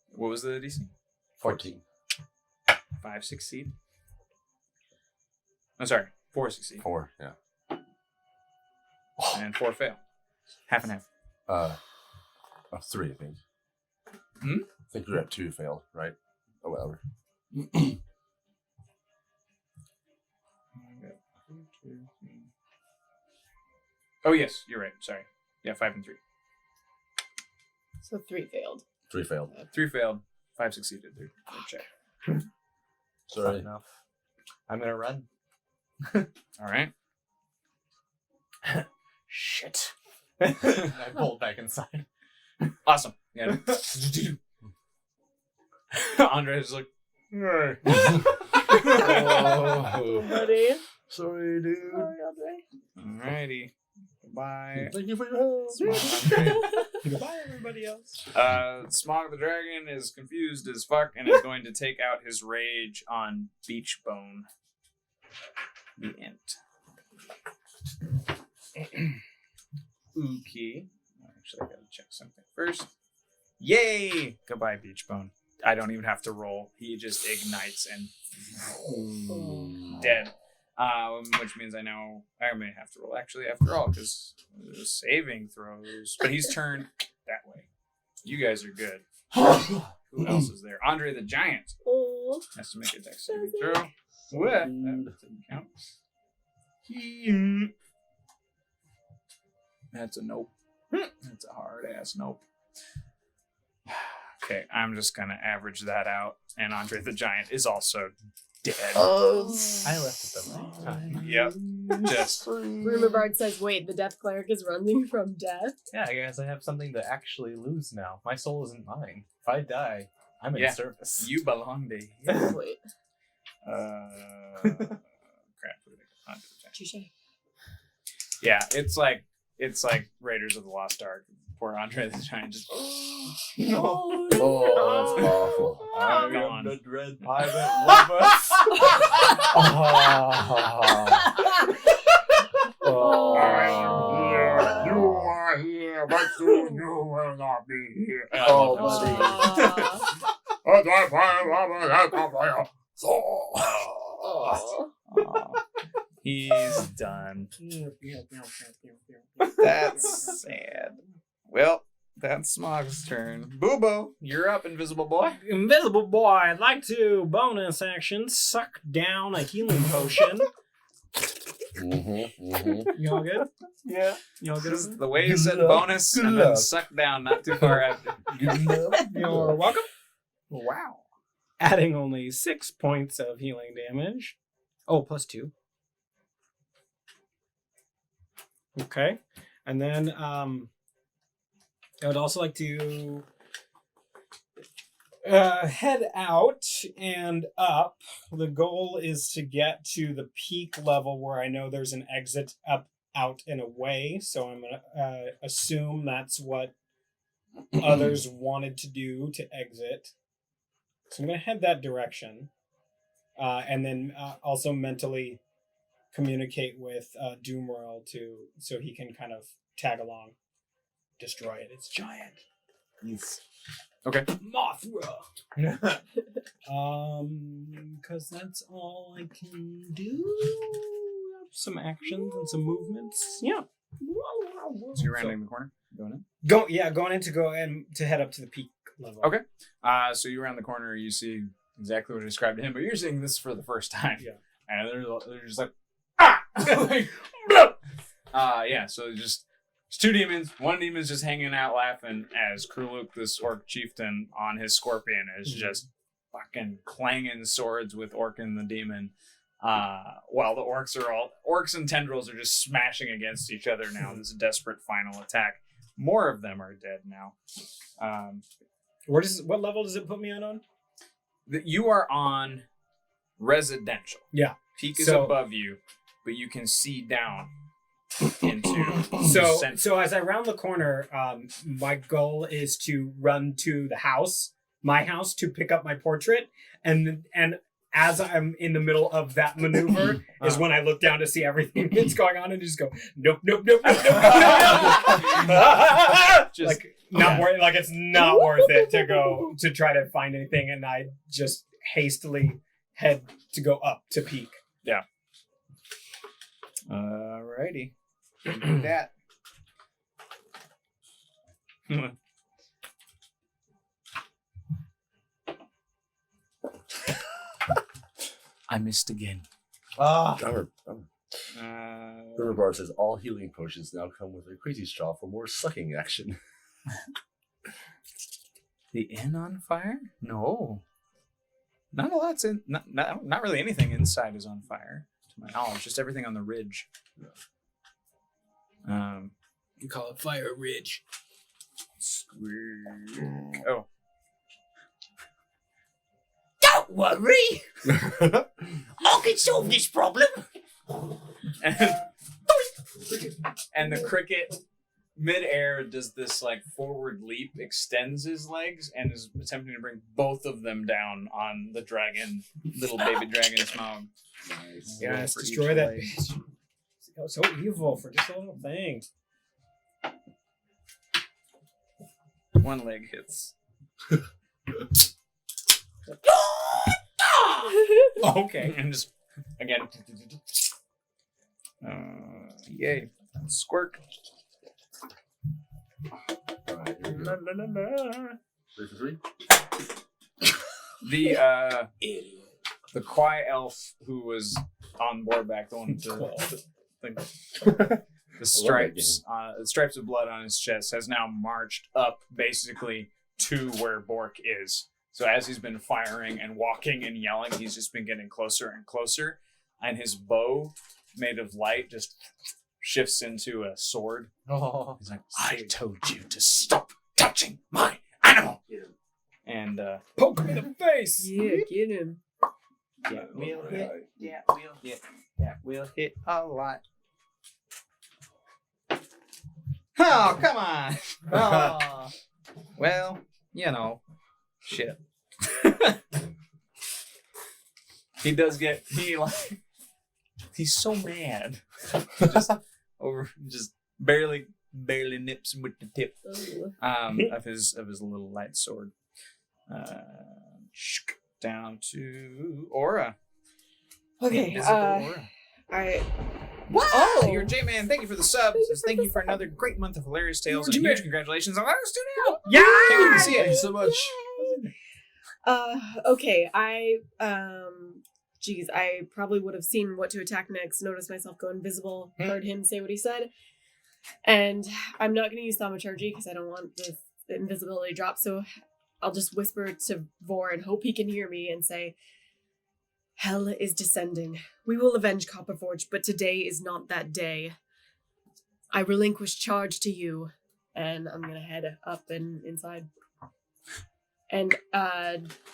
What was the DC? 14. 5 succeed. I'm sorry. 4 succeed. 4, yeah. And 4 fail. Half and half. 3, I think. Hmm? I think you're at 2 failed, right? Oh, whatever. Oh, yes. You're right. Sorry. Yeah, 5 and 3. So 3 failed. 3 failed. 3 failed. 5 succeeded. Third check. Not Sorry. enough. I'm going to run. All right. Shit. I pulled back inside. Awesome. Yeah. Andre's like, Oh. Buddy. Sorry, dude. Sorry, Andre. alrighty. Goodbye. Thank you for your help. Goodbye, everybody else. Smog the Dragon is confused as fuck and is going to take out his rage on Beachbone. The Ent. Okay. Actually, I gotta check something first. Yay! Goodbye, Beachbone. I don't even have to roll. He just ignites and dead. Which means I know I may have to roll actually after all because saving throws. But he's turned that way. You guys are good. Who else is there? Andre the Giant Oh. has to make a dex saving throw. What? That didn't count. That's a nope. That's a hard ass nope. Okay, I'm just gonna average that out, and Andre the Giant is also dead. I left at the right time. Yep. Just Rumor says, wait, the Death Cleric is running from death? Yeah, I guess I have something to actually lose now. My soul isn't mine. If I die, I'm in Yeah. service. you belong to. Wait. Crap. Andre the Giant. Touche. Yeah, it's like Raiders of the Lost Ark. Poor Andre the Giant just. Oh, that's awful. I'm gone. the dread pirate lover. You are here, but soon you will not be here. Oh, he's done. That's sad. Well, that's Smog's turn. Boobo, you're up, Invisible Boy. Invisible Boy, I'd like to bonus action suck down a healing potion. You all good? Yeah. You all good? This is the way you said luck. bonus Good and then luck. suck down not too far after. You're welcome. Wow. Adding only 6 points of healing damage. Oh, plus 2. Okay. And then I would also like to head out and up. The goal is to get to the peak level where I know there's an exit up, out, and away. So I'm going to assume that's what others wanted to do to exit. So I'm going to head that direction. And then also mentally communicate with Doomworld so he can kind of tag along. Destroy it. It's giant. Okay. Mothra. Because that's all I can do. Some actions and some movements. Yeah. So you're rounding the corner? Going in? Going in to head up to the peak level. Okay. So you round the corner, you see exactly what I described to him, but you're seeing this for the first time. Yeah. And they're just like, ah! Like, bloop! Yeah, so just it's 2 demons. One demon's just hanging out laughing as Kruluk, this orc chieftain, on his scorpion is just fucking clanging swords with Orkin the demon. While the orcs and tendrils are just smashing against each other now. This desperate final attack. More of them are dead now. What level does it put me on? You are on residential. Yeah. Peak is So- above you, but you can see down into So as I round the corner, my goal is to run to my house, to pick up my portrait, and as I'm in the middle of that maneuver is when I look down to see everything that's going on and just go, nope. Just, Like not worth, like it's not worth it to go to try to find anything, and I just hastily head to go up to peak. alrighty. Do that. I missed again. Bummer. Uh, Riverbar says all healing potions now come with a crazy straw for more sucking action. the inn on fire? No. Not a lot's in. Not really anything inside is on fire, to my knowledge. Just everything on the ridge. You call it Fire Ridge. Oh. Don't worry. I can solve this problem. And the cricket midair does this like forward leap, extends his legs, and is attempting to bring both of them down on the dragon, little baby dragon Smog. Nice. Yes, For destroy each that leg. bitch. So evil for just a little thing. One leg hits. Okay. And just again. Yay! Squirk. All right, here we La, go. la, la, la. 3 for 3. The Kwai elf who was on board back, the one with the stripes of blood on his chest, has now marched up basically to where Bork is. So as he's been firing and walking and yelling, he's just been getting closer and closer. And his bow, made of light, just shifts into a sword. Oh. He's like, I told you to stop touching my animal. And Poke him in the face. Yeah, get him. Yeah, we'll Very hit. high. Yeah, we'll hit. Yeah, we'll hit a lot. Oh, come on. Oh. Well, you know, shit. he does get he's so mad. just barely nips him with the tip of his little light sword. Down to Aura. Okay. Physical Aura. Wow. Oh, you're J-Man. Thank you for the subs. Thank you for another great month of hilarious tales. And huge congratulations on our studio. Yeah. Can't wait to see Thank you it. so much. Okay, I probably would have seen what to attack next, noticed myself go invisible, heard him say what he said, and I'm not going to use thaumaturgy because I don't want the invisibility drop, so I'll just whisper to Vor and hope he can hear me and say, Hell is descending. We will avenge Copperforge, but today is not that day. I relinquish charge to you, and I'm going to head up and inside. And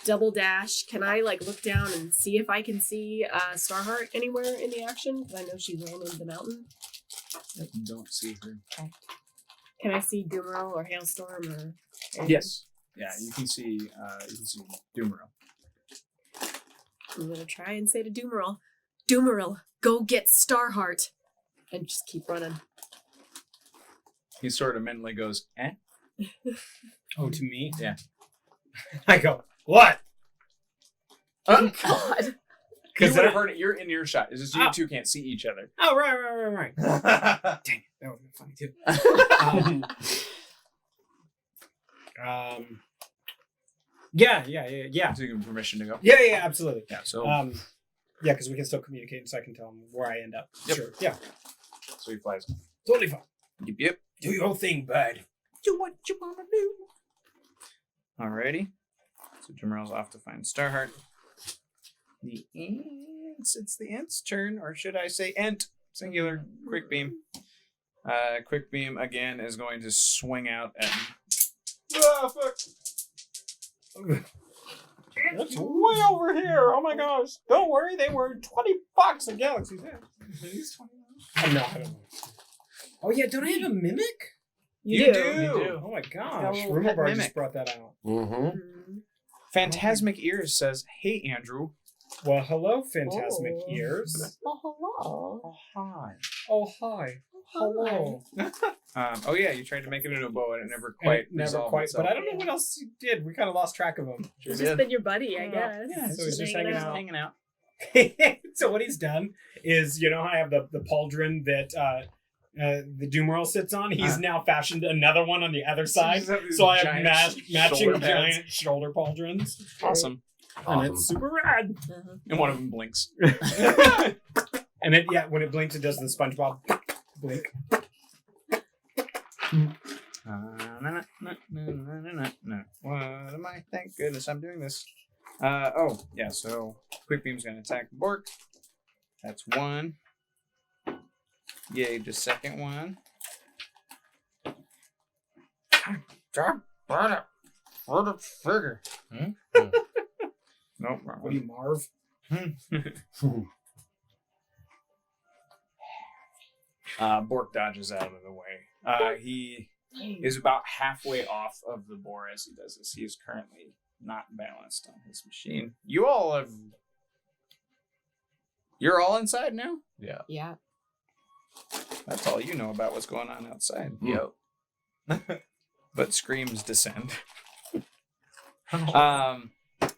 double dash. Can I look down and see if I can see Starheart anywhere in the action? Because I know she ran into the mountain. Don't see her. Can I see Doomerl or Hailstorm or? Yes. Yeah, you can see Doomerl. I'm gonna try and say to Doomerl, go get Starheart, and just keep running. He sort of mentally goes, eh? Oh, to me? Yeah. I go, what? Oh God! You Because would have heard it. You're in earshot. It's just you Oh. two can't see each other. Oh, right. Dang it, that would have been funny too. Yeah. So you give him permission to go. Yeah, absolutely. Yeah. So Yeah, because we can still communicate, so I can tell him where I end up. Yep. Sure. Yeah, so he flies. totally fine. Yep. Do your thing, bud. Do what you wanna do. Alrighty. So Doomerl's off to find Starheart. It's the Ent's turn, or should I say Ent? Singular. Quick beam. Quick beam again is going to swing out at. Ah, fuck! It's way over here. Oh my gosh! Don't worry, they were $20 a Galaxy's Edge. I don't know. Oh yeah, don't I have a mimic? You do. You do. Oh my Got a gosh, little Rumor pet Bar mimic. just brought that out. Mm-hmm. Phantasmic Ears says, "Hey Andrew." Well, hello, Phantasmic Oh. Ears. Oh, hello. Hi. Oh hi. Hello. Oh yeah, you tried to make it into a bow and it never And quite it never resolved quite, itself. but I don't know what else you did. We kind of lost track of him. Sure He's did. just been your buddy, I guess. Yeah, So he's just hanging out. Hanging out. So what he's done is, I have the pauldron that the Doomerl sits on. He's now fashioned another one on the other side. So I have matching shoulder pads. giant shoulder pauldrons. Awesome. And it's super rad. Uh-huh. And one of them blinks. And it, when it blinks, it does the SpongeBob blink. What am I? Thank goodness I'm doing this. So Quick Beam's gonna attack Bork. That's one. Yay, the second one. For the figure. Nope, wrong What are you, one. Marv? Bork dodges out of the way. He is about halfway off of the boar as he does this. He is currently not balanced on his machine. You're all inside now? Yeah. Yeah. That's all you know about what's going on outside. Yo. But screams descend.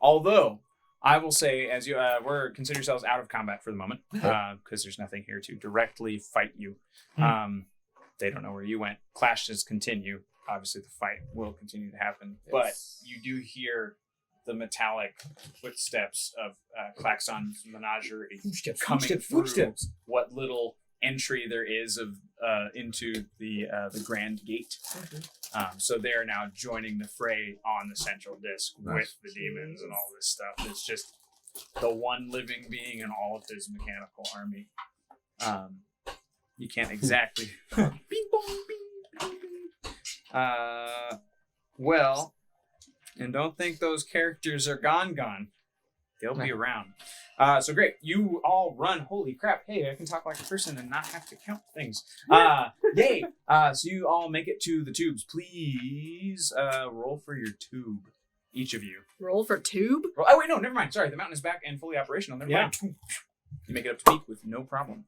Although I will say, as you consider yourselves out of combat for the moment, because there's nothing here to directly fight you. They don't know where you went. Clashes continue. Obviously, the fight will continue to happen, but you do hear the metallic footsteps of Klaxon's menagerie coming through what little entry there is of into the Grand Gate. So they are now joining the fray on the central disc with the demons and all this stuff. It's just the one living being in all of his mechanical army. You can't exactly. Bing, bong, bing, bing. Well, and don't think those characters are gone. They'll be around. So great. You all run. Holy crap. Hey, I can talk like a person and not have to count things. Yay. So you all make it to the tubes. Please roll for your tube. Each of you. Roll for tube? Oh, wait, no, never mind. Sorry, the mountain is back and fully operational. Never mind. You make it up to peak with no problem.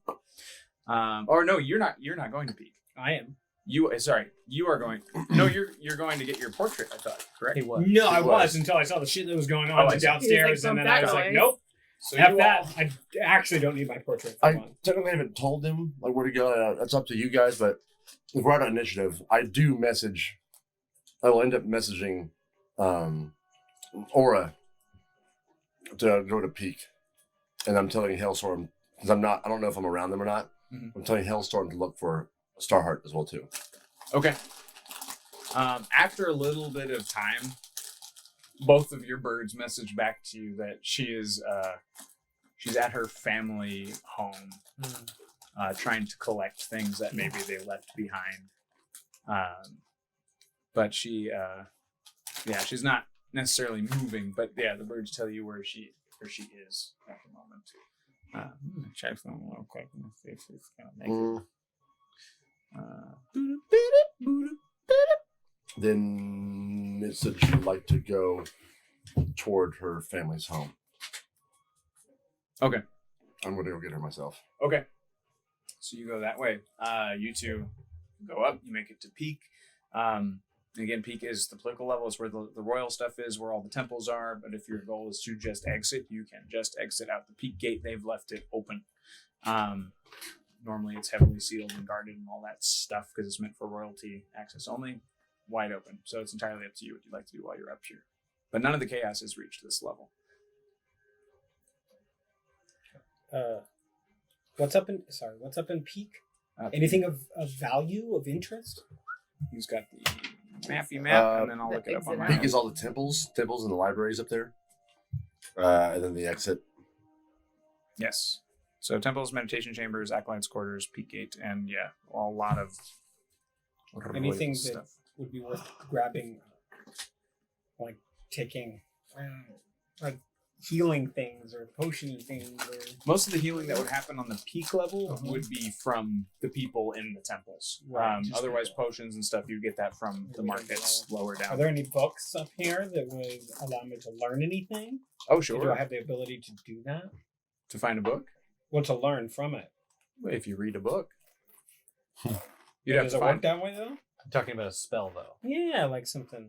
Or no, you're not going to peak. I am. You are going. No, you're going to get your portrait, I thought, correct? He was. No, I was until I saw the shit that was going on downstairs, He was like, and then I was like, noise. nope. So Have you that. all- I actually don't need my portrait. For I one. technically haven't told them like where to go. That's up to you guys. But if we're on initiative, I do message. I will end up messaging Aura to go to peak, and I'm telling Hailstorm because I don't know if I'm around them or not. Mhm. I'm telling Hailstorm to look for Starheart as well too. Okay. After a little bit of time, both of your birds message back to you that she's at her family home, trying to collect things that maybe they left behind. But she's not necessarily moving. But yeah, the birds tell you where she is at the moment. Check them real quick and see if it's gonna make it. Then it said she'd like to go toward her family's home. Okay. I'm going to go get her myself. Okay. So you go that way. You two go up. You make it to peak. Again, peak is the political level. It's where the royal stuff is, where all the temples are. But if your goal is to just exit, you can just exit out the peak gate. They've left it open. Normally, it's heavily sealed and guarded and all that stuff because it's meant for royalty access only. Wide open. So it's entirely up to you what you'd like to do while you're up here. But none of the chaos has reached this level. What's up in peak? Anything of value, of interest? He's got the map, and then I'll the look it up on exit my Peak own. is all the temples and the libraries up there. And then the exit. Yes. So temples, meditation chambers, acolytes' quarters, peak gate, and yeah, a lot of Anything royal that would be worth grabbing, like taking, like healing things or potion things. Or... Most of the healing that would happen on the peak level Uh-huh. would be from the people in the temples. Right, just Otherwise, potions and stuff, you get that from the markets lower Are down. there any books up here that would allow me to learn anything? Oh, Do I sure. have the ability to do that? To find a book, Well, to learn from it. if you read a book, you'd Does have it to work find. that way though? I'm talking about a spell, though. Yeah, like something.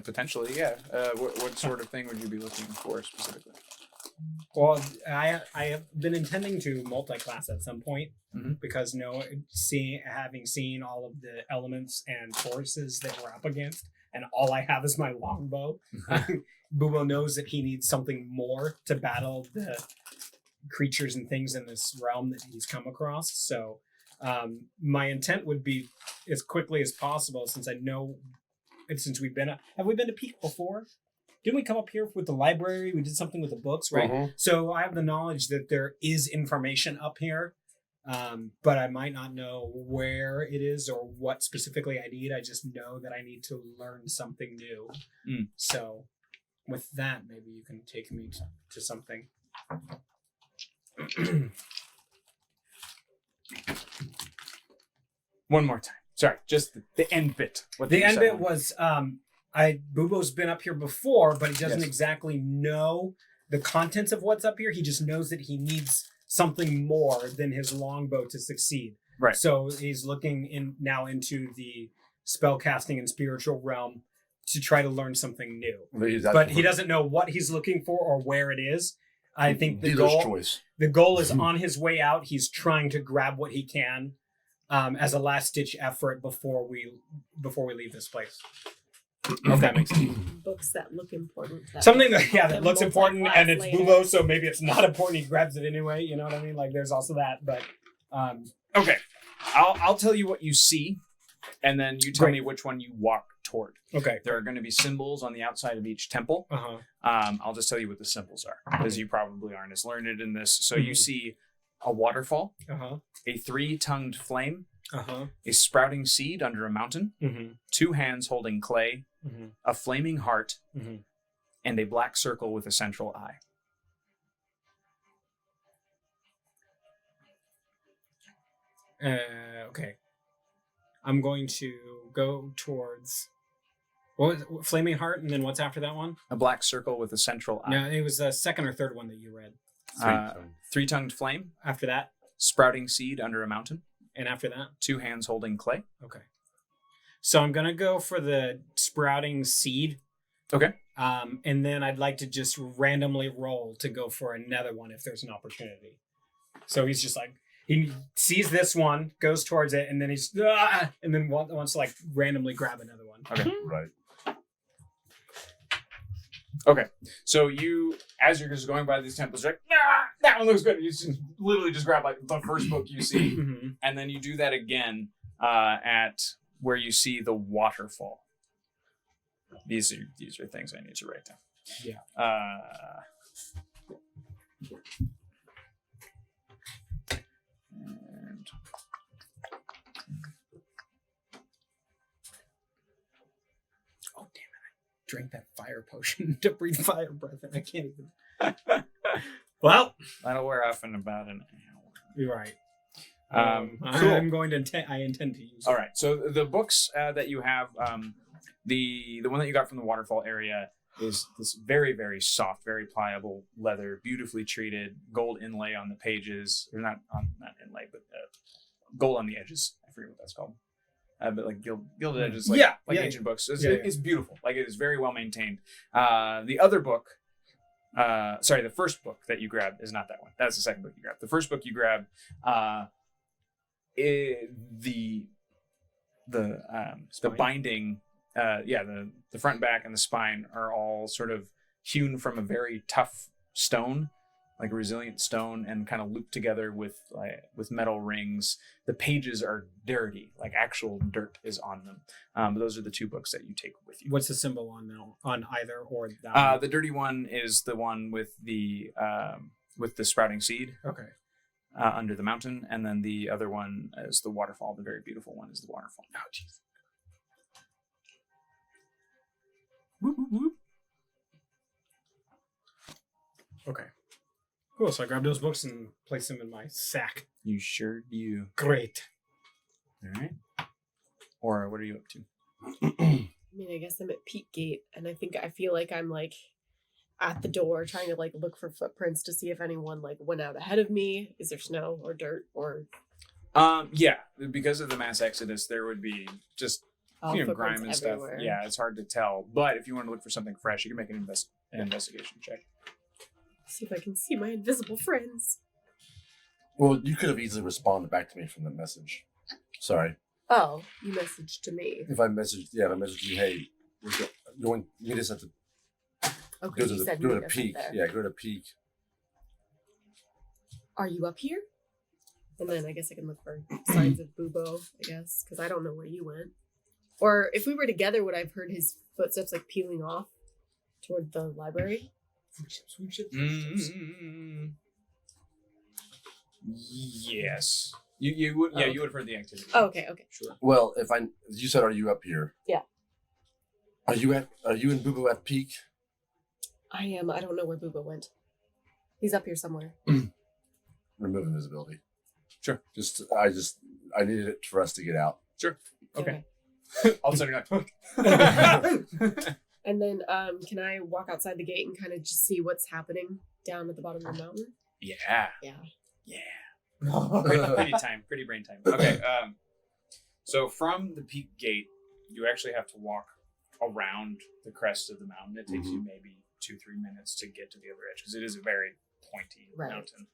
Potentially, yeah. What sort of thing would you be looking for specifically? Well, I have been intending to multi-class at some point Mhm. because having seen all of the elements and forces that we're up against, and all I have is my longbow. Bubo knows that he needs something more to battle the creatures and things in this realm that he's come across. So my intent would be as quickly as possible, since I know, since have we been to Peak before? Didn't we come up here with the library? We did something with the books, right? Mhm. So I have the knowledge that there is information up here, but I might not know where it is or what specifically I need. I just know that I need to learn something new. Mm. So with that, maybe you can take me to something. One more time. Sorry, just the end bit. What The did you end say? bit was Bubo's been up here before, but he doesn't Yes. exactly know the contents of what's up here. He just knows that he needs something more than his longbow to succeed. Right. So he's looking now into the spellcasting and spiritual realm to try to learn something new. But he doesn't know what he's looking for or where it is. I think the Dealer's goal choice. the goal is on his way out. He's trying to grab what he can as a last ditch effort before we leave this place. If that makes sense. Books that look important. Something that looks important, and it's later. Bubo, so maybe it's not important. He grabs it anyway. You know what I mean? Like there's also that, but Okay, I'll tell you what you see, and then you tell Great. me which one you walk toward. Okay. There are going to be symbols on the outside of each temple. Uh-huh. I'll just tell you what the symbols are, because you probably aren't as learned in this. So you Mhm. see a waterfall, Uh-huh. a 3-tongued flame, Uh-huh. a sprouting seed under a mountain, Mm-hmm. 2 hands holding clay, Mm-hmm. a flaming heart, Mm-hmm. and a black circle with a central eye. Okay. I'm going to go towards what was it? Flaming Heart, and then what's after that one? A black circle with a central eye. No, it was the second or third one that you read. 3-tongued flame, After that, sprouting seed under a mountain, and after that. 2 hands holding clay. Okay. So I'm gonna go for the sprouting seed. Okay. And then I'd like to just randomly roll to go for another one if there's an opportunity. So he's just like he sees this one, goes towards it, and then he's and then wants to like randomly grab another one. Okay. Right. Okay. So you, as you're just going by these temples, you're like, that one looks good. You just literally just grab like the first book you see, Mm-hmm. and then you do that again at where you see the waterfall. These are things I need to write down. Yeah. And Oh damn it! I drank that fire potion to breathe fire breath, and I can't even. Well, that'll wear off in about an hour. you're right. Cool. I'm going to. I intend to use. All right. So the books that you have, the one that you got from the waterfall area is this very, very soft, very pliable leather, beautifully treated, gold inlay on the pages, or not inlay, but gold on the edges. I forget what that's called. But like gilded edges, like, Yeah, like yeah, ancient books. It's, yeah, yeah. it's beautiful. Like it is very well maintained. The other book, the first book that you grabbed is not that one. That's the second book you grabbed. The first book you grabbed, the Spine? binding, the front, back, and the spine are all sort of hewn from a very tough stone, like a resilient stone, and kind of looped together with metal rings. The pages are dirty, like actual dirt is on them. But those are the 2 books that you take with you. What's the symbol on either or that? The dirty one is the one with the sprouting seed Okay. under the mountain, and then the other one is the waterfall. The very beautiful one is the waterfall. Oh, jeez. Whoop, whoop, whoop. Okay. Cool. So I grabbed those books and placed them in my sack. You sure do. Great. All right. Or what are you up to? I mean, I guess I'm at Peak Gate, and I feel like I'm like at the door trying to like look for footprints to see if anyone like went out ahead of me. Is there snow or dirt or Yeah, because of the mass exodus, there would be just grime footprints and everywhere? stuff. Yeah, it's hard to tell. But if you want to look for something fresh, you can make an investigation check. See if I can see my invisible friends. Well, you could have easily responded back to me from the message. Sorry. Oh, you messaged to me. If I messaged you, hey, we're going, meet us at the, Okay, go to you the, said go meet to us up peak. there. Yeah, go to peak. Are you up here? And then I guess I can look for signs of Bubo, I guess, because I don't know where you went. Or if we were together, would I have heard his footsteps like peeling off toward the library? Yes. You would. Yeah, Oh, you would have heard the activity. Oh, okay. Sure. Well, you said, are you up here? Yeah. Are you in Bubo at peak? I am. I don't know where Bubo went. He's up here somewhere. Remove invisibility. Sure. I needed it for us to get out. Okay. All of a sudden, you're like, And then, can I walk outside the gate and kind of just see what's happening down at the bottom of the mountain? yeah. Yeah. Pretty brain time. Okay. So from the peak gate, you actually have to walk around the crest of the mountain. It takes you maybe 2-3 minutes to get to the other edge because it is a very pointy mountain.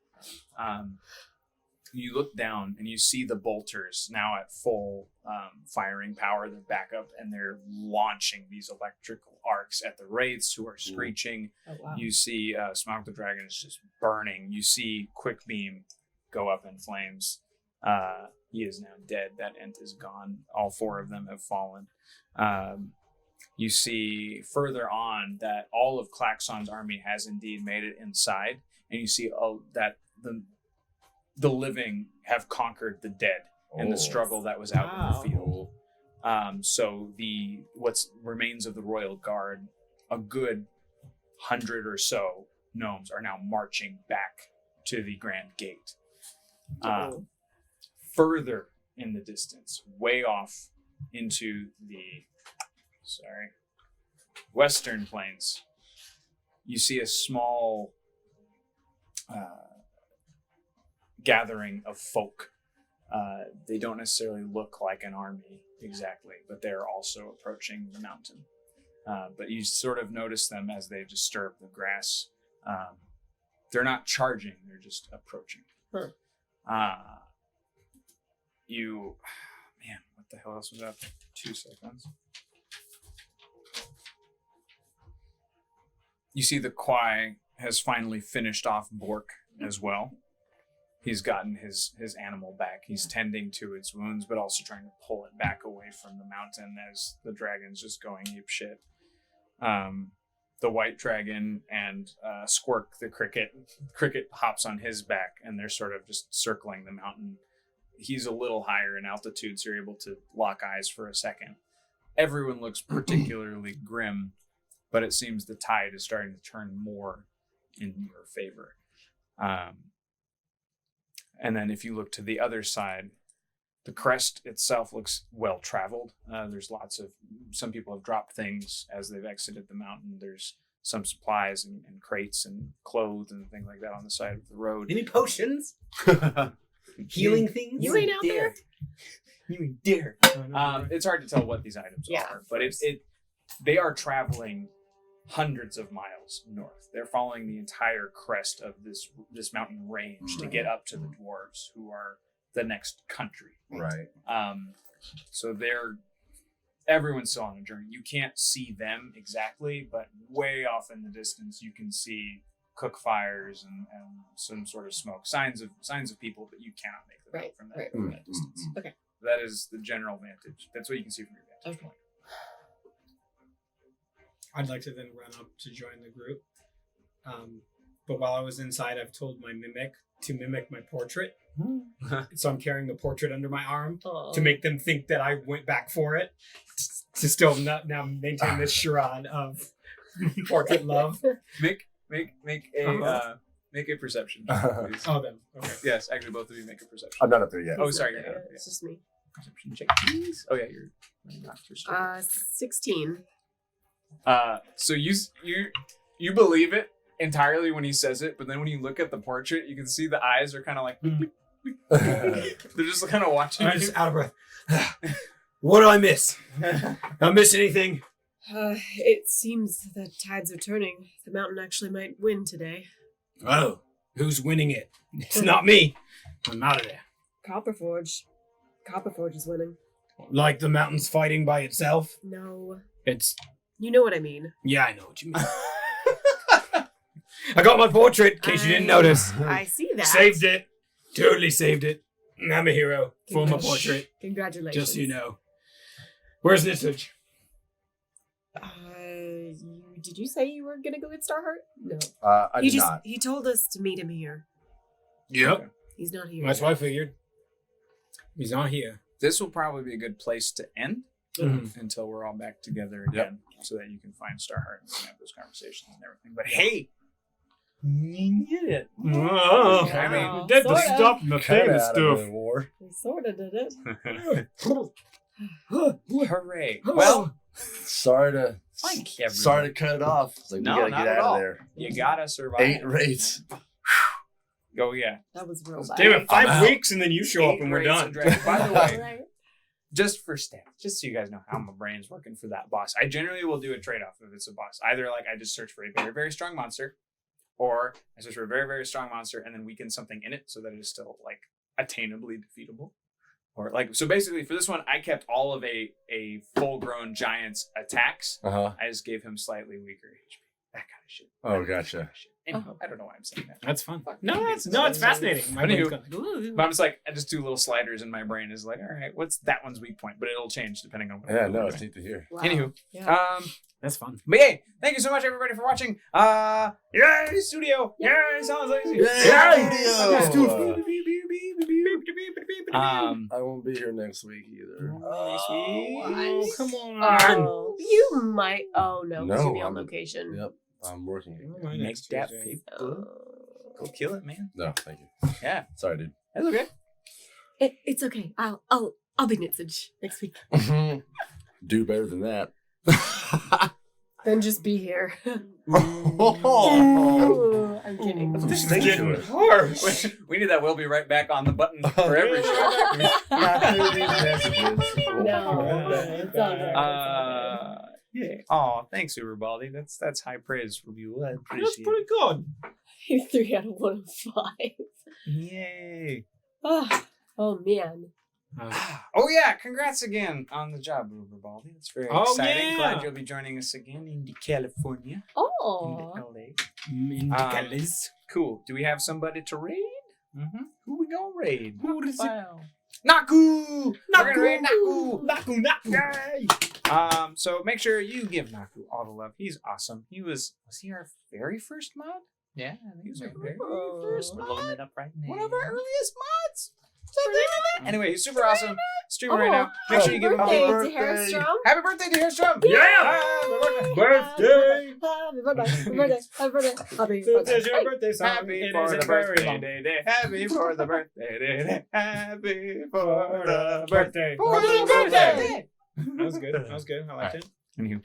You look down and you see the bolters now at full firing power. They're back up and they're launching these electrical arcs at the wraiths who are screeching. Oh, wow. You see Smaug the Dragon is just burning. You see Quick Beam go up in flames. He is now dead. That ent is gone. All 4 of them have fallen. You see further on that all of Klaxon's army has indeed made it inside, and you see that the living have conquered the dead in the struggle that was out in the field. So what's remains of the royal guard, a good 100 or so gnomes are now marching back to the grand gate. Further in the distance, way off into the western plains, you see a small gathering of folk. They don't necessarily look like an army exactly, but they're also approaching the mountain. But you sort of notice them as they disturb the grass. They're not charging, they're just approaching. Huh. What the hell else was up? 2 seconds. You see the Quai has finally finished off Bork as well. He's gotten his animal back. He's tending to its wounds, but also trying to pull it back away from the mountain as the dragon's just going ape shit. The white dragon and Squirk the cricket hops on his back, and they're sort of just circling the mountain. He's a little higher in altitude, so you're able to lock eyes for a second. Everyone looks particularly grim, but it seems the tide is starting to turn more in your favor. And then if you look to the other side, the crest itself looks well traveled. There's some people have dropped things as they've exited the mountain. There's some supplies and crates and clothes and things like that on the side of the road. Any potions? Healing things? You ain't out there? You ain't dare. It's hard to tell what these items are, but they are traveling hundreds of miles north. They're following the entire crest of this mountain range to get up to the dwarves, who are the next country. Right. So everyone's still on a journey. You can't see them exactly, but way off in the distance you can see cook fires and some sort of smoke, signs of people, but you cannot make them out from that distance. Okay. That is the general vantage. That's what you can see from your vantage point. I'd like to then run up to join the group. But while I was inside, I've told my mimic to mimic my portrait. So I'm carrying the portrait under my arm to make them think that I went back for it. To still now maintain this charade of portrait love. Make a perception check, please. Oh, then. Okay. Yes, actually, both of you make a perception. I'm not up there yet. Oh, sorry, you're not. It's just me. Perception check, please. Oh yeah, you're not. 16. So you believe it entirely when he says it, but then when you look at the portrait, you can see the eyes are kind of like they're just kind of watching. I'm just out of breath. What do I miss? Did I miss anything? It seems the tides are turning. The mountain actually might win today. Oh, who's winning it? It's not me. I'm out of there. Copperforge. Copperforge is winning. Like the mountain's fighting by itself? No. You know what I mean. Yeah, I know what you mean. I got my portrait, in case you didn't notice. I see that. Saved it. Totally saved it. I'm a hero for my portrait. Congratulations. Just so you know. Where's Nithage? Did you say you were gonna go get Starheart? No. I did not. He told us to meet him here. Yep. He's not here. That's what I figured. He's not here. This will probably be a good place to end until we're all back together again, so that you can find Starheart and have those conversations and everything. But hey, you did it. Oh, I mean, we did the sorta. stop my famous stuff. War. We sort of did it. Hooray! Well, Sorry to cut it off. It's like, No, we gotta not get at out all. of there. you gotta survive. 8 raids. Oh yeah. That was real bad. Damn it, 5 out. weeks and then you show up 8 and we're raids of done. Dragon. By the way, Right. just for stats, just so you guys know how my brain's working for that boss, I generally will do a trade-off if it's a boss. Either like I just search for a very, very strong monster, or I search for a very, very strong monster and then weaken something in it so that it is still like attainably defeatable. Or like, so basically for this one, I kept all of a full-grown giant's attacks. Uh-huh. I just gave him slightly weaker HP. That kind of shit. Oh, gotcha. Anywho, I don't know why I'm saying that. That's fun. Fuck. No, it's fascinating. My Anywho, brain's going, But I'm just like, I just do little sliders in my brain. Is like, all right, what's that one's weak point? But it'll change depending on what. Yeah, I'm no, doing. it's neat to hear. Wow. Anywho, Yeah. That's fun. but yay! Thank you so much, everybody, for watching. Yay, studio! Yay, sounds like I won't be here next week either. Oh, come on. Oh, you might. Oh no, because No, you'll be on I'm- location. Yep, I'm working again. My make next that Tuesday. paper. Go kill it, man. No, thank you. Yeah, Sorry, dude. that's okay. It's okay. I'll be Nitsage next week. Do better than that. Then just be here. Oh, Oh, I'm kidding. This is getting harsh. We need that. We'll be right back on the button for every show. No, it's all good. Yeah. Oh, thanks, Uberbaldi. That's high praise from you. I That's appreciate pretty it. good. 3 out of 1 of 5. Yay. Oh man. Oh yeah! Congrats again on the job, Uberbaldi. That's very Oh, exciting. yeah. Glad you'll be joining us again in California, in Oh. LA. Cool. Do we have somebody to raid? Mm-hmm. Who we gonna raid? Who is it? Wow. Naku! We're gonna raid Naku! Naku. Yay! So make sure you give Naku all the love. He's awesome. Was he our very first mod? Yeah, I He think was so. our very first We're mod. loading it up right now. One of our earliest mods. Something like that. Anyway, he's super awesome. Streaming right now. Make sure you give him all birthday the love. to Harrowstrom. Happy birthday to Hairstrom! Yeah! Happy birthday! Birthday! Happy birthday. Happy birthday. Happy birthday. Happy It's birthday. your birthday song. Happy It for is the a very birthday long day. Happy for the birthday day. Happy for the birthday. For the birthday. That was good. That was good. I liked it. Anywho.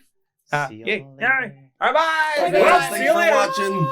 See you Yay. later. All right, bye. Bye, Well, guys. thanks See you for later. watching.